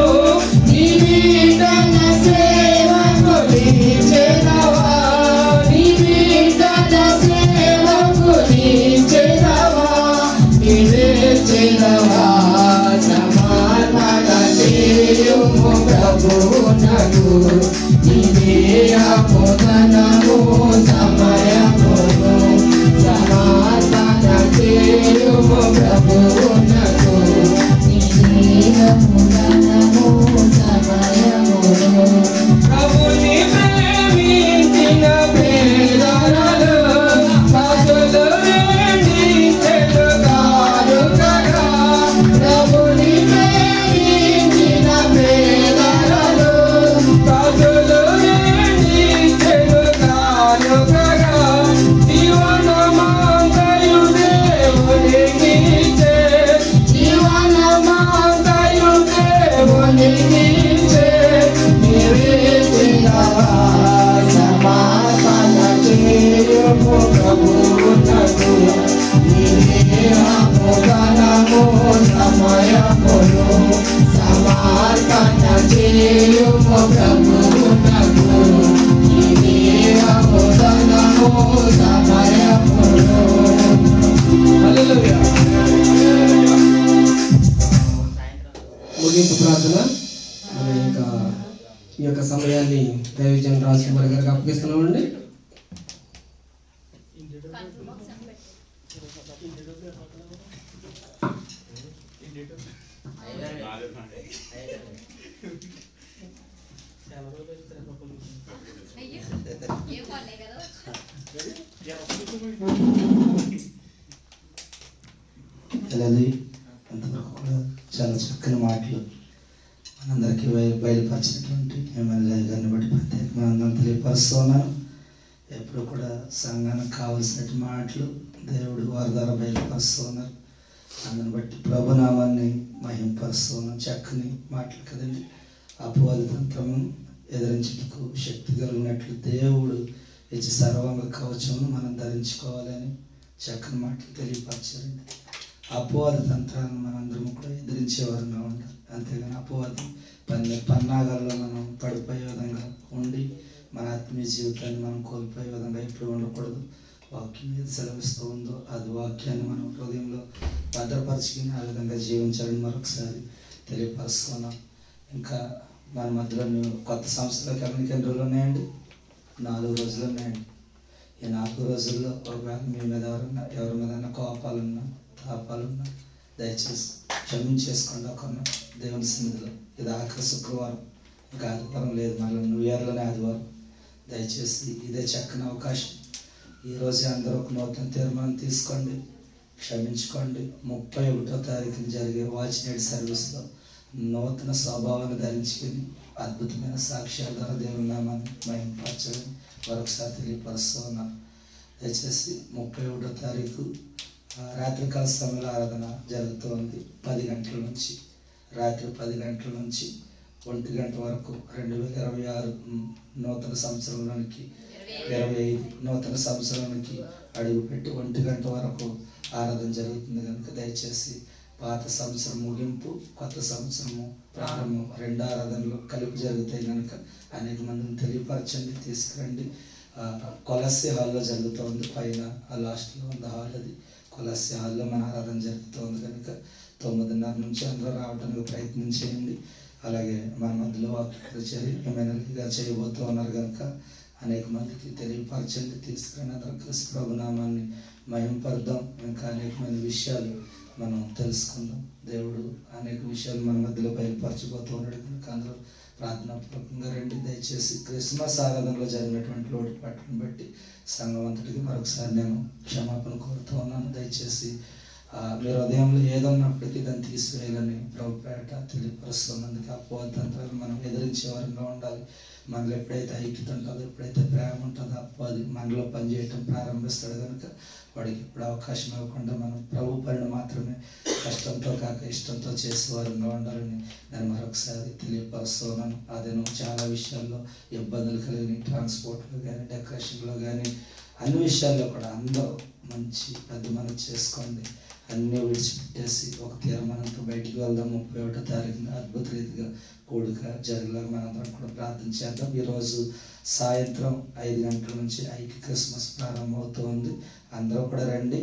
S6: నీవి తన సేవకు నీచెదవా, నీవి తన సేవకు నీచెదవా, నీవే చెదవా. సమర్పణ చేయుము ప్రభువునకు నీ దేహము ధనము సమయమును. సమర్పణ చేయుము ప్రభువునకు నీ దేహము ధనము సమయమును. ప్రభుని ప్రేమించిన పేదలను పశులు రెండించెను కానుకగా. ప్రభుని ప్రేమించిన పేదలను పశులు రెండించెను కానుకగా. జీవనమంతయు దేవునికిచ్చే, జీవనమంతయు దేవునికిచ్చే. నీవే చెదవా. సమర్పణ చేయుము ప్రభువునకు నీ దేహము ధనము సమయమును. సమర్పణ చేయుము ప్రభువునకు నీ దేహము ధనము సమయమును. హల్లెలూయా. ముగింపు ప్రార్థన. మనం ఇంకా ఈ యొక్క సమయాన్ని దైవజన్ రాజ్ కుమార్ గారికి అప్పగిస్తున్నామండి.
S1: అంతవరకు కూడా చాలా చక్కని మాటలు మనందరికీ బయలుపరిచినటువంటి ఎమ్మెల్యే గారిని బట్టి ప్రత్యేకమైన తెలియపరుస్తున్నాను. ఎప్పుడు కూడా సంఘానికి కావలసినటువంటి మాటలు దేవుడు వారి ద్వారా బయలుపరుస్తున్నారు. అందుని బట్టి ప్రభునామాన్ని మహింపరుస్తున్నాం. చక్కని మాటలు కదండి. అపవాది తంత్రము ఎదిరించుటకు శక్తి కలిగినట్లు దేవుడు ఇచ్చి సర్వాంగ కవచమును మనం ధరించుకోవాలని చక్కని మాటలు తెలియపరచారండి. అపవాది తంత్రాలను మనందరం కూడా ఎదిరించే వారంగా ఉండాలి. అంతేగాని అపవాది పన్నాగాల్లో మనం పడిపోయే విధంగా ఉండి మన ఆత్మీయ జీవితాన్ని మనం కోల్పోయే విధంగా ఎప్పుడు ఉండకూడదు. వాక్యం ఏది సెలవిస్తూ ఉందో అది వాక్యాన్ని మనం హృదయంలో భద్రపరుచుకుని ఆ విధంగా జీవించాలని మరొకసారి తెలియపరుస్తున్నాం. ఇంకా మన మధ్యలో కొత్త సంవత్సరాలకు వెళ్ళడానికి ఎన్ని రోజులు ఉన్నాయండి? 4 రోజులు ఉన్నాయండి. ఈ 4 రోజుల్లో ఒకవేళ మీ మీద ఎవరి మీద కోపాలున్నా తాపాలున్నా దయచేసి క్షమించేసుకోండి. ఒకరిని దేవుని సన్నిధిలో ఇది ఆఖరి శుక్రవారం, ఇంకా ఆదివారం లేదు, మళ్ళీ న్యూ ఇయర్లోనే ఆదివారం. దయచేసి ఇదే చక్కని అవకాశం. ఈరోజే అందరూ ఒక నూతన తీర్మానం తీసుకోండి, క్షమించుకోండి. 31వ తారీఖున జరిగే వాచ్ నైట్ సర్వీస్లో నూతన స్వభావాన్ని ధరించుకుని అద్భుతమైన సాక్ష్యాల ద్వారా దేవుని నామాన్ని మహిమపరచని మరొకసారి తెలియపరుస్తూ ఉన్నాను. దయచేసి 31వ తారీఖు రాత్రికాల సమయంలో ఆరాధన జరుగుతోంది. 10 గంటల నుంచి రాత్రి 10 గంటల నుంచి 1 గంట వరకు 2026 నూతన సంవత్సరంలోనికి 25 నూతన సంవత్సరానికి అడుగుపెట్టి 1 గంట వరకు ఆరాధన జరుగుతుంది కనుక దయచేసి పాత సంవత్సరం ముగింపు, కొత్త సంవత్సరము ప్రారంభం 2 ఆరాధనలు కలిపి జరుగుతాయి కనుక అనేక మందిని తెలియపరచండి, తీసుకురండి. కొలస్సీ హాల్లో జరుగుతోంది, పైన లాస్ట్లో ఉంది హాల్, అది కొలస్సీ హాల్లో మన ఆరాధన జరుగుతోంది కనుక 9:30 నుంచి అందరూ రావడానికి ప్రయత్నం చేయండి. అలాగే మన మధ్యలో వాక్యచర్య ఎమ్మెల్యేగా చేయబోతూ ఉన్నారు కనుక అనేక మందికి తెలియపరచండి, తీసుకురండి. అందరూ క్రీస్తు ప్రభు నామాన్ని మహింపరుద్దాం. ఇంకా అనేకమైన విషయాలు మనం తెలుసుకుందాం. దేవుడు అనేక విషయాలు మన మధ్యలో బయలుపరచబోతూ ఉన్నాడు కనుక అందరూ ప్రార్థనాపూర్వకంగా రండి. దయచేసి క్రిస్మస్ ఆరాధనలో జరిగినటువంటి లోటుపాట్లను బట్టి సంఘం అంతటికి మరొకసారి నేను క్షమాపణ కోరుతూ ఉన్నాను. దయచేసి మీరు ఉదయంలో ఏదన్నప్పటికీ దాన్ని తీసివేయాలని ప్రభుపేట తెలియపరుస్తున్నందుకు అపోతంత్రాలు మనం ఎదిరించే వారంగా ఉండాలి. మనలో ఎప్పుడైతే ఐక్యత ఉంటుందో, ఎప్పుడైతే ప్రేమ ఉంటుందో అపోది మనలో పనిచేయటం ప్రారంభిస్తాడు కనుక వాడికి ఇప్పుడు అవకాశం ఇవ్వకుండా మనం ప్రభు పనిని మాత్రమే కష్టంతో కాక ఇష్టంతో చేసేవారంగా ఉండాలని నేను మరొకసారి తెలియపరుస్తున్నాను. అదేనో చాలా విషయాల్లో ఇబ్బందులు కలిగిన ట్రాన్స్పోర్ట్లో కానీ, డెకరేషన్లో కానీ, అన్ని విషయాల్లో కూడా అందరూ మంచి పెద్ద మనసు చేసుకోండి. అన్నీ విడిచిపెట్టేసి ఒక తీర్మానంతో బయటికి వెళ్దాం. 31వ తారీఖున అద్భుత రీతిగా కూడిక జరిగేలాగా మనందరం కూడా ప్రార్థన చేద్దాం. ఈరోజు సాయంత్రం 5 గంటల నుంచి ఐక్య క్రిస్మస్ ప్రారంభమవుతోంది. అందరూ కూడా రండి.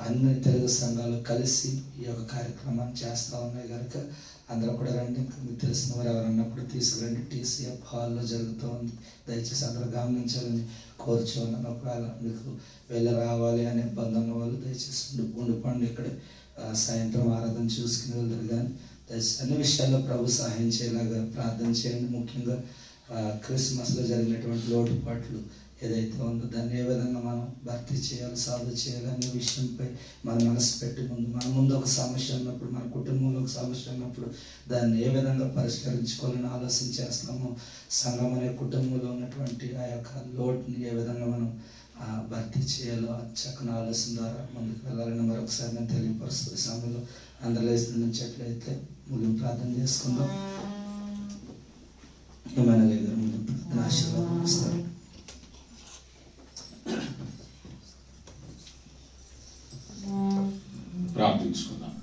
S1: అన్ని తెలుగు సంఘాలు కలిసి ఈ యొక్క కార్యక్రమాన్ని చేస్తూ ఉన్నాయి కనుక అందరూ కూడా రండి. ఇంకా మీకు తెలిసిన వారు ఎవరన్నా కూడా తీసుకురండి. TCF హాల్లో జరుగుతోంది. దయచేసి అందరూ గమనించాలని కోరుచున్నాను. ఒకవేళ మీకు వెళ్ళి రావాలి అనే ఇబ్బంది ఉన్న వాళ్ళు దయచేసి ఉండిపోండి. ఇక్కడ సాయంత్రం ఆరాధన చూసుకుని వెళ్తారు. కానీ దయచేసి అన్ని విషయాల్లో ప్రభు సహాయం చేయలాగా ప్రార్థన చేయండి. ముఖ్యంగా క్రిస్మస్లో జరిగినటువంటి లోటుపాట్లు ఏదైతే ఉందో దాన్ని ఏ విధంగా మనం భర్తీ చేయాలి, సాల్వ్ చేయాలి అనే విషయంపై మన మనసు పెట్టి మన ముందు ఒక సమస్య ఉన్నప్పుడు, మన కుటుంబంలో ఒక సమస్య ఉన్నప్పుడు దాన్ని ఏ విధంగా పరిష్కరించుకోవాలని ఆలోచన చేస్తామో, సంఘం అనే కుటుంబంలో ఉన్నటువంటి ఆ యొక్క లోటుని ఏ విధంగా మనం భర్తీ చేయాలో ఆ చక్కని ఆలోచన ద్వారా ముందుకు వెళ్ళాలని మరొకసారి నేను తెలియపరుస్తుంది. సమయంలో అందరూ లేచిన నుంచి ఎట్లయితే ముగింపు ప్రార్థన చేసుకుందాం. ఏమైనా లేదు ముగింపు ప్రార్థన ఆశీర్వాదం ఇస్తారు.
S13: ప్రార్థించుకుందాం.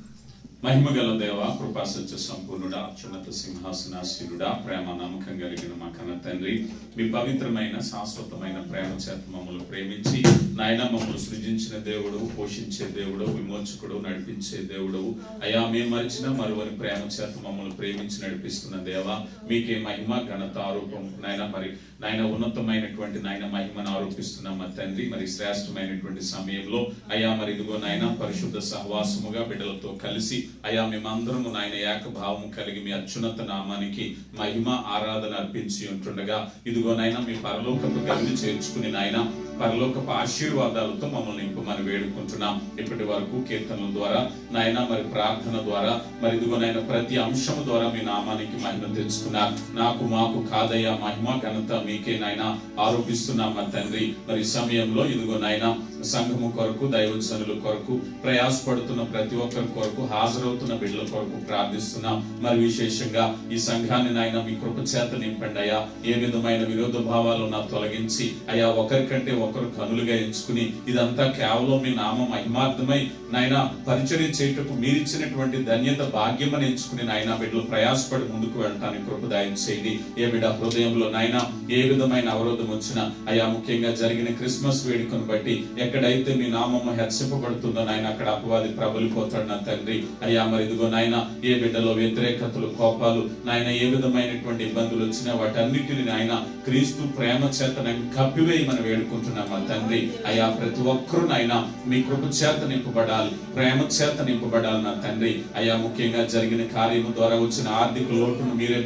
S13: మహిమగల దేవ, కృపా సత్య సంపూర్ణుడా, అత్యున్నత సింహాసనాసీనుడా, ప్రేమ నమ్మకం కలిగిన మా కన్న తండ్రి, మీ పవిత్రమైన శాశ్వతమైన ప్రేమ చేత మమ్మల్ని ప్రేమించి నాయన మమ్మల్ని సృజించిన దేవుడు, పోషించే దేవుడు, విమోచకుడు, నడిపించే దేవుడు అయా, మేము మరిచిన మరువని ప్రేమ చేత మమ్మల్ని ప్రేమించి నడిపిస్తున్న దేవ, మీకే మహిమ ఘనత ఆరోపం నాయన. మరి నాయన ఉన్నతమైనటువంటి నాయన మహిమను ఆరోపిస్తున్నాం మా తండ్రి. మరి శ్రేష్టమైనటువంటి సమయంలో అయా మరి ఇదిగో నాయన పరిశుద్ధ సహవాసముగా బిడ్డలతో కలిసి అయా మేమందరము నాయన ఏకభావము కలిగి మీ అత్యున్నత నామానికి మహిమ ఆరాధన అర్పించి ఉంటుండగా ఇదిగో నాయన మీ పరలోకపు గదిని చేర్చుకుని నాయన పరలోకపు ఆశీర్వాదాలతో మమ్మల్ని నింపమని వేడుకుంటున్నాం. ఇప్పటి వరకు కీర్తనల ద్వారా నాయన మరి ప్రార్థన ద్వారా మరి ఇదిగో నాయన ప్రతి అంశము ద్వారా మీ నామానికి మహిమ తెచ్చుకున్నారు. నాకు మాకు కాదయ్యా, మహిమ ఘనత మీకే నాయన ఆరోపిస్తున్నాం మా తండ్రి. మరి సమయంలో ఇదిగో నాయన సంఘము కొరకు, దైవజనుల కొరకు ప్రయాసపడుతున్న ప్రతి ఒక్కరి కొరకు, హాజరవుతున్న సిద్ధపడుతున్న బిడ్డల కొరకు ప్రార్థిస్తున్నాం. మరి విశేషంగా ఈ సంఘాన్ని నాయన మీ కృప చేత నింపండి అయ్యా. ఏ విధమైన విరోధ భావాలు నా తొలగించి అయ్యా ఒకరికంటే ఒకరు కనులుగా ఎంచుకుని ఇదంతా కేవలం మీ నామ మహిమార్థమై నాయన పరిచర్య చేయుటకు మీరిచ్చినటువంటి ధన్యత భాగ్యమని ఎంచుకుని నాయన బిడ్డలు ప్రయాసపడి ముందుకు వెళ్ళటానికి కృప దయచేయండి. ఏ బిడ్డ హృదయంలో నాయన ఏ విధమైన అవరోధం వచ్చినా అయ్యా ముఖ్యంగా జరిగిన క్రిస్మస్ వేడుకను బట్టి ఎక్కడైతే మీ నామము హెచ్చరింపబడుతుందో నాయన అక్కడ అపవాది ప్రబలిపోతాడు నా తండ్రి. అయ్యా మరి ఇదిగో నాయన ఏ బిడ్డలో వ్యతిరేకతలు కోపాలు నాయన ఏ విధమైనటువంటి ఇబ్బందులు వచ్చినా వాటన్నిటిని నాయన క్రీస్తు ప్రేమ చేత కప్పివేయమని వేడుకుంటున్నాం మా తండ్రి. అయ్యా ప్రతి ఒక్కరూ నాయన మీ కృప చేత నింపబడాలి, ప్రేమ చేత నింపబడాలి నా తండ్రి. అయ్యా ముఖ్యంగా జరిగిన కార్యము ద్వారా వచ్చిన ఆర్థిక లోటును మీరే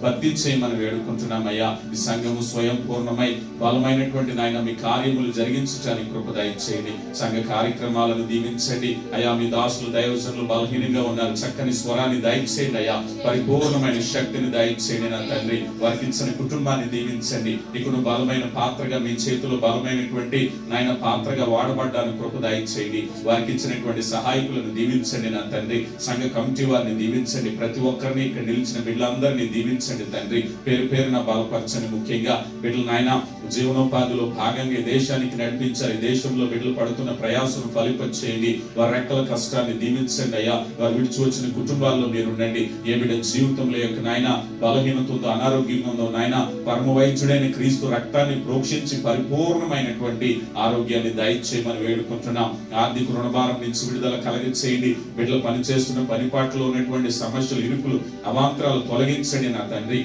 S13: భర్తీ చేయమని వేడుకుంటున్నాం అయ్యా. ఈ సంఘము స్వయం పూర్ణమై బలమైనటువంటి నాయన మీ కార్యములు జరిగించడానికి కృప దయచేయండి. సంఘ కార్యక్రమాలను దీవించండి అయ్యా. మీ దాసులు దైవజనులు బలహీనంగా ఉన్నారు, చక్కని స్వరాన్ని దయచేయండి అయ్యా. పరిపూర్ణమైన శక్తిని దయచేయండి నా తండ్రి. వారికి ఇచ్చిన కుటుంబాన్ని దీవించండి. ఇక్కడ బలమైన పాత్రగా మీ చేతిలో బలమైనటువంటి నాయన పాత్రగా వాడబడ్డానికి కృప దయచేయండి. వారికి ఇచ్చినటువంటి సహాయకులను దీవించండి నా తండ్రి. సంఘ కమిటీ వారిని దీవించండి. ప్రతి ఒక్కరిని ఇక్కడ నిలిచిన బిడ్డలందరినీ దీవించండి తండ్రి. పేరు పేరున బలపరచండి. ముఖ్యంగా బిడ్డలు నాయన జీవనోపాధిలో భాగంగా దేశానికి నడిపించాలి. దేశంలో బిడ్డలు పడుతున్న ప్రయాసం ఫలింపచేయండి. వారి రెక్కల కష్టాన్ని దీవించండి అయ్యా. వారు విడిచి వచ్చిన కుటుంబాల్లో మీరు ఉండండి. ఏ బిడ్డ జీవితంలో యొక్క నాయన బలహీనత ఉందో అనారోగ్యంగా ఉందో నాయన పరమ వైద్యుడైన క్రీస్తు రక్తాన్ని ప్రోక్షించి పరిపూర్ణమైనటువంటి ఆరోగ్యాన్ని దయచేయమని వేడుకుంటున్నాం. ఆర్థిక రుణభారం నుంచి విడుదల కలిగించేయండి. బిడ్డలు పనిచేస్తున్న పనిపాట్లో ఉన్నటువంటి సమస్యలు ఇరుకులు అవాంతరాలు తొలగించండి నా తండ్రి.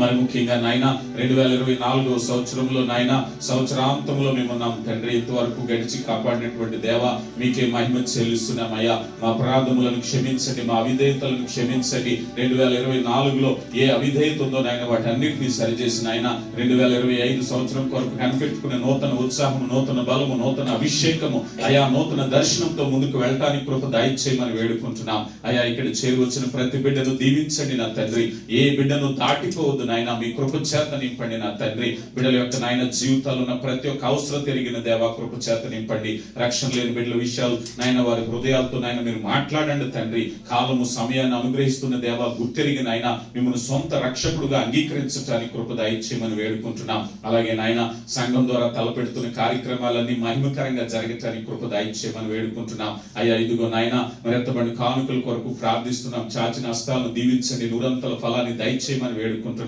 S13: మరి ముఖ్యంగా నాయన 2024 సంవత్సరంలో నాయన సంవత్సరాంతంలో మేమున్నాం తండ్రి. ఇంతవరకు గడిచి కాపాడినటువంటి దేవ మీకే మహిమ చెల్లిస్తున్నామయ్యా. మా అపరాధములను క్షమించండి, మా అవిధేయతలను క్షమించండి. 2024లో ఏ అవిధేయత ఉందో నాయన వాటన్నిటినీ సరిచేసిన ఆయన 2025 సంవత్సరం కొరకు కనిపెట్టుకునే నూతన ఉత్సాహము, నూతన బలము, నూతన అభిషేకము అయా, నూతన దర్శనంతో ముందుకు వెళ్ళటానికి కృప దయచేయమని వేడుకుంటున్నాం అయా. ఇక్కడ చేరువచ్చిన ప్రతి బిడ్డను దీవించండి నా తండ్రి. ఏ బిడ్డను దాటిపోవద్దు నాయన, మీ కృప చేత నింపండి నా తండ్రి. బిడ్డల యొక్క నాయన జీవితాలు ఉన్న ప్రతి ఒక్క అవసరం తిరిగిన దేవా కృప చేత నింపండి. రక్షణ లేని బిడ్డల విషయాలు నాయన వారి హృదయాలతో నాయన మీరు మాట్లాడండి తండ్రి. కాలము సమయాన్ని అనుగ్రహిస్తున్న దేవా గుర్తెరిగిన ఆయన మిమ్మల్ని సొంత రక్షకుడుగా అంగీకరించడానికి కృప దయచేయమని వేడుకుంటున్నాం. అలాగే నాయన సంఘం ద్వారా తలపెడుతున్న కార్యక్రమాలన్నీ మహిమకరంగా జరగటానికి కృప దయచేయమని వేడుకుంటున్నాం అయ్యా. ఇదిగో నాయన మరి ఎత్తబడిన కానుకల కొరకు ప్రార్థిస్తున్నాం. చాచిన హస్తాలను దీవించండి, నూరంతల ఫలాన్ని దయచేయమని వేడుకుంటున్నాం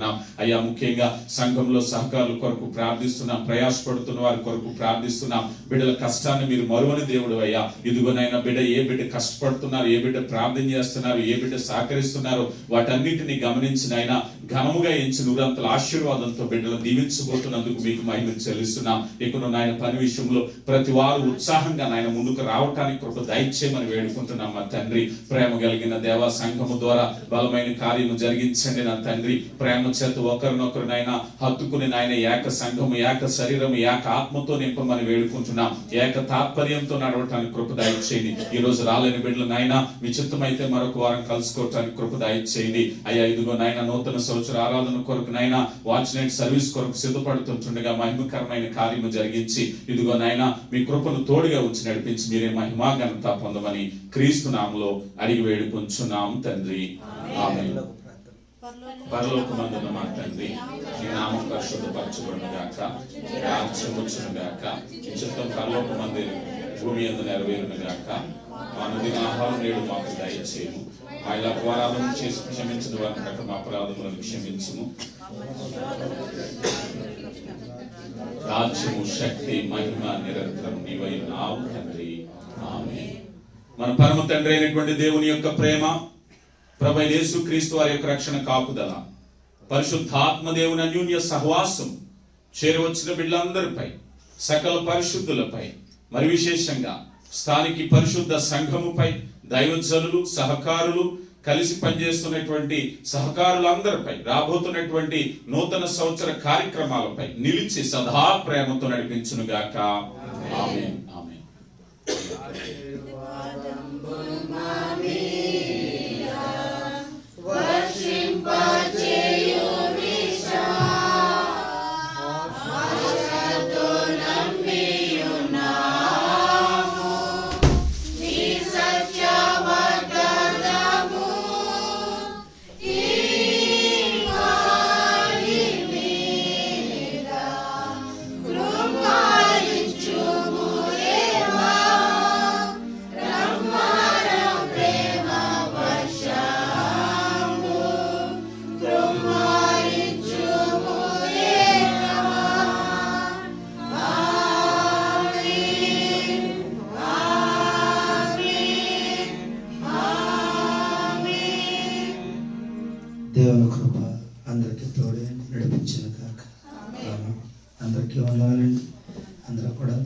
S13: అయ్యా. ముఖ్యంగా సంఘంలో సహకారుల కొరకు ప్రార్థిస్తున్నాం, ప్రయాసపడుతున్న వారి కొరకు ప్రార్థిస్తున్నాం. బిడ్డల కష్టాన్ని మీరు మరువని దేవుడు అయ్యా. ఇదిగోనైనా బిడ్డ ఏ బిడ్డ కష్టపడుతున్నారు, ఏ బిడ్డ ప్రార్థన చేస్తున్నారు, ఏ బిడ్డ సహకరిస్తున్నారు వాటన్నిటిని గమనించిన ఆయన ఘనముగా ఎంచి నూరంతల ఆశీర్వాదంతో బిడ్డలు దీవించబోతున్నందుకు మీకు మహిమ చెల్లిస్తున్నాం. ఇక్కడ నాయన పని విషయంలో ప్రతి వారు ఉత్సాహంగా నాయన ముందుకు రావటానికి కృప దయచేయమని వేడుకుంటున్నాం మా తండ్రి. ప్రేమ కలిగిన దేవా సంఘము ద్వారా బలమైన కార్యము జరిగించండి నా తండ్రి. ప్రేమ చేత ఒకరినొకరు నాయన హత్తుకుని నాయన ఏక సంఘము, ఏక శరీరము, ఏక ఆత్మతో నింపమని వేడుకుంటున్నాం. ఏక తాత్పర్యంతో నడవటానికి కృప దయచేయండి. ఈ రోజు రాలేని బిడ్డలు నాయన మీ చిత్తమైతే మరొక వారం కలుసుకోవటానికి కృప దయచేయండి అయ్యా. ఇదిగో నాయన నూతన సంవత్సర ఆరాధన కొరకు నాయన వాచ్ నైట్ సర్వీస్ కొరకు సిద్ధపడుతుంటుండగా మహిమకరమైన కార్యము జరిగించి ఇదిగో నాయన మీ కృపను తోడుగా ఉంచి నడిపించి మీరే మహిమా ఘనత పొందమని క్రీస్తు నామములో అడిగి వేడుకొంచున్నాం తండ్రి. ఆమేన్. పరలోకమందున్న మా తండ్రి, నీ నామం పరిశుద్ధపరచబడును గాక, నీ రాజ్యం వచ్చును గాక, నీ చిత్తం పరలోకమందు భూమి యందు నెరవేరును గాక. మా అనుదిన ఆహారం నేడు మాకు దయచేయము. మా ఇలా అపరాధం చేసి క్షమించిన వారి ప్రకారం మా అపరాధములను క్షమించుము. రాజ్యము, శక్తి, మహిమ నిరంతరం నీవై ఉన్నావు తండ్రి. ఆమేన్. మన పరమ తండ్రి అయినటువంటి దేవుని యొక్క ప్రేమ, ప్రభువైన యేసుక్రీస్తు వారి యొక్క రక్షణ కాపుదల, పరిశుద్ధాత్మ దేవుని అన్యోన్య సహవాసం చేరవచ్చిన బిడ్డలందరిపై, సకల పరిశుద్ధులపై, మరి విశేషంగా స్థానిక పరిశుద్ధ సంఘముపై, దైవజనులు, సహకారులు, కలిసి పనిచేస్తున్నటువంటి సహకారులందరిపై, రాబోతున్నటువంటి నూతన సంవత్సర కార్యక్రమాలపై నిలిచి సదా ప్రేమతో నడిపించును గాక. ఆమేన్. ఆమేన్.
S3: సత్యవర్ధన
S1: దేవుని కృప అందరికీ తోడే నడిపించిన కాక అందరికీ వందనాలండి. అందరూ కూడా